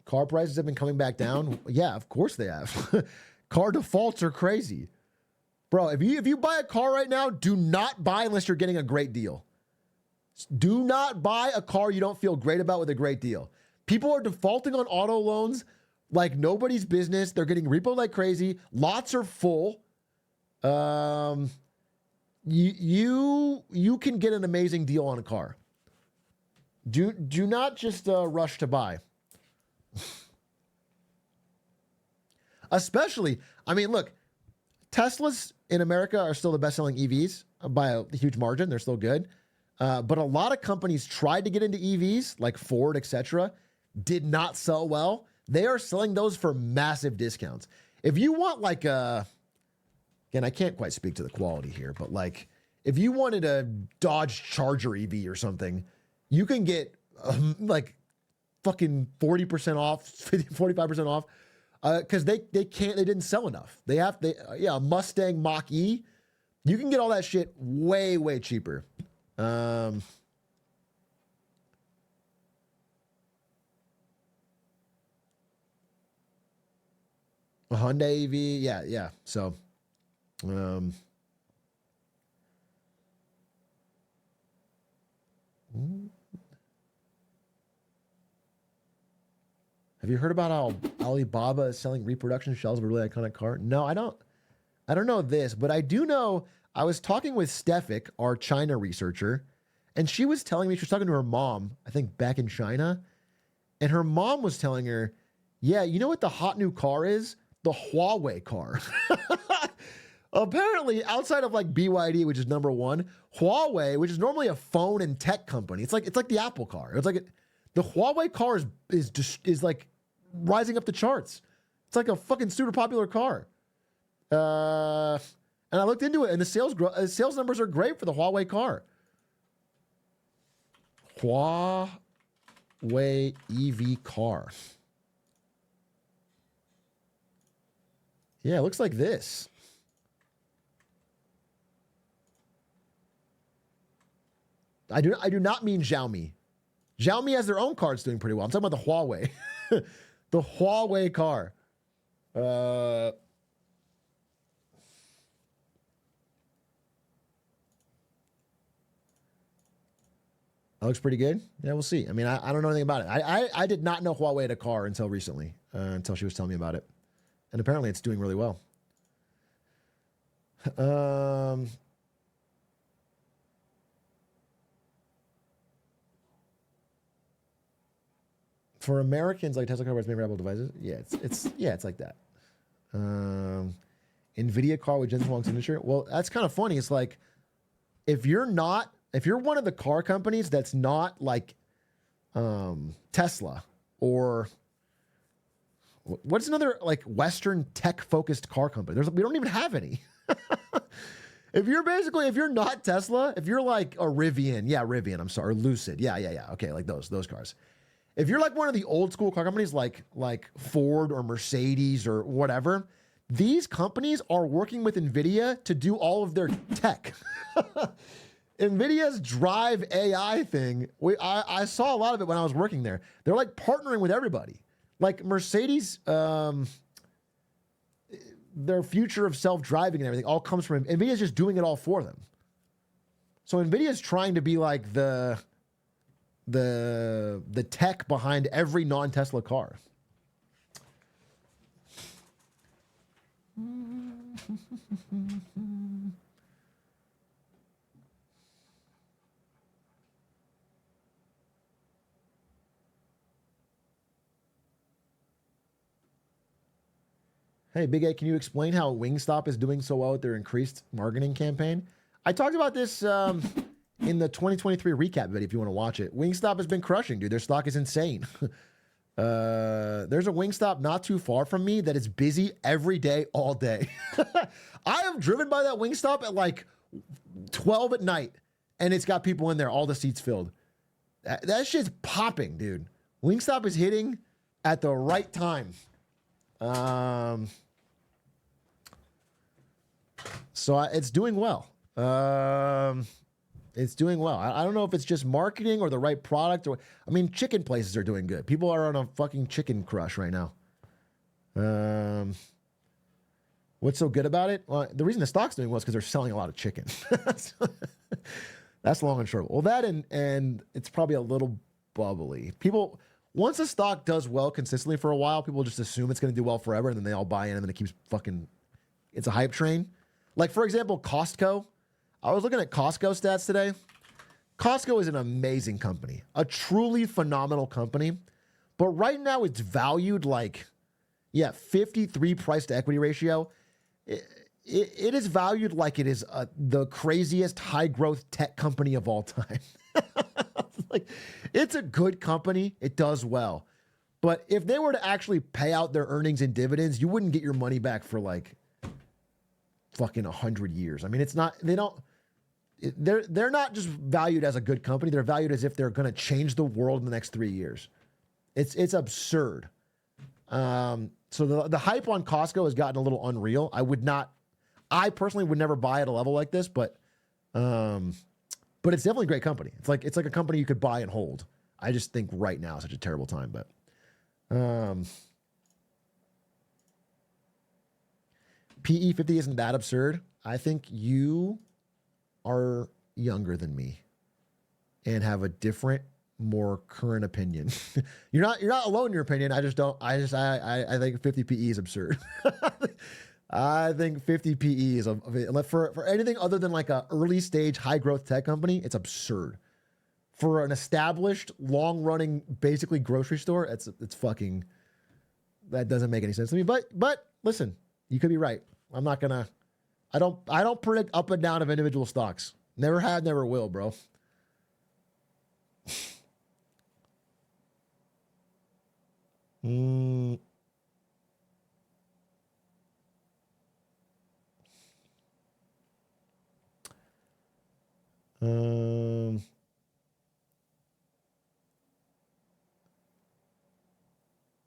Car prices have been coming back down. Yeah, of course they have. Car defaults are crazy. Bro, if you buy a car right now, do not buy unless you're getting a great deal. Do not buy a car you don't feel great about with a great deal. People are defaulting on auto loans like nobody's business. They're getting repoed like crazy. Lots are full. You can get an amazing deal on a car. Do not just rush to buy. Especially, I mean, look, Teslas in America are still the best-selling EVs by a huge margin. They're still good. But a lot of companies tried to get into EVs, like Ford, etc., did not sell well. They are selling those for massive discounts. If you want like a, again, I can't quite speak to the quality here, but like if you wanted a Dodge Charger EV or something, you can get like fucking 40% off, 45% off. Because they didn't sell enough. A Mustang Mach-E, you can get all that shit way, way cheaper. A Hyundai EV, yeah. So, have you heard about how Alibaba is selling reproduction shells of a really iconic car? No, I don't know this, but I do know I was talking with Stefik, our China researcher, and she was telling me, she was talking to her mom, I think back in China, and her mom was telling her, yeah, you know what the hot new car is? The Huawei car. Apparently, outside of like BYD, which is number one, Huawei, which is normally a phone and tech company, it's like the Apple car. It's like the Huawei car is like rising up the charts. It's like a fucking super popular car. And I looked into it, and the sales numbers are great for the Huawei car. Huawei EV car. Yeah, it looks like this. I do not mean Xiaomi. Xiaomi has their own cars doing pretty well. I'm talking about the Huawei. The Huawei car. That looks pretty good. Yeah, we'll see. I mean, I don't know anything about it. I did not know Huawei had a car until recently, until she was telling me about it. And apparently it's doing really well. For Americans, like Tesla car was made for Apple devices. Yeah, it's like that. NVIDIA car with Jensen Huang's signature. Well, that's kind of funny. It's like if you're one of the car companies that's not like Tesla or what's another like Western tech focused car company? We don't even have any. If you're not Tesla, if you're like a Rivian, I'm sorry, or Lucid, yeah, okay, like those cars. If you're like one of the old school car companies like Ford or Mercedes or whatever, these companies are working with NVIDIA to do all of their tech. NVIDIA's Drive AI thing, I saw a lot of it when I was working there. They're like partnering with everybody. Like Mercedes, their future of self-driving and everything all comes from NVIDIA's just doing it all for them. So NVIDIA's trying to be like the tech behind every non-Tesla car. Hey, Big A, can you explain how Wingstop is doing so well with their increased marketing campaign? I talked about this in the 2023 recap video if you want to watch it. Wingstop has been crushing, dude. Their stock is insane. There's a Wingstop not too far from me that is busy every day, all day. I have driven by that Wingstop at like 12 at night, and it's got people in there, all the seats filled. That shit's popping, dude. Wingstop is hitting at the right time. So it's doing well. It's doing well. I don't know if it's just marketing or the right product, or I mean, chicken places are doing good. People are on a fucking chicken crush right now. What's so good about it? Well, the reason the stock's doing well is because they're selling a lot of chicken. That's long and short. Well, that and it's probably a little bubbly. People, once a stock does well consistently for a while, people just assume it's going to do well forever, and then they all buy in, and then it keeps fucking. It's a hype train. Like, for example, Costco. I was looking at Costco stats today. Costco is an amazing company, a truly phenomenal company. But right now it's valued like, 53 price to equity ratio. It is valued like it is the craziest high growth tech company of all time. Like, it's a good company. It does well. But if they were to actually pay out their earnings and dividends, you wouldn't get your money back for like fucking 100 years. I mean, they're not just valued as a good company. They're valued as if they're going to change the world in the next 3 years. It's absurd. So the hype on Costco has gotten a little unreal. I personally would never buy at a level like this, but it's definitely a great company. It's like a company you could buy and hold. I just think right now is such a terrible time, but PE 50 isn't that absurd. I think you are younger than me and have a different, more current opinion. You're not alone in your opinion. I think 50 PE is absurd. I think 50 PE is for anything other than like a early stage high growth tech company, it's absurd. For an established, long running, basically grocery store, it's fucking, that doesn't make any sense to me. But listen, you could be right. I'm not gonna. I don't predict up and down of individual stocks. Never have, never will, bro.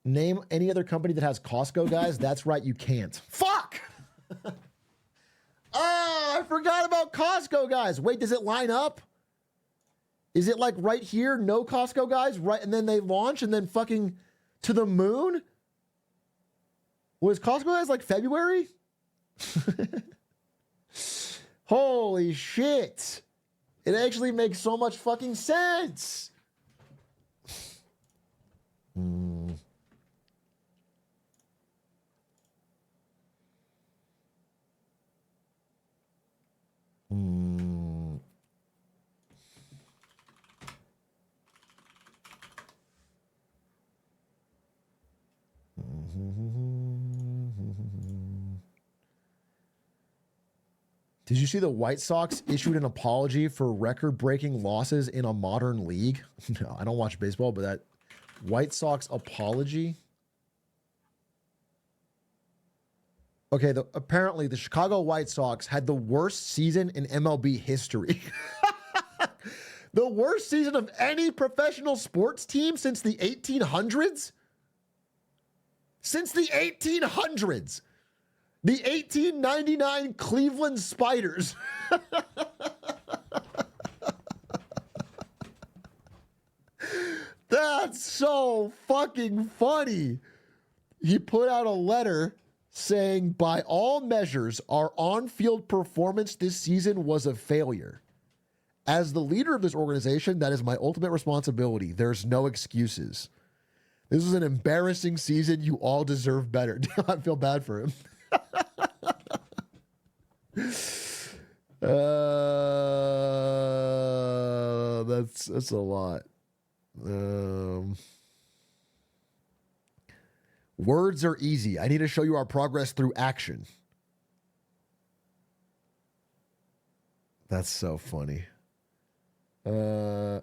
Name any other company that has Costco, guys. That's right, you can't. Fuck! Oh, I forgot about Costco, guys. Wait, does it line up? Is it like right here, no Costco, guys? Right, and then they launch and then fucking to the moon? Was Costco, guys, like February? Holy shit. It actually makes so much fucking sense. Did you see the White Sox issued an apology for record-breaking losses in a modern league? No, I don't watch baseball, but that White Sox apology. Okay, apparently the Chicago White Sox had the worst season in MLB history. The worst season of any professional sports team since the 1800s? Since the 1800s. The 1899 Cleveland Spiders. That's so fucking funny. He put out a letter saying, by all measures, our on-field performance this season was a failure. As the leader of this organization, that is my ultimate responsibility. There's no excuses. This was an embarrassing season. You all deserve better. I feel bad for him. That's a lot. Words are easy. I need to show you our progress through action. That's so funny. That's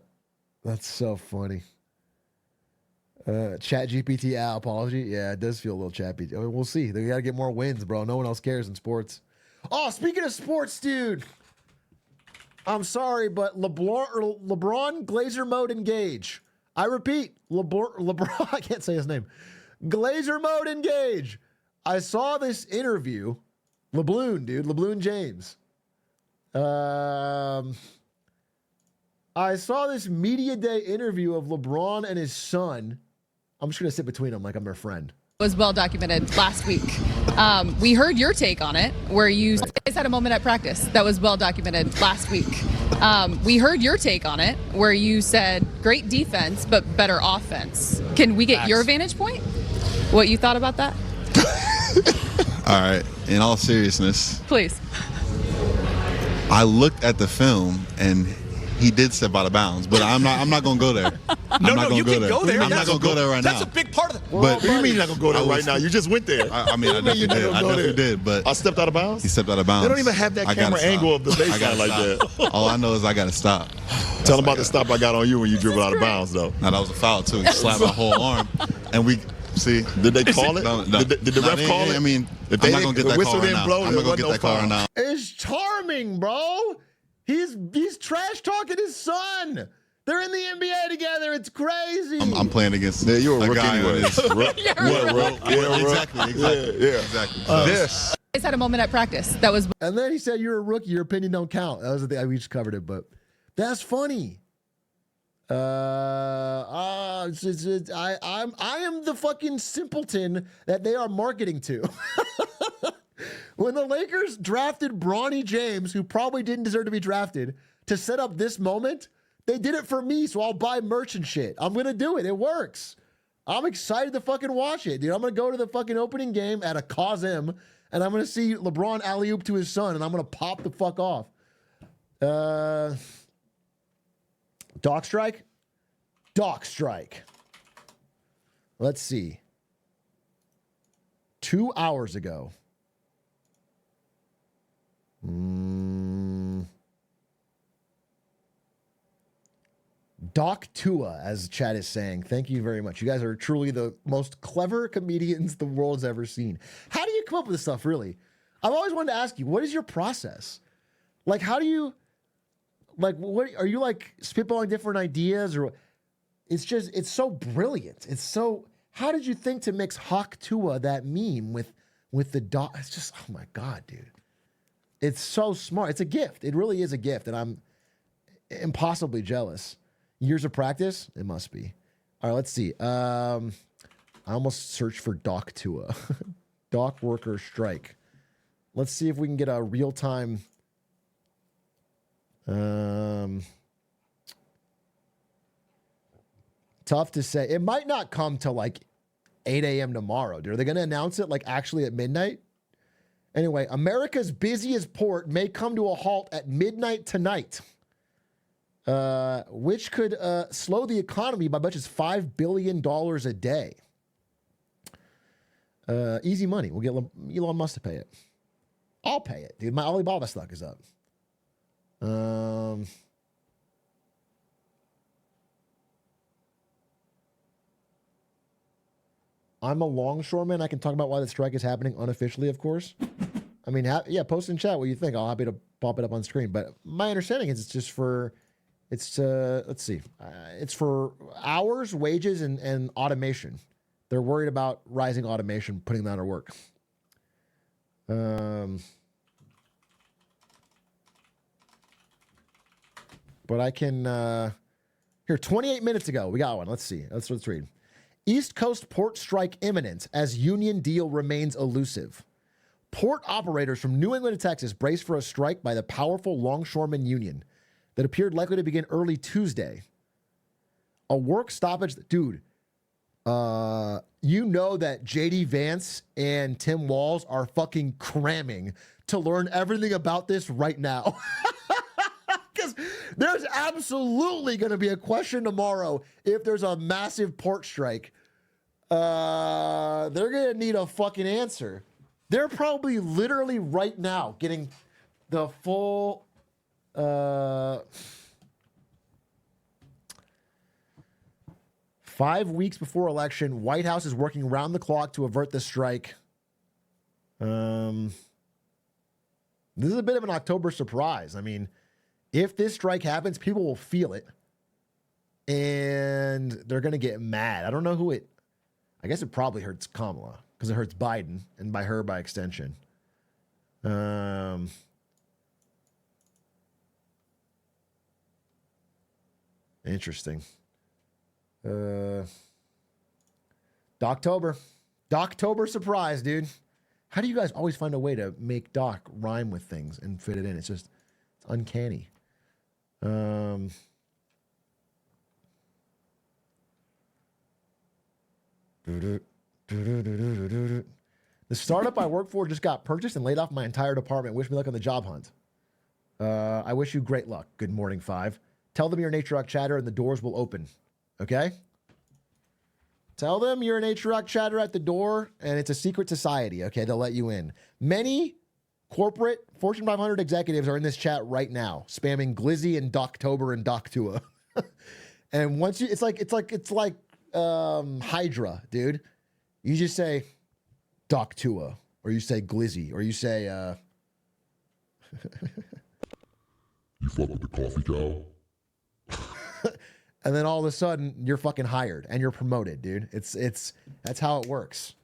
so funny. Chat GPT apology. Yeah, it does feel a little chat GPT. I mean, we'll see. They got to get more wins, bro. No one else cares in sports. Oh, speaking of sports, dude. I'm sorry, but LeBron Glazer mode engage. I repeat, LeBron, I can't say his name. Glazer mode engage. I saw this interview. LeBloon, dude. LeBloon James. I saw this media day interview of LeBron and his son. I'm just going to sit between them like I'm their friend. Was well documented last week. We heard your take on it, where you guys had a moment at practice that was well documented last week. We heard your take on it, where you said great defense but better offense. Can we get your vantage point? What you thought about that? All right. In all seriousness, Please. I looked at the film and he did step out of bounds, but I'm not gonna go there. I'm not you gonna can go there. I'm not gonna go there right now. That's a big part of it. But What do you mean you're not gonna go there right now? You just went there. I mean, I definitely did. I definitely did. But I stepped out of bounds. He stepped out of bounds. They don't even have that I gotta camera stop. angle of the I gotta baseline like stop. All I know is I gotta stop. Tell them about the stop I got on you when you dribbled out of bounds, though. Now that was a foul too. He slapped my whole arm, and we see. Did they call it? No. Did the ref call it? I mean, If I'm they not gonna get that whistle call right didn't now. blow, I'm there not gonna wasn't get no that call right foul. now. It's charming, bro. He's trash talking his son. They're in the NBA together. It's crazy. I'm playing against you're a rookie guy anyway. on his Exactly. Exactly. So, This. You guys had a moment at practice that was. And then he said, "You're a rookie. Your opinion don't count." That was the thing. We just covered it, but that's funny. I am the fucking simpleton that they are marketing to. When the Lakers drafted Bronny James, who probably didn't deserve to be drafted, to set up this moment, they did it for me, so I'll buy merch and shit. I'm gonna do it. It works. I'm excited to fucking watch it, dude. I'm gonna go to the fucking opening game at a Cosm, and I'm gonna see LeBron alley-oop to his son, and I'm gonna pop the fuck off. Doc strike? Doc strike. Let's see. 2 hours ago. Doc Tua, as chat is saying. Thank you very much. You guys are truly the most clever comedians the world's ever seen. How do you come up with this stuff, really? I've always wanted to ask you, what is your process? Like, how do you, like, what are you like spitballing different ideas, or it's just, it's so brilliant. It's so, how did you think to mix Hawk Tua, that meme, with the Doc? It's just, oh my God, dude. It's so smart. It's a gift. It really is a gift, and I'm impossibly jealous. Years of practice? It must be. All right, let's see. I almost searched for Doc Tua. Doc worker strike. Let's see if we can get a real-time... tough to say. It might not come till like 8 a.m. tomorrow, dude. Are they going to announce it like actually at midnight? Anyway, America's busiest port may come to a halt at midnight tonight, which could slow the economy by as much as $5 billion a day. Easy money. We'll get Elon Musk to pay it. I'll pay it, dude. My Alibaba stock is up. I'm a longshoreman. I can talk about why the strike is happening unofficially, of course. I mean, yeah, post in chat what you think. I'll happy to pop it up on screen. But my understanding is it's just for, let's see. It's for hours, wages, and automation. They're worried about rising automation, putting them out of work. But I can, here, 28 minutes ago, we got one. Let's see. Let's read. East Coast port strike imminent as union deal remains elusive. Port operators from New England to Texas brace for a strike by the powerful longshoremen union that appeared likely to begin early Tuesday. A work stoppage, dude. You know that JD Vance and Tim Walz are fucking cramming to learn everything about this right now. Because there's absolutely going to be a question tomorrow if there's a massive port strike. They're gonna need a fucking answer. They're probably literally right now getting the full 5 weeks before election. White House is working round the clock to avert the strike. This is a bit of an October surprise. I mean, if this strike happens, people will feel it. And they're going to get mad. I don't know who it... I guess it probably hurts Kamala because it hurts Biden and by her by extension. Interesting. Doctober surprise, dude. How do you guys always find a way to make Doc rhyme with things and fit it in? It's uncanny. The startup I work for just got purchased and laid off my entire department. Wish me luck on the job hunt. I wish you great luck. Good morning, 5. Tell them you're an Atrioc chatter and the doors will open. Okay? Tell them you're an Atrioc chatter at the door and it's a secret society. Okay? They'll let you in. Many corporate Fortune 500 executives are in this chat right now, spamming Glizzy and Doctober and Doctua. And once you, it's like Hydra, dude. You just say Doctua, or you say Glizzy, or you say You fuck with the coffee cow? and then all of a sudden you're fucking hired and you're promoted, dude. It's that's how it works.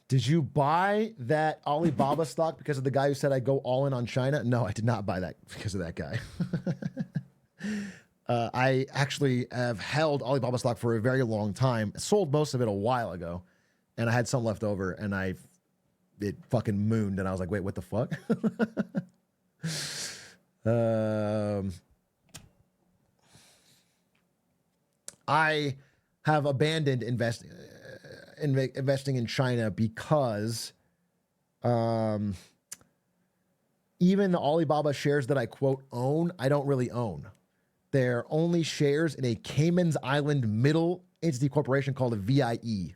Did you buy that Alibaba stock because of the guy who said I go all in on China? No, I did not buy that because of that guy. I actually have held Alibaba stock for a very long time. Sold most of it a while ago, and I had some left over, and it fucking mooned, and I was like, wait, what the fuck? I have abandoned investing in China because even the Alibaba shares that I quote own, I don't really own. They're only shares in a Cayman's Island middle entity corporation called a VIE.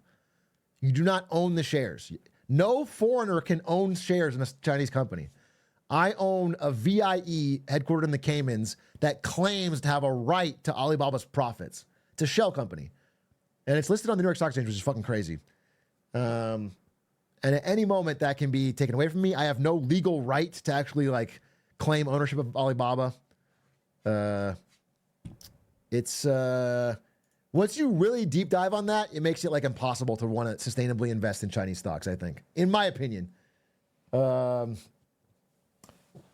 You do not own the shares. No foreigner can own shares in a Chinese company. I own a VIE headquartered in the Caymans that claims to have a right to Alibaba's profits. It's a shell company. And it's listed on the New York Stock Exchange, which is fucking crazy. And at any moment that can be taken away from me. I have no legal right to actually like claim ownership of Alibaba. It's once you really deep dive on that, it makes it like impossible to want to sustainably invest in Chinese stocks, I think, in my opinion.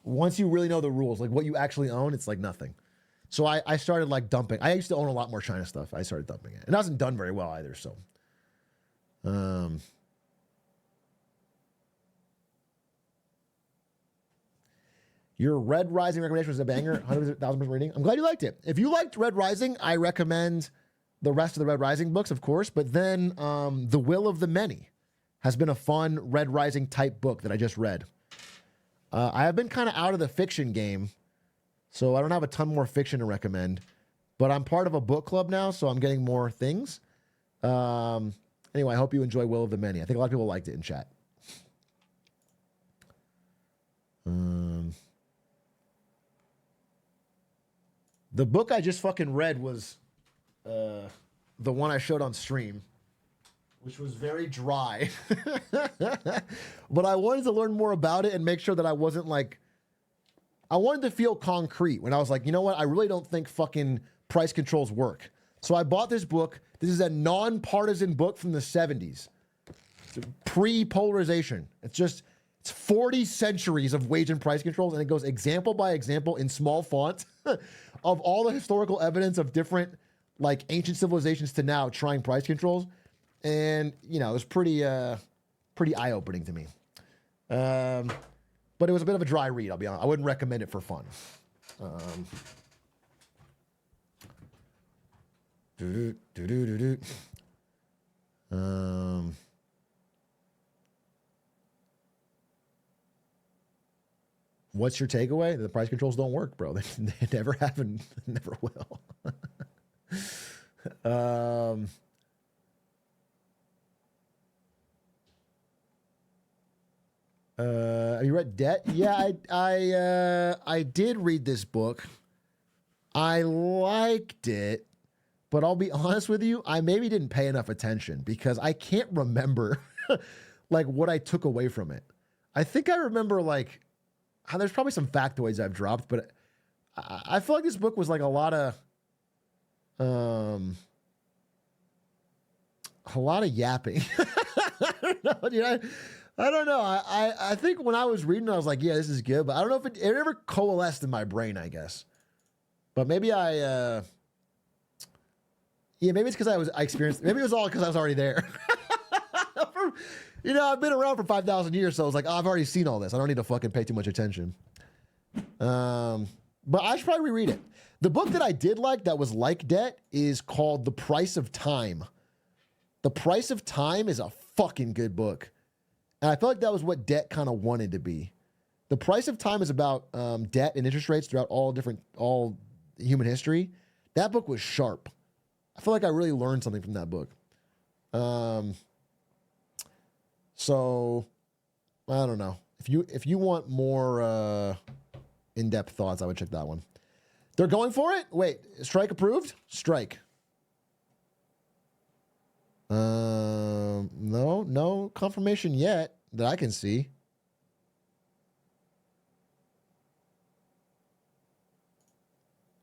Once you really know the rules, like what you actually own, it's like nothing. So I started like dumping. I used to own a lot more China stuff. I started dumping it. It hasn't done very well either. So, your Red Rising recommendation was a banger. 100,000% reading. I'm glad you liked it. If you liked Red Rising, I recommend the rest of the Red Rising books, of course. But then The Will of the Many has been a fun Red Rising type book that I just read. I have been kind of out of the fiction game, so I don't have a ton more fiction to recommend. But I'm part of a book club now, so I'm getting more things. Anyway, I hope you enjoy Will of the Many. I think a lot of people liked it in chat. The book I just fucking read was the one I showed on stream, which was very dry. But I wanted to learn more about it and make sure that I wasn't like... I wanted to feel concrete when I was like, you know what? I really don't think fucking price controls work. So I bought this book. This is a nonpartisan book from the 70s. Pre-polarization. It's 40 centuries of wage and price controls, and it goes example by example in small font of all the historical evidence of different like ancient civilizations to now trying price controls. And, you know, it was pretty eye-opening to me. But it was a bit of a dry read, I'll be honest. I wouldn't recommend it for fun. what's your takeaway? The price controls don't work, bro. They never have and never will. Have you read Debt? Yeah, I did read this book. I liked it, but I'll be honest with you, I maybe didn't pay enough attention because I can't remember like what I took away from it. I think I remember like there's probably some factoids I've dropped, but I feel like this book was like a lot of yapping. I don't know, dude. I don't know. I think when I was reading, I was like, yeah, this is good, but I don't know if it ever coalesced in my brain, I guess. But maybe maybe it's because I experienced, maybe it was all because I was already there. I've been around for 5,000 years, so I was like, oh, I've already seen all this. I don't need to fucking pay too much attention. But I should probably reread it. The book that I did like that was like Debt is called The Price of Time. The Price of Time is a fucking good book. And I feel like that was what Debt kind of wanted to be. The Price of Time is about debt and interest rates throughout all human history. That book was sharp. I feel like I really learned something from that book. So I don't know. If you want more in-depth thoughts, I would check that one. They're going for it? Wait, strike approved? Strike. No confirmation yet that I can see.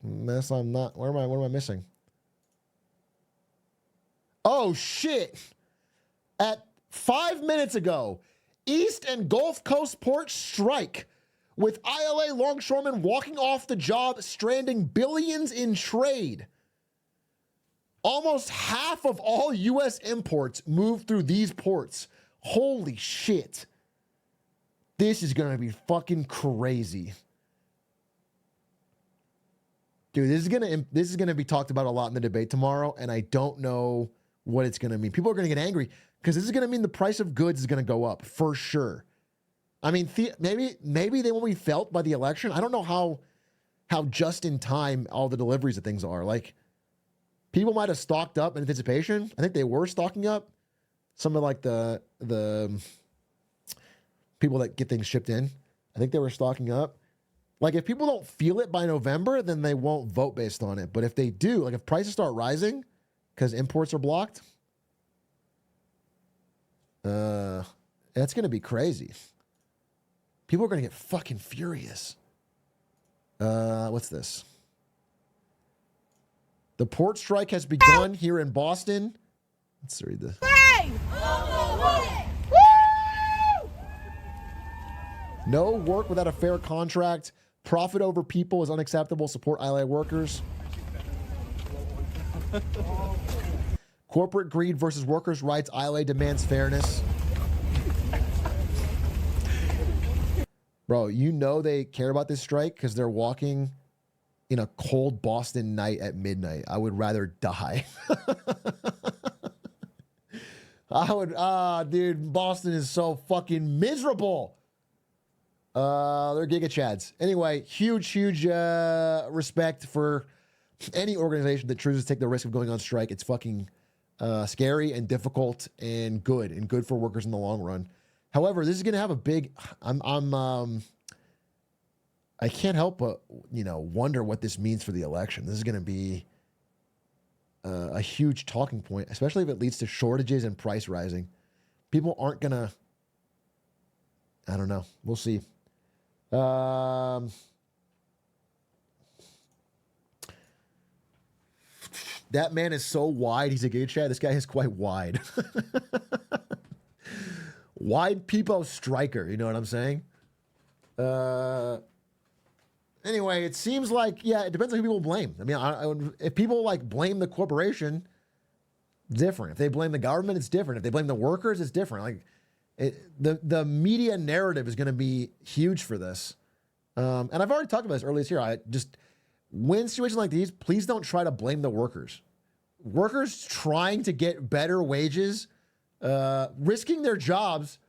Unless I'm not. What am I missing? Oh shit. At 5 minutes ago, East and Gulf Coast ports strike, with ILA longshoremen walking off the job, stranding billions in trade. Almost half of all U.S. imports move through these ports. Holy shit. This is going to be fucking crazy. Dude, this is gonna be talked about a lot in the debate tomorrow, and I don't know what it's going to mean. People are going to get angry because this is going to mean the price of goods is going to go up for sure. I mean, maybe they won't be felt by the election. I don't know how just in time all the deliveries of things are. Like, people might have stocked up in anticipation. I think they were stocking up. Some of like the people that get things shipped in, I think they were stocking up. Like, if people don't feel it by November, then they won't vote based on it. But if they do, like if prices start rising because imports are blocked, that's going to be crazy. People are going to get fucking furious. What's this? The port strike has begun here in Boston. Let's read this. No work without a fair contract. Profit over people is unacceptable. Support ILA workers. Corporate greed versus workers' rights. ILA demands fairness. Bro, you know they care about this strike because they're walking in a cold Boston night at midnight. I would rather die. Dude, Boston is so fucking miserable. They're Giga Chads. Anyway, huge respect for any organization that chooses to take the risk of going on strike. It's fucking scary and difficult and good for workers in the long run. However, this is going to have a big. I can't help but wonder what this means for the election. This is going to be a huge talking point, especially if it leads to shortages and price rising. People aren't going to. I don't know. We'll see. That man is so wide. He's a Giga Chad. This guy is quite wide. Wide peepo striker. You know what I'm saying? Anyway, it seems like, it depends on who people blame. I mean, if people like blame the corporation, different. If they blame the government, it's different. If they blame the workers, it's different. Like, the media narrative is going to be huge for this. And I've already talked about this earlier this year. When situations like these, please don't try to blame the workers. Workers trying to get better wages, risking their jobs,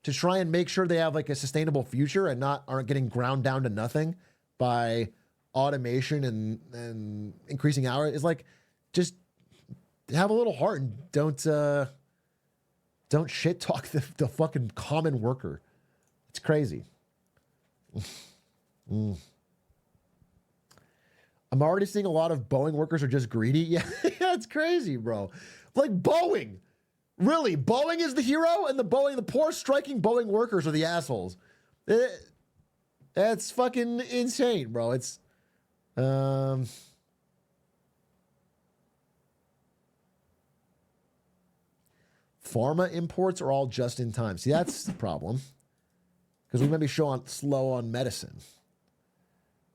to try and make sure they have like a sustainable future and aren't getting ground down to nothing by automation and increasing hours is like, just have a little heart and don't shit talk the fucking common worker. It's crazy. I'm already seeing a lot of Boeing workers are just greedy. Yeah, it's crazy, bro. Like Boeing. Really, Boeing is the hero, and the poor striking Boeing workers are the assholes. That's fucking insane, bro. It's pharma imports are all just in time. See, that's the problem. Because we might be slow on medicine.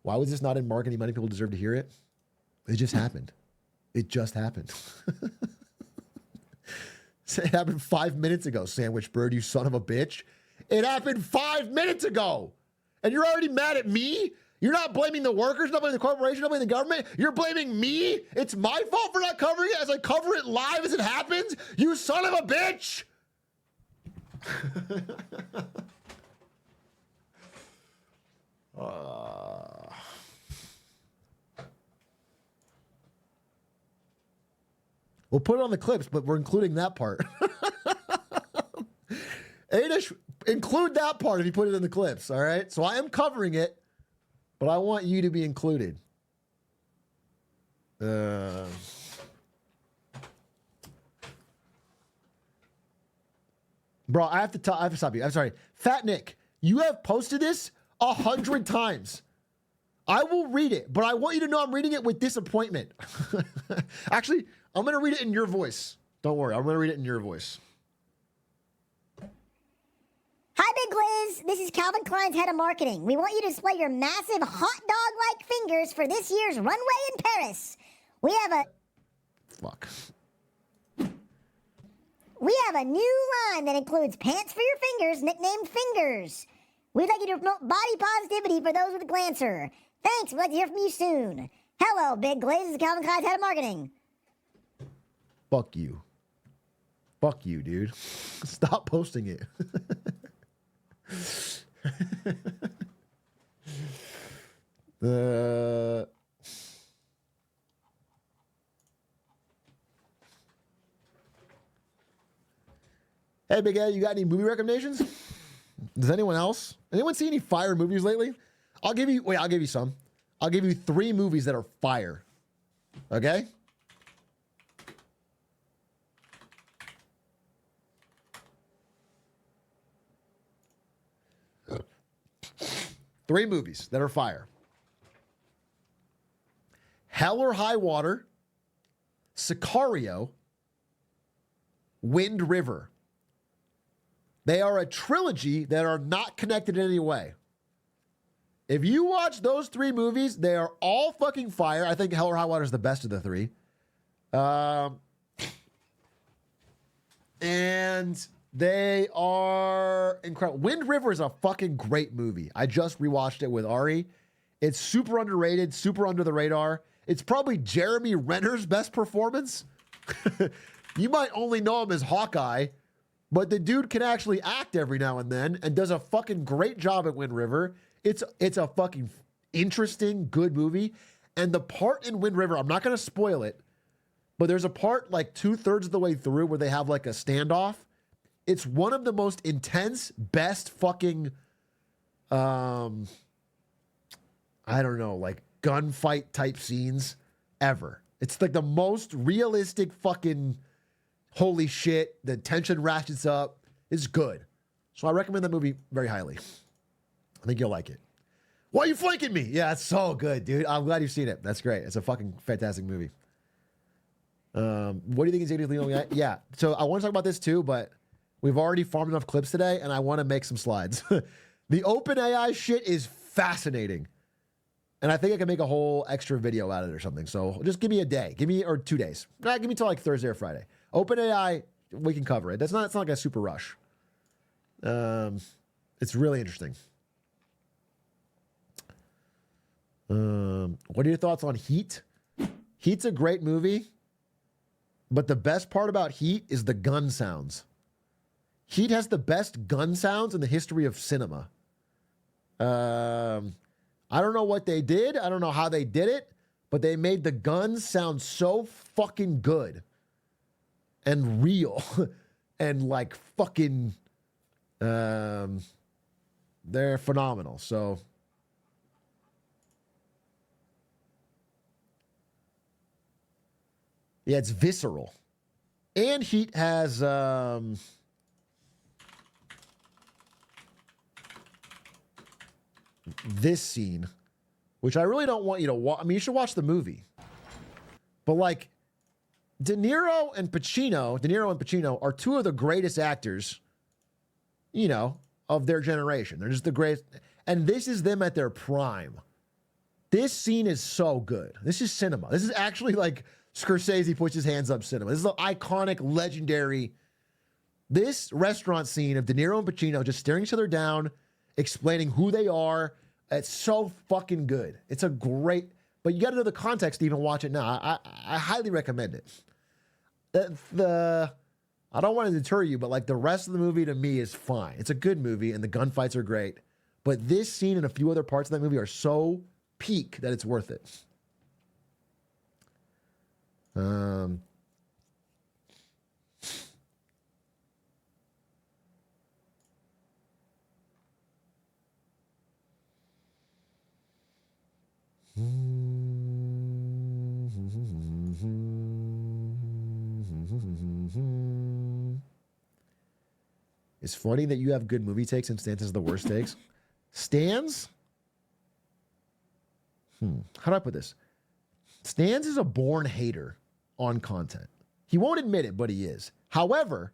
Why was this not in Marketing Monday? People deserve to hear it. It just happened. It just happened. It happened 5 minutes ago, Sandwich Bird, you son of a bitch. It happened 5 minutes ago. And you're already mad at me? You're not blaming the workers, not blaming the corporation, not blaming the government. You're blaming me? It's my fault for not covering it as I cover it live as it happens? You son of a bitch! We'll put it on the clips, but we're including that part. Adish, include that part if you put it in the clips, all right? So I am covering it, but I want you to be included. Bro, I have to stop you. I'm sorry. Fat Nick, you have posted this 100 times. I will read it, but I want you to know I'm reading it with disappointment. Actually, I'm going to read it in your voice. Don't worry. I'm going to read it in your voice. Hi, Big Liz. This is Calvin Klein's head of marketing. We want you to display your massive hot dog-like fingers for this year's runway in Paris. We have a new line that includes pants for your fingers, nicknamed Fingers. We'd like you to promote body positivity for those with a glancer. Thanks. We'd like to hear from you soon. Hello, Big Gliz. This is Calvin Klein's head of marketing. Fuck you. Fuck you, dude. Stop posting it. Hey, Big Ed, you got any movie recommendations? Does anyone else? Anyone see any fire movies lately? I'll give you some. I'll give you 3 movies that are fire. Okay? Three movies that are fire. Hell or High Water, Sicario, Wind River. They are a trilogy that are not connected in any way. If you watch those 3 movies, they are all fucking fire. I think Hell or High Water is the best of the 3. And they are incredible. Wind River is a fucking great movie. I just rewatched it with Ari. It's super underrated, super under the radar. It's probably Jeremy Renner's best performance. You might only know him as Hawkeye, but the dude can actually act every now and then and does a fucking great job at Wind River. It's a fucking interesting, good movie. And the part in Wind River, I'm not going to spoil it, but there's a part like 2/3 of the way through where they have like a standoff. It's one of the most intense, best fucking, I don't know, like gunfight type scenes ever. It's like the most realistic fucking, holy shit, the tension ratchets up. It's good. So I recommend that movie very highly. I think you'll like it. Why are you flanking me? Yeah, it's so good, dude. I'm glad you've seen it. That's great. It's a fucking fantastic movie. What do you think Xavier's leading? Yeah. So I want to talk about this too, but we've already farmed enough clips today, and I want to make some slides. The OpenAI shit is fascinating. And I think I can make a whole extra video out of it or something. So just give me a day. Or 2 days. Give me till like Thursday or Friday. OpenAI, we can cover it. It's not like a super rush. It's really interesting. What are your thoughts on Heat? Heat's a great movie, but the best part about Heat is the gun sounds. Heat has the best gun sounds in the history of cinema. I don't know what they did. I don't know how they did it, but they made the guns sound so fucking good and real and like fucking, they're phenomenal. So yeah, it's visceral. And Heat has this scene, which I really don't want you to watch. I mean, you should watch the movie. But like De Niro and Pacino are two of the greatest actors, you know, of their generation. They're just the greatest. And this is them at their prime. This scene is so good. This is cinema. This is actually like Scorsese puts his hands up cinema. This is an iconic, legendary. This restaurant scene of De Niro and Pacino just staring each other down, explaining who they are. It's so fucking good. It's a great, but you got to know the context to even watch it now. I highly recommend it. I don't want to deter you, but like the rest of the movie to me is fine. It's a good movie and the gunfights are great. But this scene and a few other parts of that movie are so peak that it's worth it. It's funny that you have good movie takes and Stans has the worst takes. Stans? How do I put this? Stans is a born hater on content. He won't admit it, but he is. However,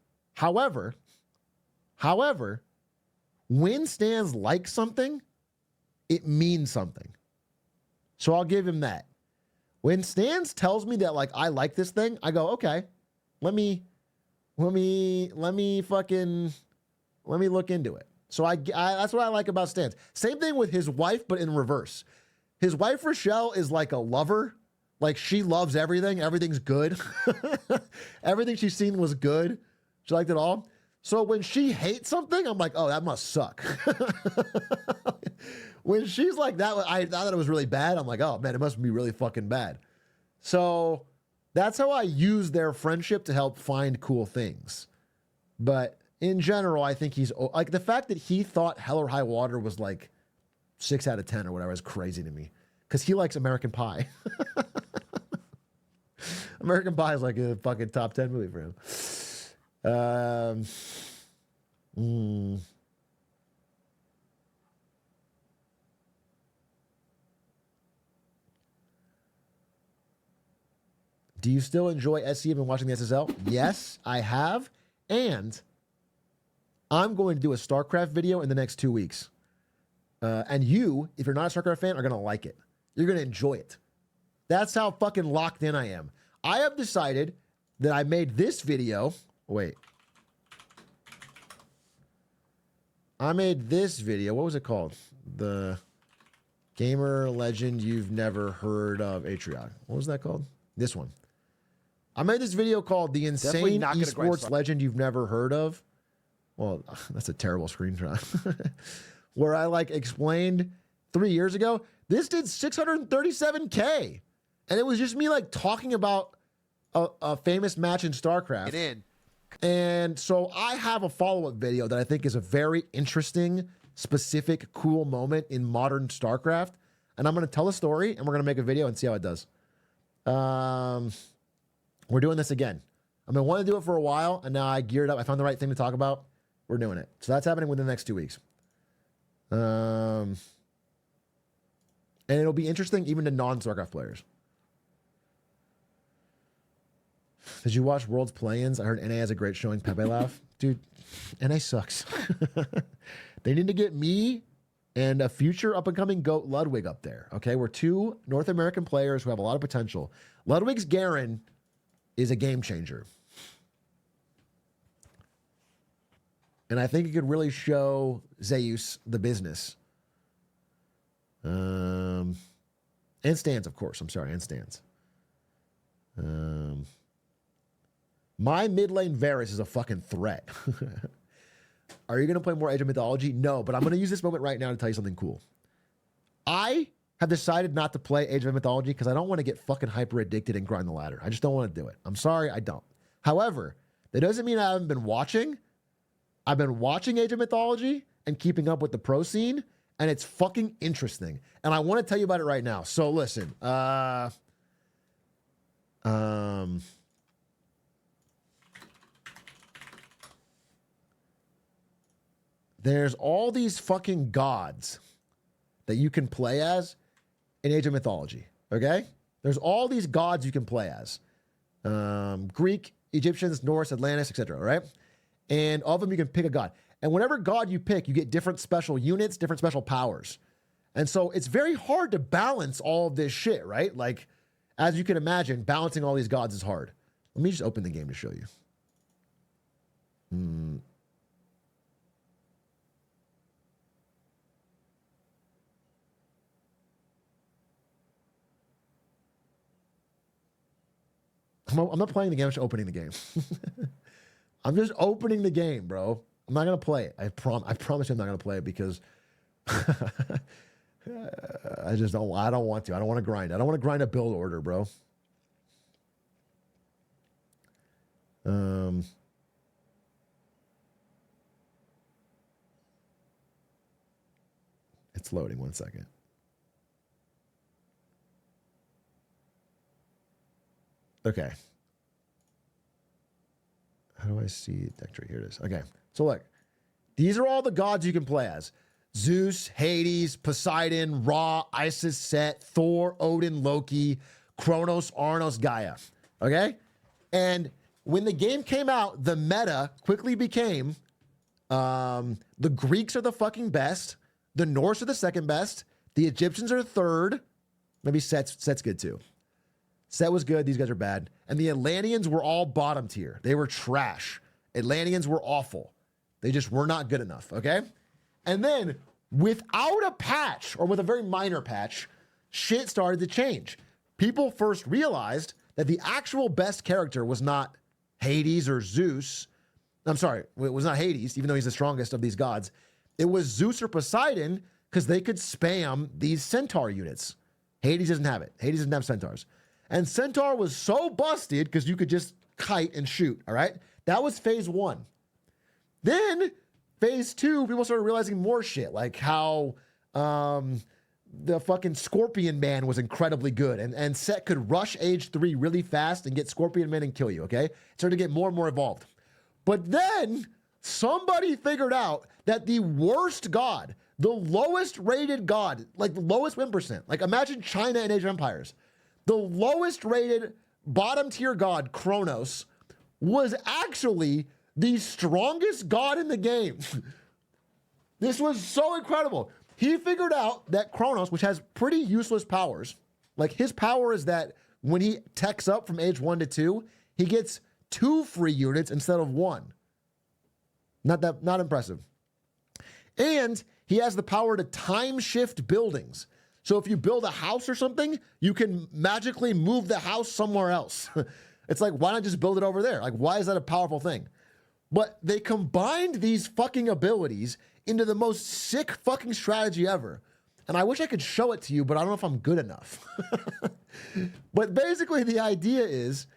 when Stans likes something, it means something. So I'll give him that. When Stans tells me that like I like this thing, I go, okay, let me look into it. So I that's what I like about Stans. Same thing with his wife, but in reverse. His wife Rochelle is like a lover. Like she loves everything. Everything's good. Everything she's seen was good. She liked it all. So when she hates something, I'm like, oh, that must suck. When she's like that, I thought it was really bad. I'm like, oh man, it must be really fucking bad. So that's how I use their friendship to help find cool things. But in general, I think he's like the fact that he thought Hell or High Water was like 6 out of 10 or whatever is crazy to me because he likes American Pie. American Pie is like a fucking top 10 movie for him. Do you still enjoy SC and watching the SSL? Yes, I have. And I'm going to do a StarCraft video in the next 2 weeks. And you, if you're not a StarCraft fan, are going to like it. You're going to enjoy it. That's how fucking locked in I am. I have decided that I made this video. Wait. I made this video. What was it called? The Gamer Legend You've Never Heard of Atrioc. What was that called? This one. I made this video called The Insane Esports Legend You've Never Heard of. Well, that's a terrible screenshot. Where I like explained 3 years ago, this did 637K. And it was just me like talking about a famous match in StarCraft. Get in. And so I have a follow-up video that I think is a very interesting, specific, cool moment in modern StarCraft. And I'm going to tell a story and we're going to make a video and see how it does. We're doing this again. I've been wanting to do it for a while and now I geared up. I found the right thing to talk about. We're doing it. So that's happening within the next 2 weeks. And it'll be interesting even to non-StarCraft players. Did you watch World's Play-Ins? I heard NA has a great showing. Pepe laugh. Dude, NA sucks. They need to get me and a future up-and-coming GOAT Ludwig up there. Okay, we're two North American players who have a lot of potential. Ludwig's Garen is a game changer. And I think it could really show Zeus the business. And Stans, of course. I'm sorry, and Stans. My mid lane Varus is a fucking threat. Are you going to play more Age of Mythology? No, but I'm going to use this moment right now to tell you something cool. I have decided not to play Age of Mythology because I don't want to get fucking hyper addicted and grind the ladder. I just don't want to do it. I'm sorry, I don't. However, that doesn't mean I haven't been watching. I've been watching Age of Mythology and keeping up with the pro scene, and it's fucking interesting. And I want to tell you about it right now. So listen, there's all these fucking gods that you can play as in Age of Mythology, okay? There's all these gods you can play as. Greek, Egyptians, Norse, Atlantis, etc., right? And all of them you can pick a god. And whatever god you pick, you get different special units, different special powers. And so it's very hard to balance all of this shit, right? Like, as you can imagine, balancing all these gods is hard. Let me just open the game to show you. I'm not playing the game, I'm just opening the game. I'm just opening the game, bro. I'm not going to play it. I promise you I'm not going to play it because I don't want to. I don't want to grind. I don't want to grind a build order, bro. It's loading. 1 second. Okay. How do I see deck tree? Here it is. Okay. So look, these are all the gods you can play as. Zeus, Hades, Poseidon, Ra, Isis, Set, Thor, Odin, Loki, Kronos, Arnos, Gaia. Okay? And when the game came out, the meta quickly became the Greeks are the fucking best, the Norse are the second best, the Egyptians are third. Maybe Set's good too. Set was good. These guys are bad. And the Atlanteans were all bottom tier. They were trash. Atlanteans were awful. They just were not good enough, okay? And then, without a patch, or with a very minor patch, shit started to change. People first realized that the actual best character was not Hades or Zeus. I'm sorry, it was not Hades, even though he's the strongest of these gods. It was Zeus or Poseidon, because they could spam these centaur units. Hades doesn't have it. Hades doesn't have centaurs. And Centaur was so busted because you could just kite and shoot, all right? That was phase 1. Then phase 2, people started realizing more shit, like how the fucking Scorpion Man was incredibly good. And Set could rush age 3 really fast and get Scorpion Man and kill you, okay? It started to get more and more evolved. But then somebody figured out that the worst god, the lowest rated god, like the lowest win percent, like imagine China and Age of Empires. The lowest rated bottom tier god, Kronos, was actually the strongest god in the game. This was so incredible. He figured out that Kronos, which has pretty useless powers, like his power is that when he techs up from age 1 to 2, he gets 2 free units instead of 1. Not impressive. And he has the power to time shift buildings. So if you build a house or something, you can magically move the house somewhere else. It's like, why not just build it over there? Like, why is that a powerful thing? But they combined these fucking abilities into the most sick fucking strategy ever. And I wish I could show it to you, but I don't know if I'm good enough. But basically the idea is,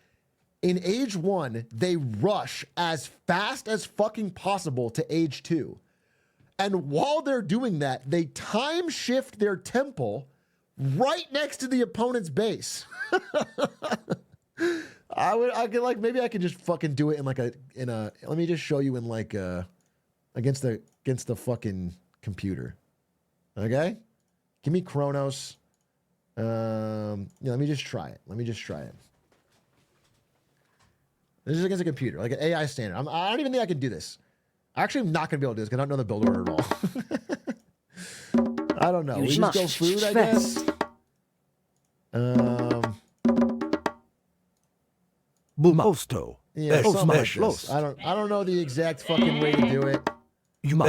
in age 1, they rush as fast as fucking possible to age 2. And while they're doing that, they time shift their temple right next to the opponent's base. Maybe I could just fucking do it let me just show you in like against the fucking computer. Okay? Give me Kronos. Let me just try it. This is against a computer, like an AI standard. I don't even think I can do this. Actually, I'm not going to be able to do this because I don't know the build order at all. I don't know. We just go food, I guess. Bumosto. Yeah, something like this. I don't know the exact fucking way to do it. Game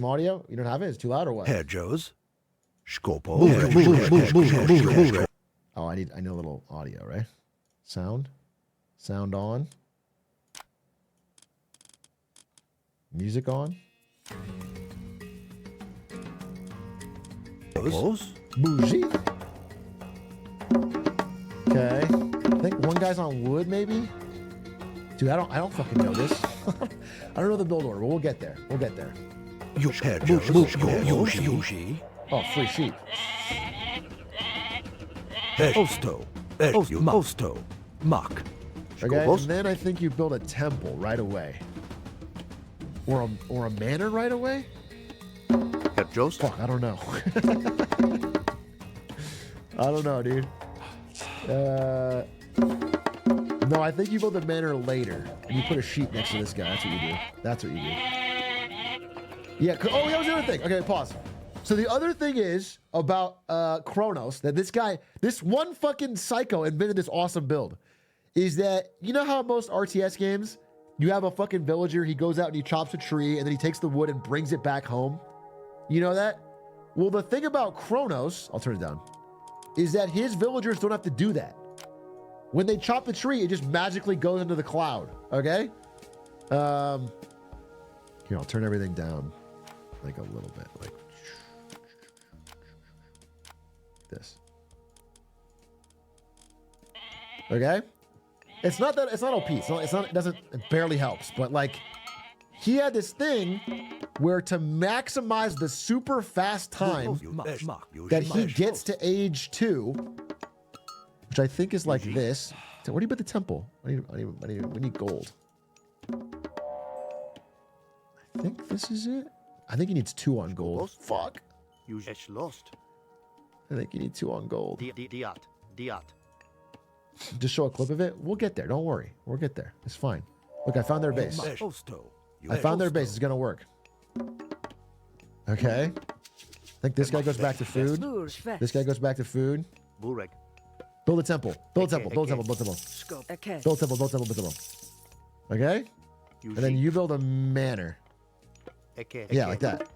audio? You don't have it? It's too loud or what? Oh, I need a little audio, right? Sound on. Music on. Close. Bougie. Okay. I think one guy's on wood, maybe. Dude, I don't fucking know this. I don't know the build order, but we'll get there. We'll get there. Oh, free sheep. Osto. Osto. Mock. Okay, and then I think you build a temple right away. Or a manor right away? Fuck, I don't know. I don't know, dude. No, I think you build the manor later. And you put a sheep next to this guy. That's what you do. That's what you do. Yeah, oh, that was the other thing. Okay, pause. So the other thing is about Kronos, that this one fucking psycho invented this awesome build, is that, you know how most RTS games, you have a fucking villager, he goes out and he chops a tree, and then he takes the wood and brings it back home? You know that? Well, the thing about Kronos, I'll turn it down, is that his villagers don't have to do that. When they chop the tree, it just magically goes into the cloud, okay? Here, I'll turn everything down like a little bit, like this. Okay? It's not OP. It barely helps, but like, he had this thing where to maximize the super fast time that he gets to age 2, which I think is like this. So where do you put the temple? We need gold. I think this is it. I think he needs 2 on gold. Fuck. I think you need 2 on gold. Just show a clip of it. We'll get there. Don't worry. We'll get there. It's fine. Look, I found their base. I found their base. It's going to work. Okay. I think this guy goes back to food. This guy goes back to food. Build a temple. Build a temple. Build a temple. Build a temple. Build a temple. Build a temple. Build a temple. Okay? And then you build a manor. Yeah, like that.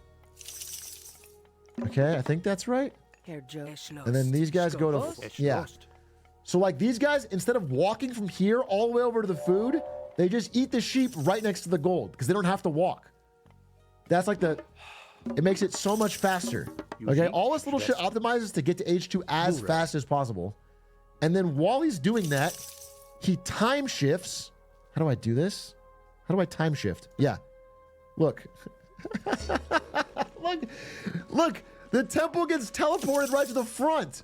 Okay, I think that's right. And then these guys go to... Yeah. So like these guys, instead of walking from here all the way over to the food, they just eat the sheep right next to the gold because they don't have to walk. That's like it makes it so much faster. Okay, all this little shit optimizes to get to H2 as fast as possible. And then while he's doing that, he time shifts. How do I do this? How do I time shift? Yeah. Look. Look, the temple gets teleported right to the front.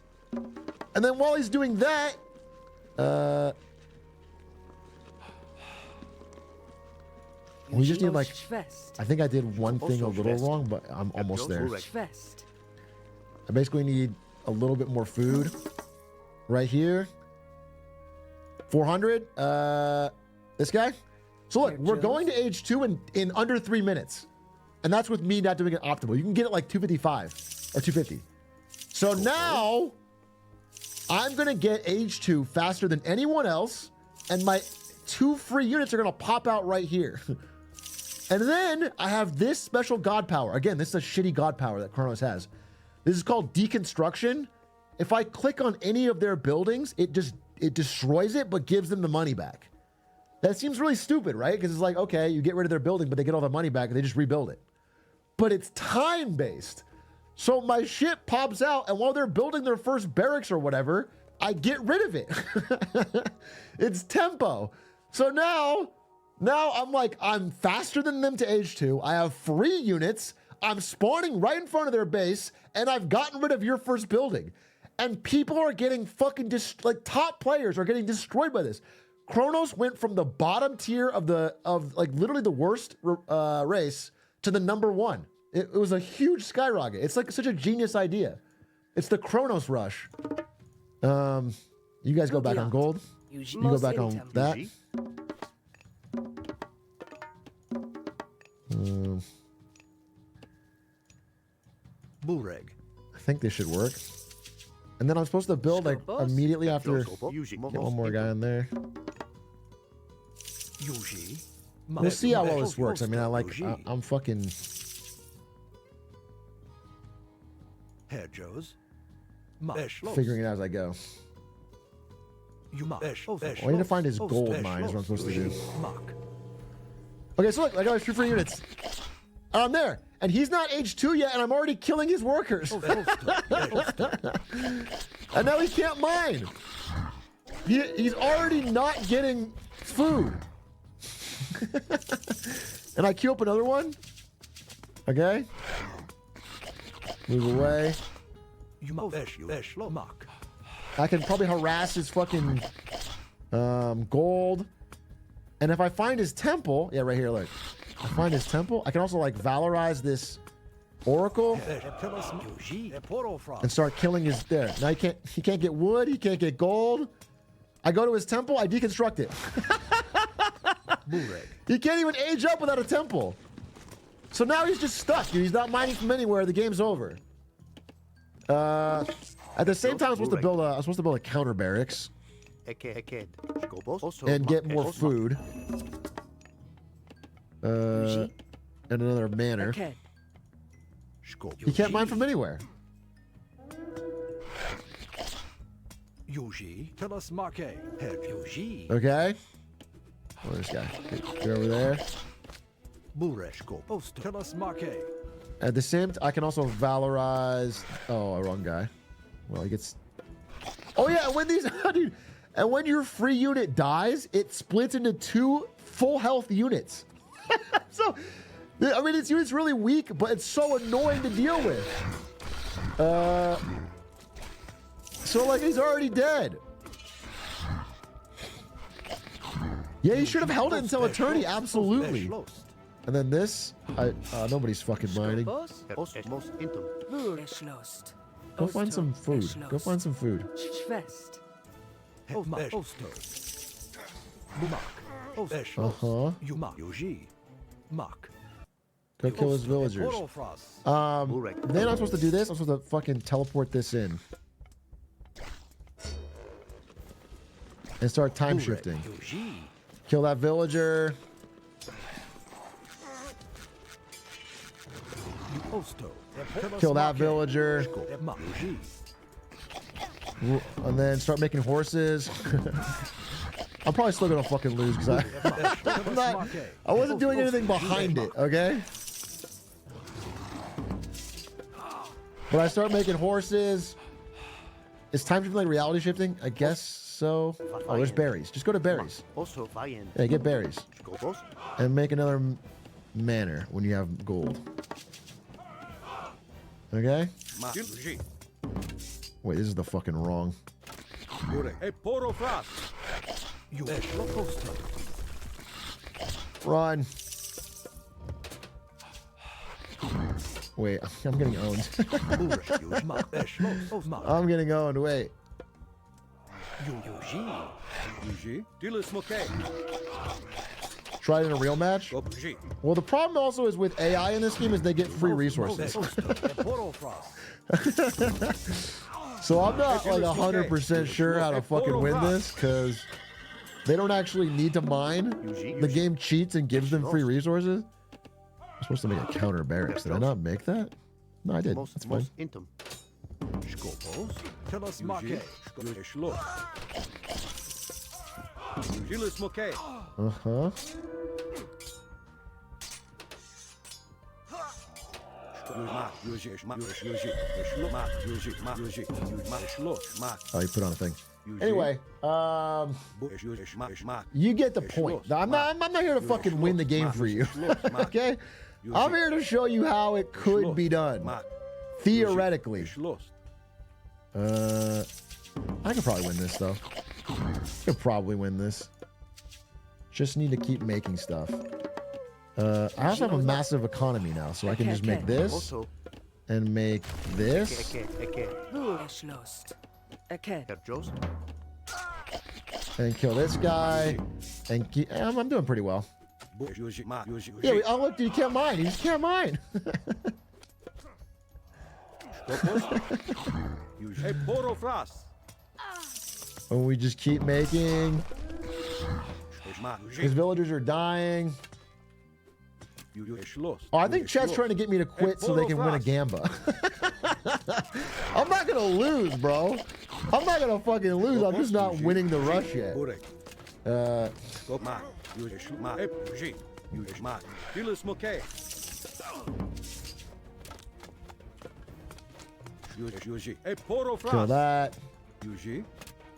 And then while he's doing that, we just need like, I think I did one thing a little wrong, but I'm almost there. I basically need a little bit more food right here. 400, this guy. So look, we're going to age 2 in under 3 minutes. And that's with me not doing it optimal. You can get it like 255 or 250. So now I'm going to get age 2 faster than anyone else. And my 2 free units are going to pop out right here. And then I have this special god power. Again, this is a shitty god power that Kronos has. This is called deconstruction. If I click on any of their buildings, it destroys it, but gives them the money back. That seems really stupid, right? Because it's like, okay, you get rid of their building, but they get all the money back and they just rebuild it. But it's time-based. So my shit pops out, and while they're building their first barracks or whatever, I get rid of it. It's tempo. So now I'm like, I'm faster than them to age 2. I have free units. I'm spawning right in front of their base, and I've gotten rid of your first building. And people are getting fucking top players are getting destroyed by this. Kronos went from the bottom tier of like literally the worst race to the number 1. It was a huge skyrocket. It's like such a genius idea. It's the Kronos rush. You guys go back on gold. You go back on that. I think this should work. And then I'm supposed to build like immediately after. Get one more guy in there. We'll see how well this works. I mean, I'm fucking. Figuring it out as I go. I need to find his gold mine is what I'm supposed to do. Okay, so look, I got my free units. And I'm there. And he's not age 2 yet, and I'm already killing his workers. And now he can't mine. He's already not getting food. And I queue up another one. Okay. Move away. I can probably harass his fucking gold. And if I find his temple, yeah, right here, look. I find his temple. I can also like valorize this oracle and start killing his there. Now he can't get wood, he can't get gold. I go to his temple, I deconstruct it. He can't even age up without a temple. So now he's just stuck, dude. He's not mining from anywhere. The game's over. At the same time, I'm supposed to build a counter barracks and get more food. And another manor. He can't mine from anywhere. Okay. Oh, this guy. Get over there. At the same time, I can also valorize. Oh, wrong guy. Well, he gets. Oh yeah, when these, dude, and when your free unit dies, it splits into 2 full health units. So, I mean, it's really weak, but it's so annoying to deal with. So like he's already dead. Yeah, you should have held it until eternity, absolutely. And then this, nobody's fucking mining. Go find some food. Go find some food. Uh-huh. Go kill his villagers. Then I'm supposed to do this. I'm supposed to fucking teleport this in. And start time shifting. Kill that villager. Kill that villager. And then start making horses. I'm probably still gonna fucking lose because I wasn't doing anything behind it, okay? But I start making horses. Is time shifting like reality shifting? I guess so. Oh, there's berries. Just go to berries. Yeah, get berries. And make another manor when you have gold. Okay? Wait, this is the fucking wrong. Run. Wait, I'm getting owned. I'm getting owned, wait. Try it in a real match? Well, the problem also is with AI in this game is they get free resources. So I'm not like 100% sure how to fucking win this because they don't actually need to mine. The game cheats and gives them free resources. I'm supposed to make a counter barracks. Did I not make that? No, I did. That's fine. Uh-huh. Oh, you put on a thing. Anyway, you get the point. I'm not here to fucking win the game for you. Okay? I'm here to show you how it could be done. Theoretically. I could probably win this though. I could probably win this. Just need to keep making stuff. I also have a massive economy now, so I can just make this and make this. And kill this guy. And keep, I'm doing pretty well. Yeah, oh look, dude, he can't mine. He just can't mine. And we just keep making. His villagers are dying. Oh, I think chat's trying to get me to quit so they can win a gamba. I'm not gonna lose, bro. I'm not gonna fucking lose. I'm just not winning the rush yet. Kill that.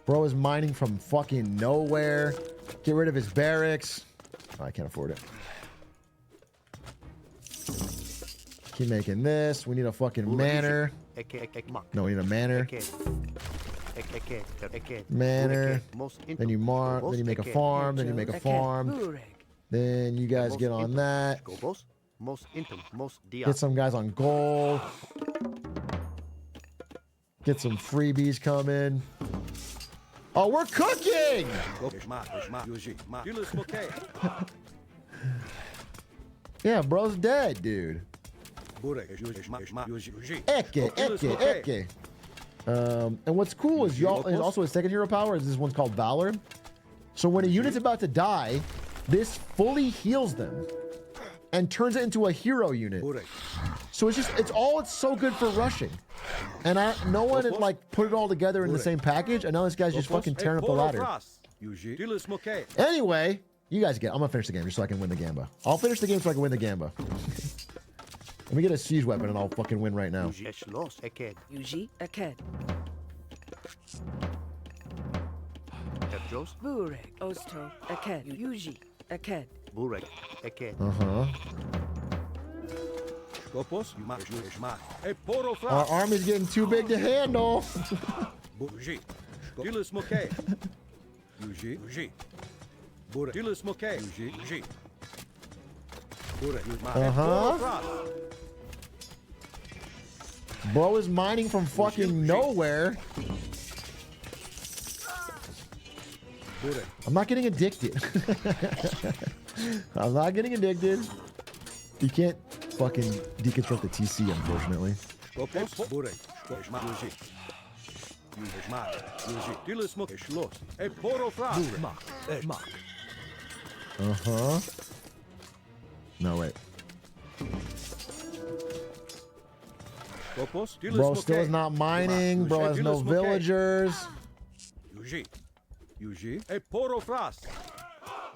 Bro is mining from fucking nowhere. Get rid of his barracks. Oh, I can't afford it. Keep making this. We need a fucking manor. No, we need a manor. Manor. Then you mark. Then you make a farm. Then you make a farm. Then you guys get on that. Get some guys on gold. Get some freebies coming. Oh, we're cooking! Yeah, bro's dead, dude. Eke. And what's cool is y'all is also a second hero power. Is this one's called Valor. So when a unit's about to die, this fully heals them and turns it into a hero unit. So it's so good for rushing. And no one had like put it all together in the same package, and now this guy's just fucking tearing up the ladder. Anyway, you guys I'm gonna finish the game just so I can win the Gamba. I'll finish the game so I can win the Gamba. Let me get a siege weapon and I'll fucking win right now. Our army's getting too big to handle. Bro is mining from fucking nowhere. I'm not getting addicted. I'm not getting addicted. You can't fucking deconstruct the TC, unfortunately. No, wait. Bro still is not mining. Bro has no villagers.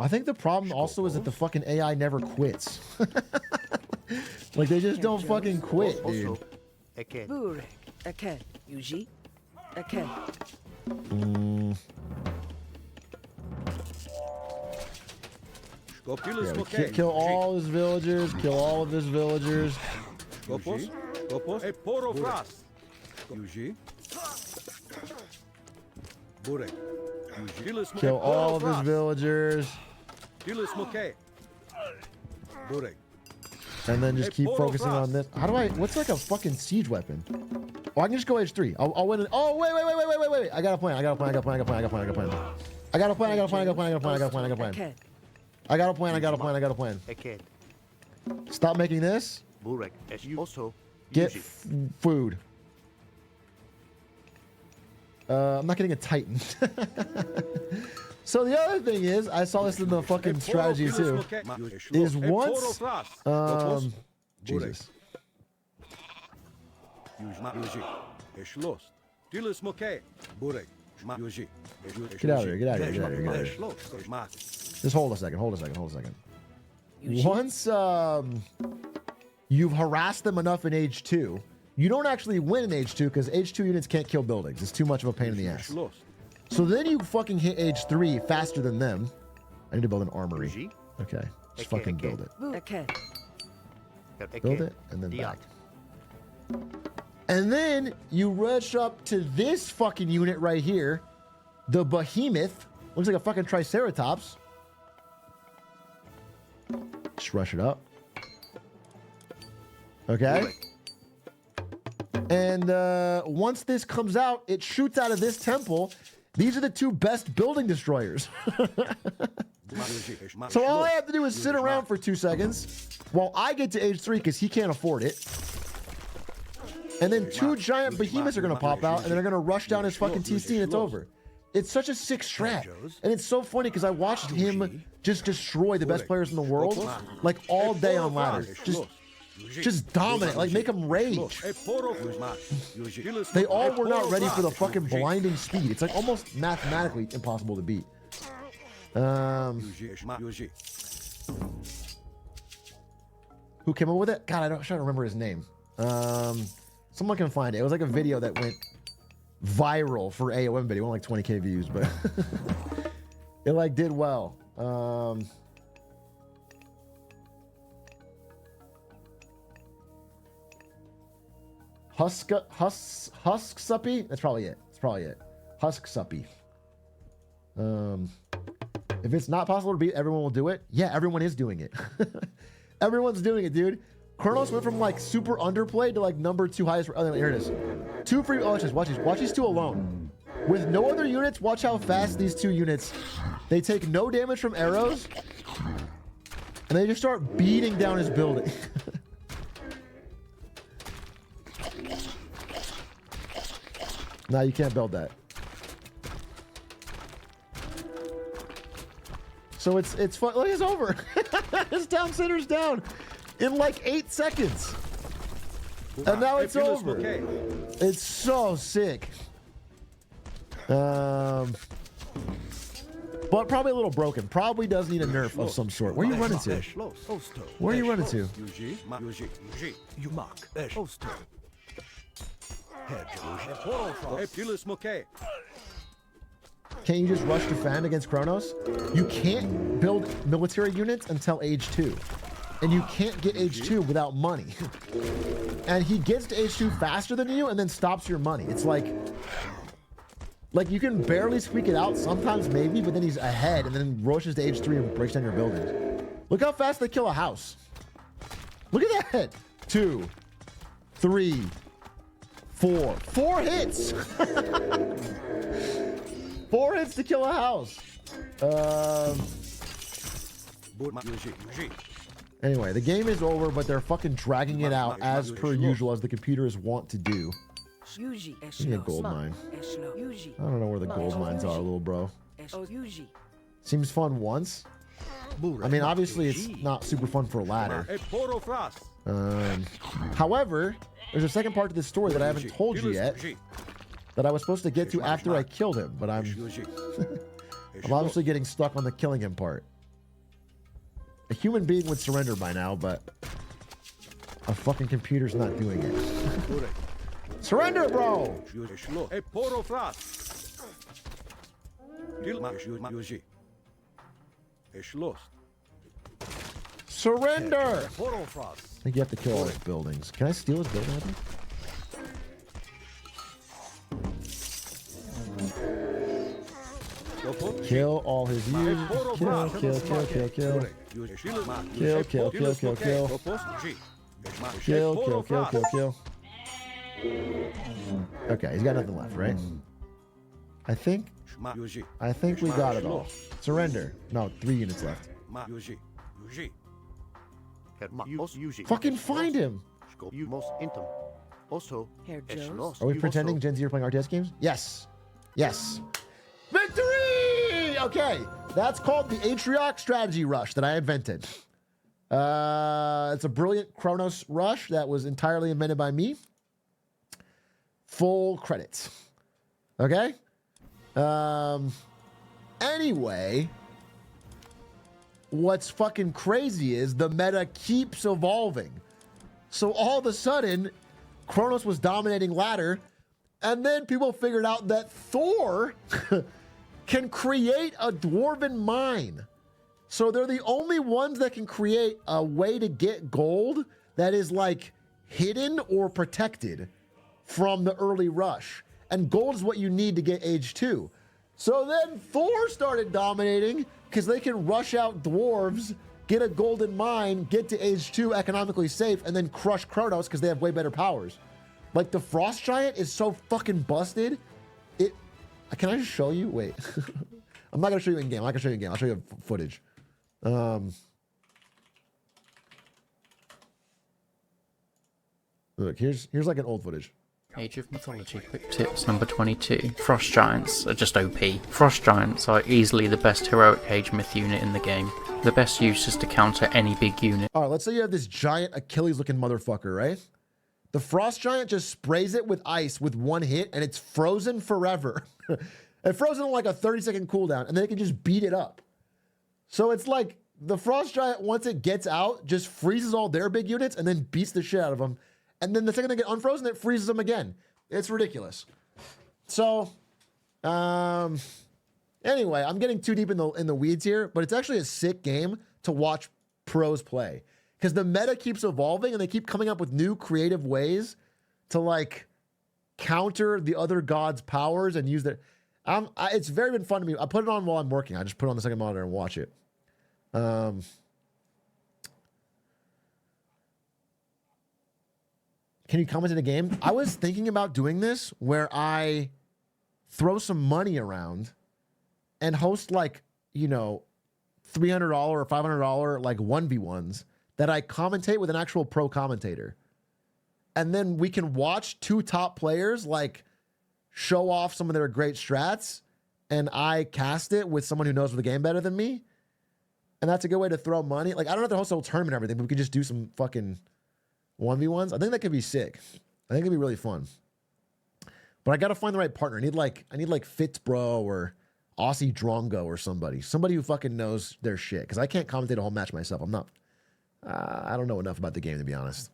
I think the problem also is that the fucking AI never quits. Like, they just don't fucking quit, dude. Yeah, kill all his villagers. Kill all of his villagers. Kill all of his villagers. And then just keep focusing on this. What's like a fucking siege weapon? Oh, I can just go H3. I'll win it. Oh, wait. I got a plan. I got a plan. Stop making this. Get food. I'm not getting a Titan. So the other thing is, I saw this in the fucking strategy too, is once, Jesus. Get out of here. Just hold a second. Once you've harassed them enough in age 2, you don't actually win in age 2 because age 2 units can't kill buildings. It's too much of a pain in the ass. So then you fucking hit age 3 faster than them. I need to build an armory. Okay, just fucking build it. Build it and then back. And then you rush up to this fucking unit right here, the Behemoth. Looks like a fucking Triceratops. Just rush it up. Okay. And once this comes out, it shoots out of this temple. These are the 2 best building destroyers. So all I have to do is sit around for 2 seconds while I get to age 3 because he can't afford it. And then 2 giant behemoths are going to pop out and they're going to rush down his fucking TC and it's over. It's such a sick strat. And it's so funny because I watched him just destroy the best players in the world like all day on ladder. Just dominate, like make them rage. They all were not ready for the fucking blinding speed. It's like almost mathematically impossible to beat. who came up with it. God, I'm trying to remember his name. Someone can find it. It was like a video that went viral for AOM video. It went like 20K views, but it like did well. Husksuppy? That's probably it. That's probably it. Husksuppy. If it's not possible to beat, everyone will do it. Yeah, everyone is doing it. Everyone's doing it, dude. Kronos went from like super underplayed to like number 2 highest. Oh, here it is. 2 free. Oh, watch these. Watch these 2 alone. With no other units, watch how fast these 2 units. They take no damage from arrows, and they just start beating down his building. Nah, you can't build that. So it's fun. Look, it's over. His town center's down in like 8 seconds. And now it's over. It's so sick. But probably a little broken. Probably does need a nerf of some sort. Where are you running to? Where are you running to? Can't you just rush defend against Kronos? You can't build military units until age 2. And you can't get age 2 without money. And he gets to age 2 faster than you and then stops your money. It's like you can barely squeak it out sometimes maybe, but then he's ahead and then rushes to age 3 and breaks down your buildings. Look how fast they kill a house. Look at that. 2, 3, 4. 4 hits. 4 hits to kill a house. Anyway, the game is over, but they're fucking dragging it out as per usual, as the computers want to do. Give me a gold mine. I don't know where the gold mines are, little bro. Seems fun once. I mean, obviously it's not super fun for a ladder. However, there's a second part to this story that I haven't told you yet that I was supposed to get to after I killed him, but I'm obviously getting stuck on the killing him part. A human being would surrender by now, but a fucking computer's not doing it. Surrender, bro! Surrender! I think you have to kill all his buildings. Can I steal his building, I think? Kill all his units. Kill, kill, kill, kill, kill. Kill, kill, kill, kill, kill. Kill, kill, kill, kill, kill. Okay, he's got nothing left, right? I think we got it all. Surrender. No, 3 units left. Fucking find him. Are we pretending, Gen Z, are playing RTS games? Yes. Yes. Victory! Okay, that's called the Atrioc strategy rush that I invented. It's a brilliant Kronos rush that was entirely invented by me. Full credits. Okay? Anyway, what's fucking crazy is the meta keeps evolving. So all of a sudden, Kronos was dominating ladder, and then people figured out that Thor can create a dwarven mine. So they're the only ones that can create a way to get gold that is like hidden or protected from the early rush. And gold is what you need to get age 2. So then Thor started dominating because they can rush out dwarves, get a golden mine, get to age 2 economically safe, and then crush Kronos because they have way better powers. Like the Frost Giant is so fucking busted. Can I just show you? Wait. I'm not going to show you in game. I'm not going to show you in game. I'll show you footage. Look, here's like an old footage. Age of Mythology quick tips number 22. Frost Giants are just OP. Frost Giants are easily the best heroic age myth unit in the game. The best use is to counter any big unit. All right, let's say you have this giant Achilles looking motherfucker, right? The Frost Giant just sprays it with ice with 1 hit and it's frozen forever. It frozen on like a 30-second cooldown and then it can just beat it up. So it's like the Frost Giant, once it gets out, just freezes all their big units and then beats the shit out of them. And then the second they get unfrozen, it freezes them again. It's ridiculous. So, anyway, I'm getting too deep in the weeds here, but it's actually a sick game to watch pros play because the meta keeps evolving and they keep coming up with new creative ways to like counter the other gods' powers and use their. It's very been fun to me. I put it on while I'm working. I just put it on the second monitor and watch it. Can you comment in a game? I was thinking about doing this where I throw some money around and host like, you know, $300 or $500 like 1v1s that I commentate with an actual pro commentator. And then we can watch two top players like show off some of their great strats and I cast it with someone who knows the game better than me. And that's a good way to throw money. Like, I don't have to host a whole tournament and everything, but we could just do some fucking 1v1s. I think that could be sick. I think it'd be really fun. But I got to find the right partner. I need like Fitzbro or Aussie Drongo or somebody who fucking knows their shit. Because I can't commentate a whole match myself. I'm not. I don't know enough about the game, to be honest.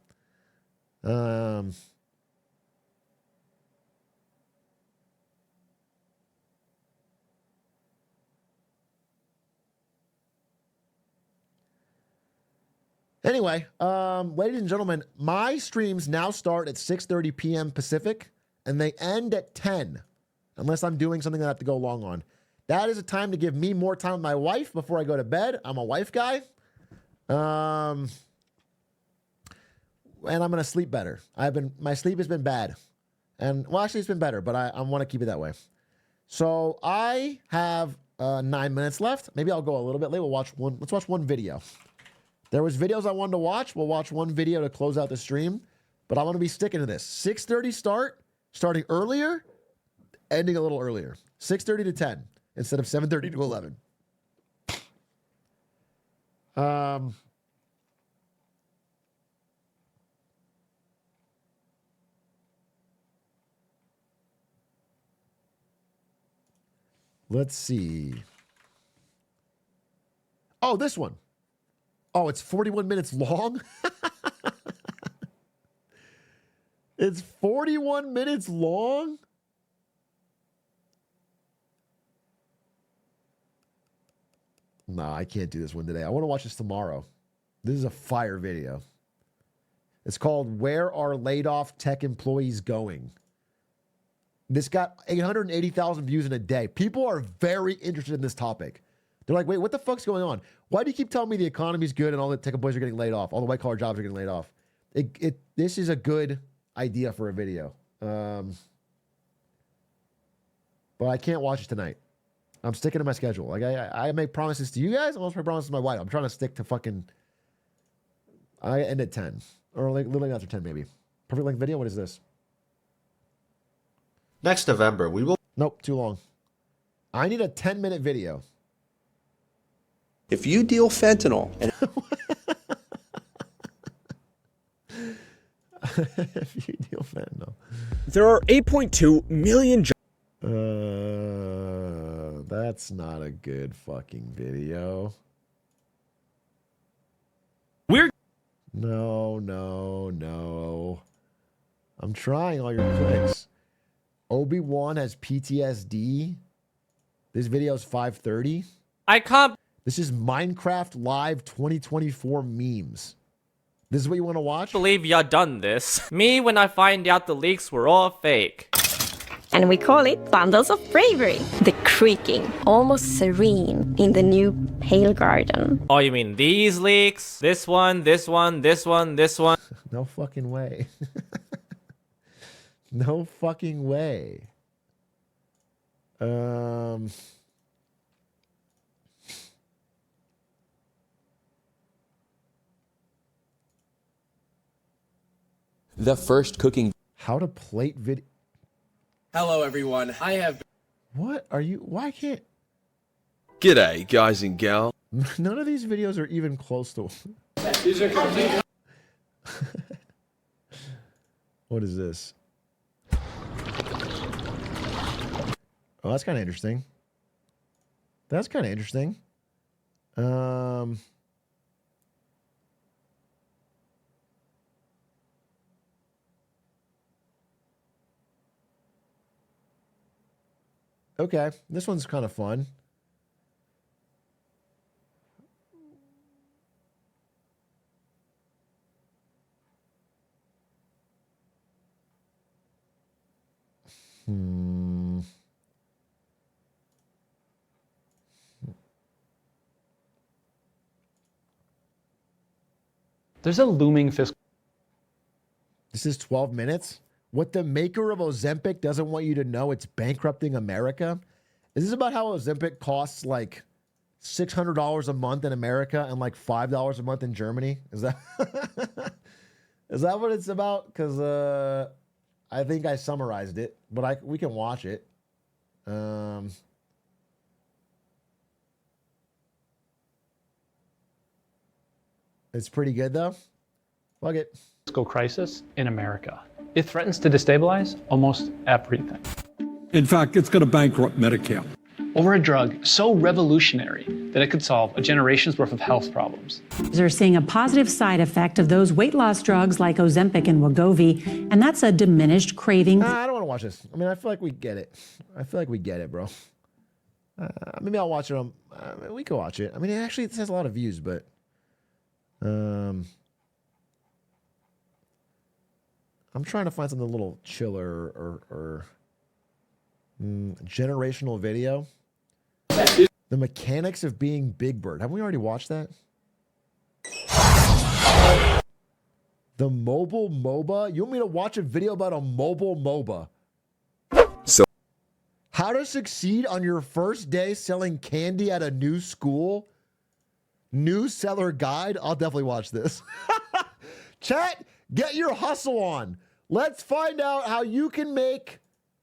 Anyway, ladies and gentlemen, my streams now start at 6:30 p.m. Pacific, and they end at 10, unless I'm doing something that I have to go long on. That is a time to give me more time with my wife before I go to bed. I'm a wife guy. And I'm going to sleep better. My sleep has been bad. And, well, actually, it's been better, but I want to keep it that way. So I have 9 minutes left. Maybe I'll go a little bit late. Let's watch one video. There was videos I wanted to watch. We'll watch one video to close out the stream. But I want to be sticking to this. 6:30 start, starting earlier, ending a little earlier. 6:30 to 10 instead of 7:30 to 11. Let's see. Oh, this one. Oh, it's 41 minutes long? It's 41 minutes long? Nah, I can't do this one today. I want to watch this tomorrow. This is a fire video. It's called Where Are Laid Off Tech Employees Going? This got 880,000 views in a day. People are very interested in this topic. They're like, wait, what the fuck's going on? Why do you keep telling me the economy's good and all the tech employees are getting laid off? All the white-collar jobs are getting laid off. This is a good idea for a video. But I can't watch it tonight. I'm sticking to my schedule. Like, I make promises to you guys. I'm also making promises to my wife. I'm trying to stick to fucking... I end at 10. Or like literally after 10, maybe. Perfect length video? What is this? Next November, we will... Nope, too long. I need a 10-minute video. If you deal fentanyl and if you deal fentanyl, there are 8.2 million that's not a good fucking video. No. I'm trying all your clicks. Obi-Wan has PTSD. This video is 5:30. I can't. This is Minecraft Live 2024 memes. This is what you want to watch? Believe you done this. Me when I find out the leaks were all fake. And we call it Bundles of Bravery. The creaking, almost serene in the new Pale Garden. Oh, you mean these leaks? This one, this one, this one, this one? No fucking way. No fucking way. The first cooking. How to plate video. Hello, everyone. I have. What are you? Why can't? G'day, guys and gals. None of these videos are even close to. What is this? Oh, that's kind of interesting. That's kind of interesting. Okay, this one's kind of fun. There's a looming fiscal. This is 12 minutes. What the maker of Ozempic doesn't want you to know, it's bankrupting America. Is this about how Ozempic costs like $600 a month in America and like $5 a month in Germany? Is that is that what it's about? Because I think I summarized it, but we can watch it. It's pretty good though. Fuck it. Fiscal crisis in America. It threatens to destabilize almost everything. In fact, it's going to bankrupt Medicare. Over a drug so revolutionary that it could solve a generation's worth of health problems. They're seeing a positive side effect of those weight loss drugs like Ozempic and Wegovy, and that's a diminished craving. I don't want to watch this. I mean, I feel like we get it. I feel like we get it, bro. Maybe I'll watch it on. We can watch it. I mean, it has a lot of views, but I'm trying to find something a little chiller or generational video. The mechanics of being Big Bird. Haven't we already watched that? The mobile MOBA? You want me to watch a video about a mobile MOBA? So, how to succeed on your first day selling candy at a new school? New seller guide? I'll definitely watch this. Chat, get your hustle on. Let's find out how you can make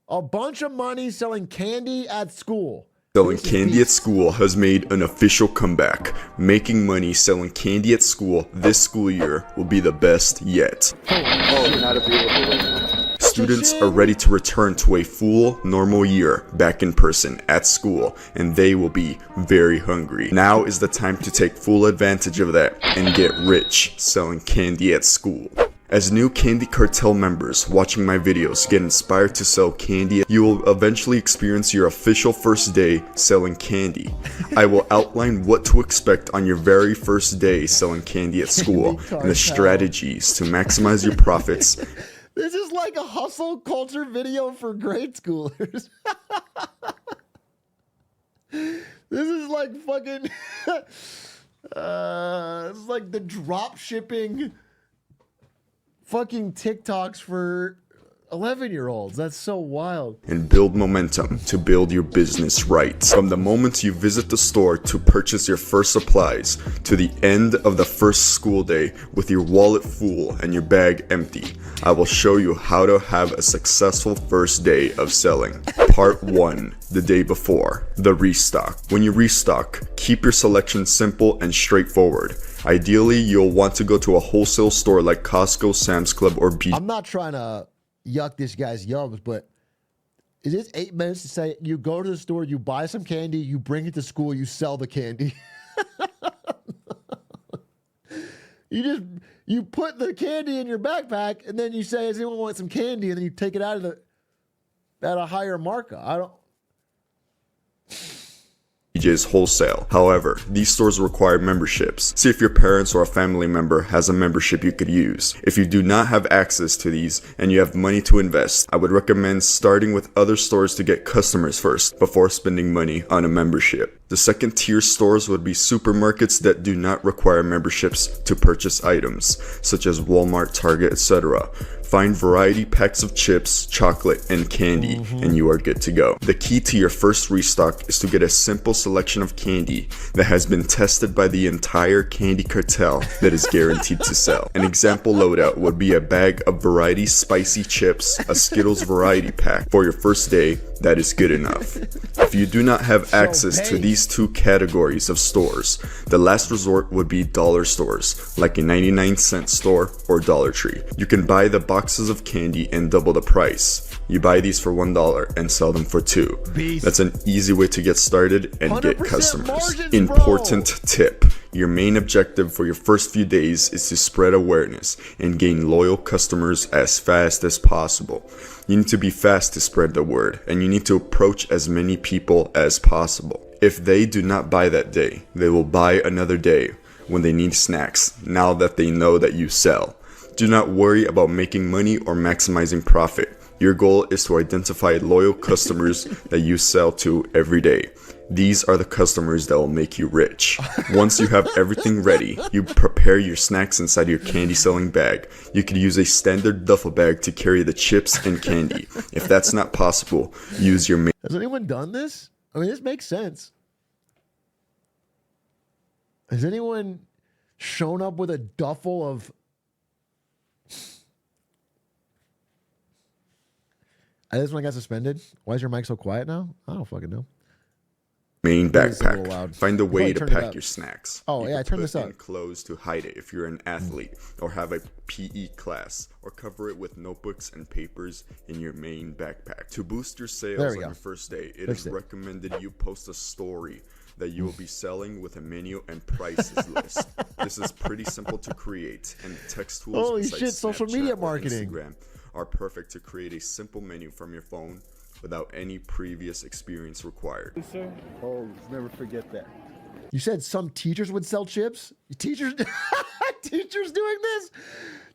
a bunch of money selling candy at school. selling candy at school has made an official comeback. Making money selling candy at school this school year will be the best yet. Students are ready to return to a full, normal year back in person at school, and they will be very hungry. Now is the time to take full advantage of that and get rich selling candy at school. As new Candy Cartel members watching my videos get inspired to sell candy, you will eventually experience your official first day selling candy. I will outline what to expect on your very first day selling candy at school and the strategies to maximize your profits. This is like a hustle culture video for grade schoolers. This is like fucking it's like the drop shipping fucking TikToks for 11-year-olds. That's so wild. And build momentum to build your business right. From the moment you visit the store to purchase your first supplies to the end of the first school day with your wallet full and your bag empty, I will show you how to have a successful first day of selling. Part 1, the day before, the restock. When you restock, keep your selection simple and straightforward. Ideally, you'll want to go to a wholesale store like Costco, Sam's Club, or B. I'm not trying to yuck this guy's yums, but is it 8 minutes to say you go to the store, you buy some candy, you bring it to school, you sell the candy? You put the candy in your backpack, and then you say, does anyone want some candy? And then you take it out of at a higher markup. Is wholesale. However, these stores require memberships. See if your parents or a family member has a membership you could use. If you do not have access to these and you have money to invest, I would recommend starting with other stores to get customers first before spending money on a membership. The second tier stores would be supermarkets that do not require memberships to purchase items, such as Walmart, Target, etc. Find variety packs of chips, chocolate, and candy, and you are good to go. The key to your first restock is to get a simple selection of candy that has been tested by the entire Candy Cartel that is guaranteed to sell. An example loadout would be a bag of variety spicy chips, a Skittles variety pack. For your first day, that is good enough. If you do not have access to these two categories of stores, the last resort would be dollar stores, like a 99-cent store or Dollar Tree. You can buy the boxes of candy and double the price. You buy these for $1 and sell them for $2. That's an easy way to get started and get customers. Important tip. Your main objective for your first few days is to spread awareness and gain loyal customers as fast as possible. You need to be fast to spread the word, and you need to approach as many people as possible. If they do not buy that day, they will buy another day when they need snacks, now that they know that you sell. Do not worry about making money or maximizing profit. Your goal is to identify loyal customers that you sell to every day. These are the customers that will make you rich. Once you have everything ready, you prepare your snacks inside your candy selling bag. You could use a standard duffel bag to carry the chips and candy. If that's not possible, use your main. Has anyone done this? I mean, this makes sense. Has anyone shown up with a duffel of... This one got suspended. Why is your mic so quiet now? I don't fucking know. Main Maybe it's a little backpack. loud. Find a way Probably to turn it pack up. your snacks. Oh, You yeah, could turn put this up. in clothes to hide it if you're an athlete or have a PE class, or cover it with notebooks and papers in your main backpack. To boost your There sales we on go. your first day, it Fixed is it. recommended you post a story that you will be selling with a menu and prices list. This is pretty simple to create, and text tools Holy besides shit, social Snapchat media or marketing. Instagram are perfect to create a simple menu from your phone without any previous experience required. Sir? Oh, never forget that. You said some teachers would sell chips? Teachers teachers doing this?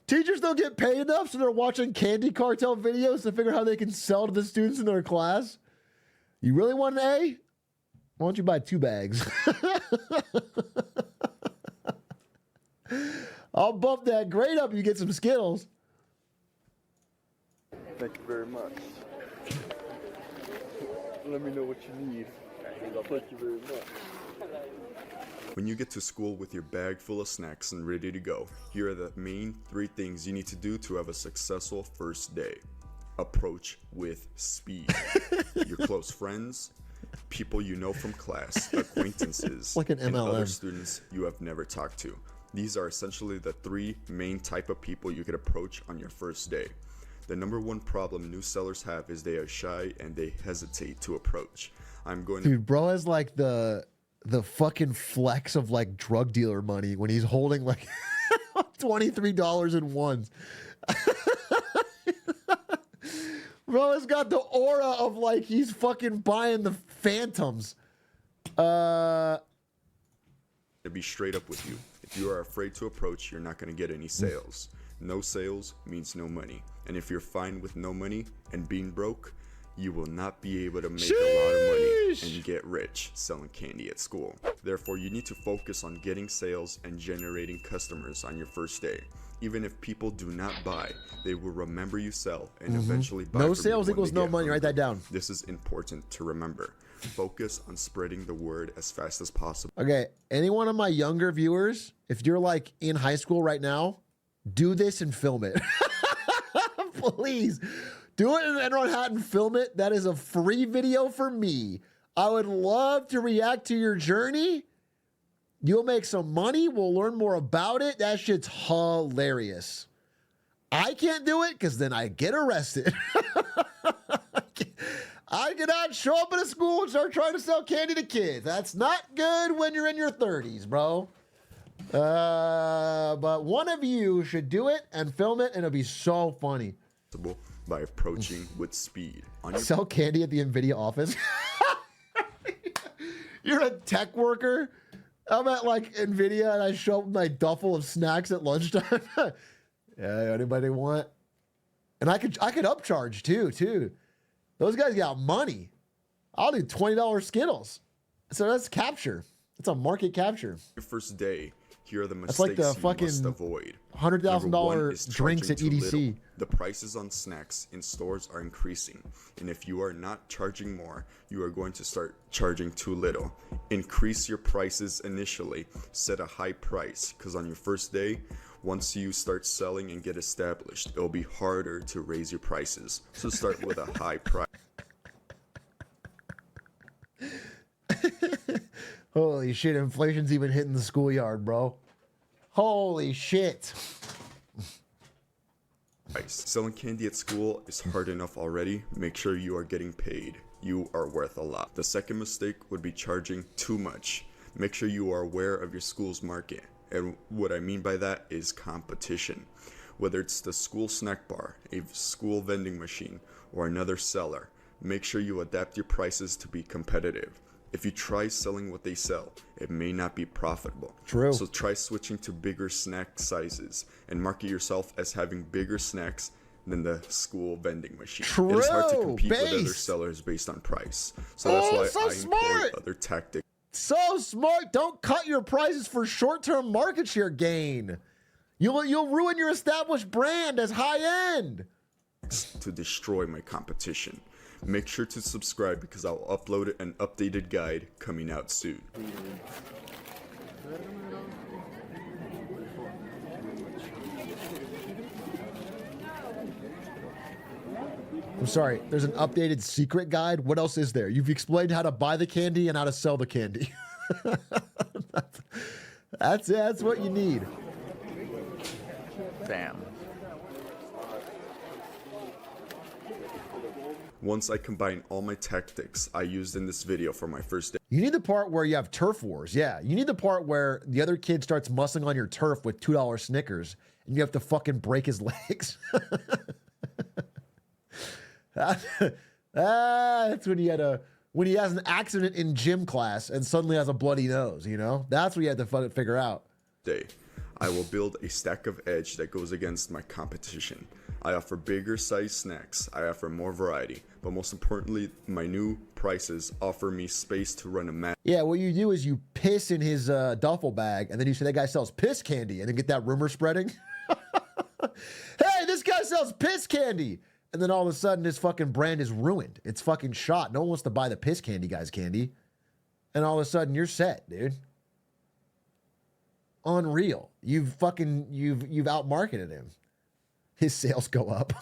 Teachers don't get paid enough, so they're watching candy cartel videos to figure out how they can sell to the students in their class? You really want an A? Why don't you buy 2 bags? I'll bump that grade up. You get some Skittles. Thank you very much. Let me know what you need. Thank you very much. When you get to school with your bag full of snacks and ready to go, here are the main 3 things you need to do to have a successful first day. Approach with speed. Your close friends, people you know from class, acquaintances, Like an and other MLM. students you have never talked to. These are essentially the 3 main type of people you could approach on your first day. The number 1 problem new sellers have is they are shy and they hesitate to approach. I'm going to Dude, bro has like the fucking flex of like drug dealer money when he's holding like $23 in ones. Bro has got the aura of like he's fucking buying the phantoms. To be straight up with you. If you are afraid to approach, you're not going to get any sales. No sales means no money. And if you're fine with no money and being broke, you will not be able to make a lot of money and get rich selling candy at school. Therefore, you need to focus on getting sales and generating customers on your first day. Even if people do not buy, they will remember you sell and eventually buy. No from you sales when equals they no get money. Write that hungry. down. This is important to remember. Focus on spreading the word as fast as possible. Okay, any one of my younger viewers, if you're like in high school right now, do this and film it. Please. Do it in Enron hat and film it. That is a free video for me. I would love to react to your journey. You'll make some money. We'll learn more about it. That shit's hilarious. I can't do it because then I get arrested. I cannot show up at a school and start trying to sell candy to kids. That's not good when you're in your 30s, bro. But one of you should do it and film it, and it'll be so funny. By approaching with speed. On your Sell candy at the NVIDIA office. You're a tech worker. I'm at like NVIDIA and I show up with my duffel of snacks at lunchtime. Yeah, anybody want? And I could upcharge too. Those guys got money. I'll do $20 Skittles. So that's capture. It's a market capture. Your first day, here are the That's mistakes like the you fucking must avoid. $100,000 Number 1 is drinks at charging too EDC. little. The prices on snacks in stores are increasing, and if you are not charging more, you are going to start charging too little. Increase your prices initially. Set a high price, because on your first day, once you start selling and get established, it'll be harder to raise your prices. So start with a high price. Holy shit, inflation's even hitting the schoolyard, bro. Holy shit. Selling candy at school is hard enough already. Make sure you are getting paid. You are worth a lot. The second mistake would be charging too much. Make sure you are aware of your school's market. And what I mean by that is competition. Whether it's the school snack bar, a school vending machine, or another seller, make sure you adapt your prices to be competitive. If you try selling what they sell, it may not be profitable. True. So try switching to bigger snack sizes and market yourself as having bigger snacks than the school vending machine. True. It is hard to compete with other Base. sellers based on price. So that's why so I employ smart. other tactics So smart. Don't cut your prices for short-term market share gain. You'll ruin your established brand as high end. to destroy my competition. Make sure to subscribe because I'll upload an updated guide coming out soon. I'm sorry, there's an updated secret guide. What else is there? You've explained how to buy the candy and how to sell the candy. That's it. That's what you need. Damn. Once I combine all my tactics I used in this video for my first day, You need the part where you have turf wars. Yeah, you need the part where the other kid starts muscling on your turf with $2 Snickers and you have to fucking break his legs. That's when he has an accident in gym class and suddenly has a bloody nose, you know? That's what you have to figure out. I will build a stack of edge that goes against my competition. I offer bigger size snacks, I offer more variety, but most importantly, my new prices offer me space to run a match. Yeah, what you do is you piss in his duffel bag and then you say that guy sells piss candy and then get that rumor spreading. Hey, this guy sells piss candy. And then all of a sudden his fucking brand is ruined. It's fucking shot. No one wants to buy the piss candy guy's candy. And all of a sudden you're set, dude. Unreal. You've outmarketed him. His sales go up.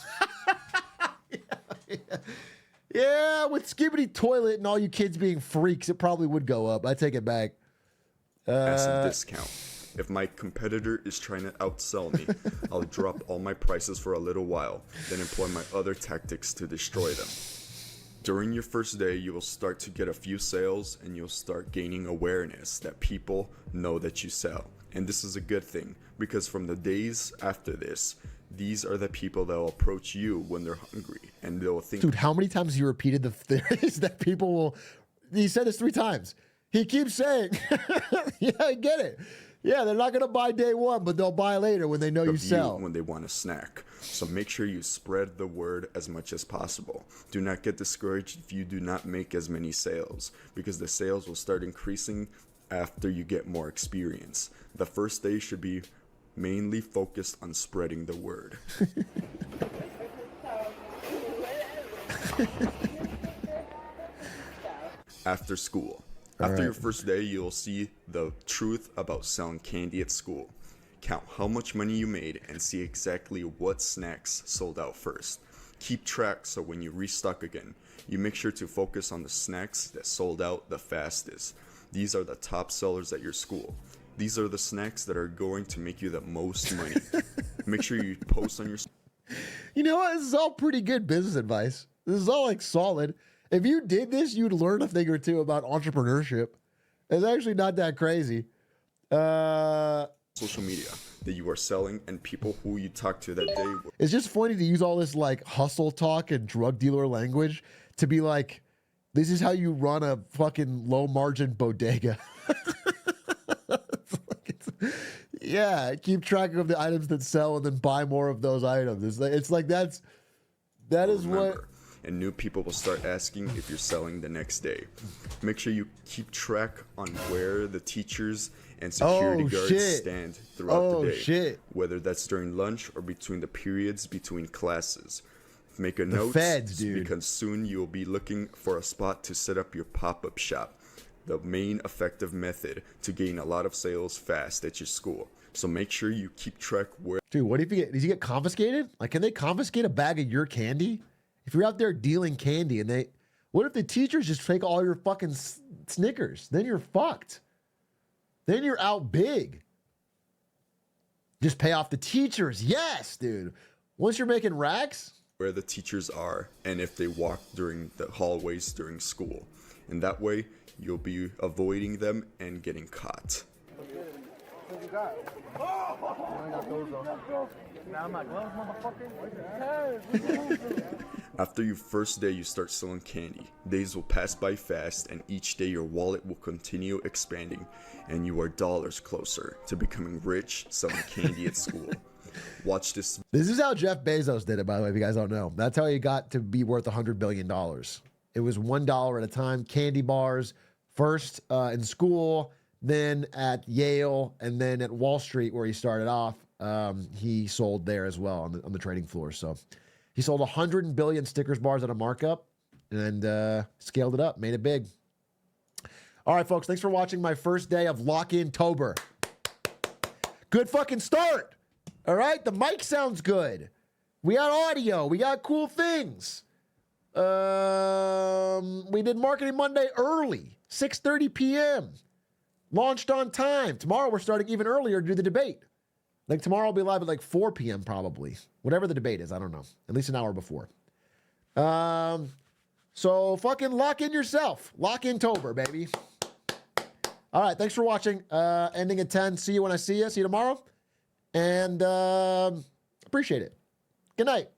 Yeah, with Skibbity Toilet and all you kids being freaks, it probably would go up. I take it back. Massive discount. If my competitor is trying to outsell me, I'll drop all my prices for a little while, then employ my other tactics to destroy them. During your first day, you will start to get a few sales and you'll start gaining awareness that people know that you sell. And this is a good thing because from the days after this, these are the people that will approach you when they're hungry and they'll think, dude, how many times you repeated the theories that people will, he said this 3 times. He keeps saying, yeah, I get it. Yeah, they're not going to buy day one, but they'll buy later when they know you sell. When they want a snack. So make sure you spread the word as much as possible. Do not get discouraged if you do not make as many sales because the sales will start increasing after you get more experience. The first day should be mainly focused on spreading the word. After school. After your first day, you'll see the truth about selling candy at school. Count how much money you made and see exactly what snacks sold out first. Keep track so when you restock again, you make sure to focus on the snacks that sold out the fastest. These are the top sellers at your school. These are the snacks that are going to make you the most money. Make sure you post on your... You know what? This is all pretty good business advice. This is all like solid. If you did this, you'd learn a thing or two about entrepreneurship. It's actually not that crazy. Social media that you are selling and people who you talk to that day. It's just funny to use all this like hustle talk and drug dealer language to be like, this is how you run a fucking low margin bodega. Yeah, keep track of the items that sell and then buy more of those items. It's like that is what. And new people will start asking if you're selling the next day. Make sure you keep track on where the teachers and security guards stand throughout the day. Whether that's during lunch or between the periods between classes. Make a note because soon you'll be looking for a spot to set up your pop-up shop. The main effective method to gain a lot of sales fast at your school. So make sure you keep track where... Dude, what if does he get confiscated? Like, can they confiscate a bag of your candy? If you're out there dealing candy and what if the teachers just take all your fucking Snickers? Then you're fucked. Then you're out big. Just pay off the teachers. Yes, dude. Once you're making racks. Where the teachers are and if they walk during the hallways during school. And that way you'll be avoiding them and getting caught. What you got? I got those on. Now my gloves, motherfucker. After your first day, you start selling candy. Days will pass by fast, and each day your wallet will continue expanding, and you are dollars closer to becoming rich selling candy at school. Watch this. This is how Jeff Bezos did it, by the way, if you guys don't know. That's how he got to be worth $100 billion. It was $1 at a time, candy bars, first in school, then at Yale, and then at Wall Street, where he started off. He sold there as well on the trading floor. So he sold 100 billion Snickers bars at a markup and scaled it up, made it big. All right, folks, thanks for watching my first day of Lock-In-Tober. Good fucking start. All right, the mic sounds good. We got audio. We got cool things. We did Marketing Monday early, 6:30 p.m. Launched on time. Tomorrow we're starting even earlier to do the debate. Like tomorrow I'll be live at like 4 p.m. probably. Whatever the debate is, I don't know. At least an hour before. So fucking lock in yourself. Lock-In-Tober, baby. All right, thanks for watching. Ending at 10. See you when I see you. See you tomorrow. And appreciate it. Good night.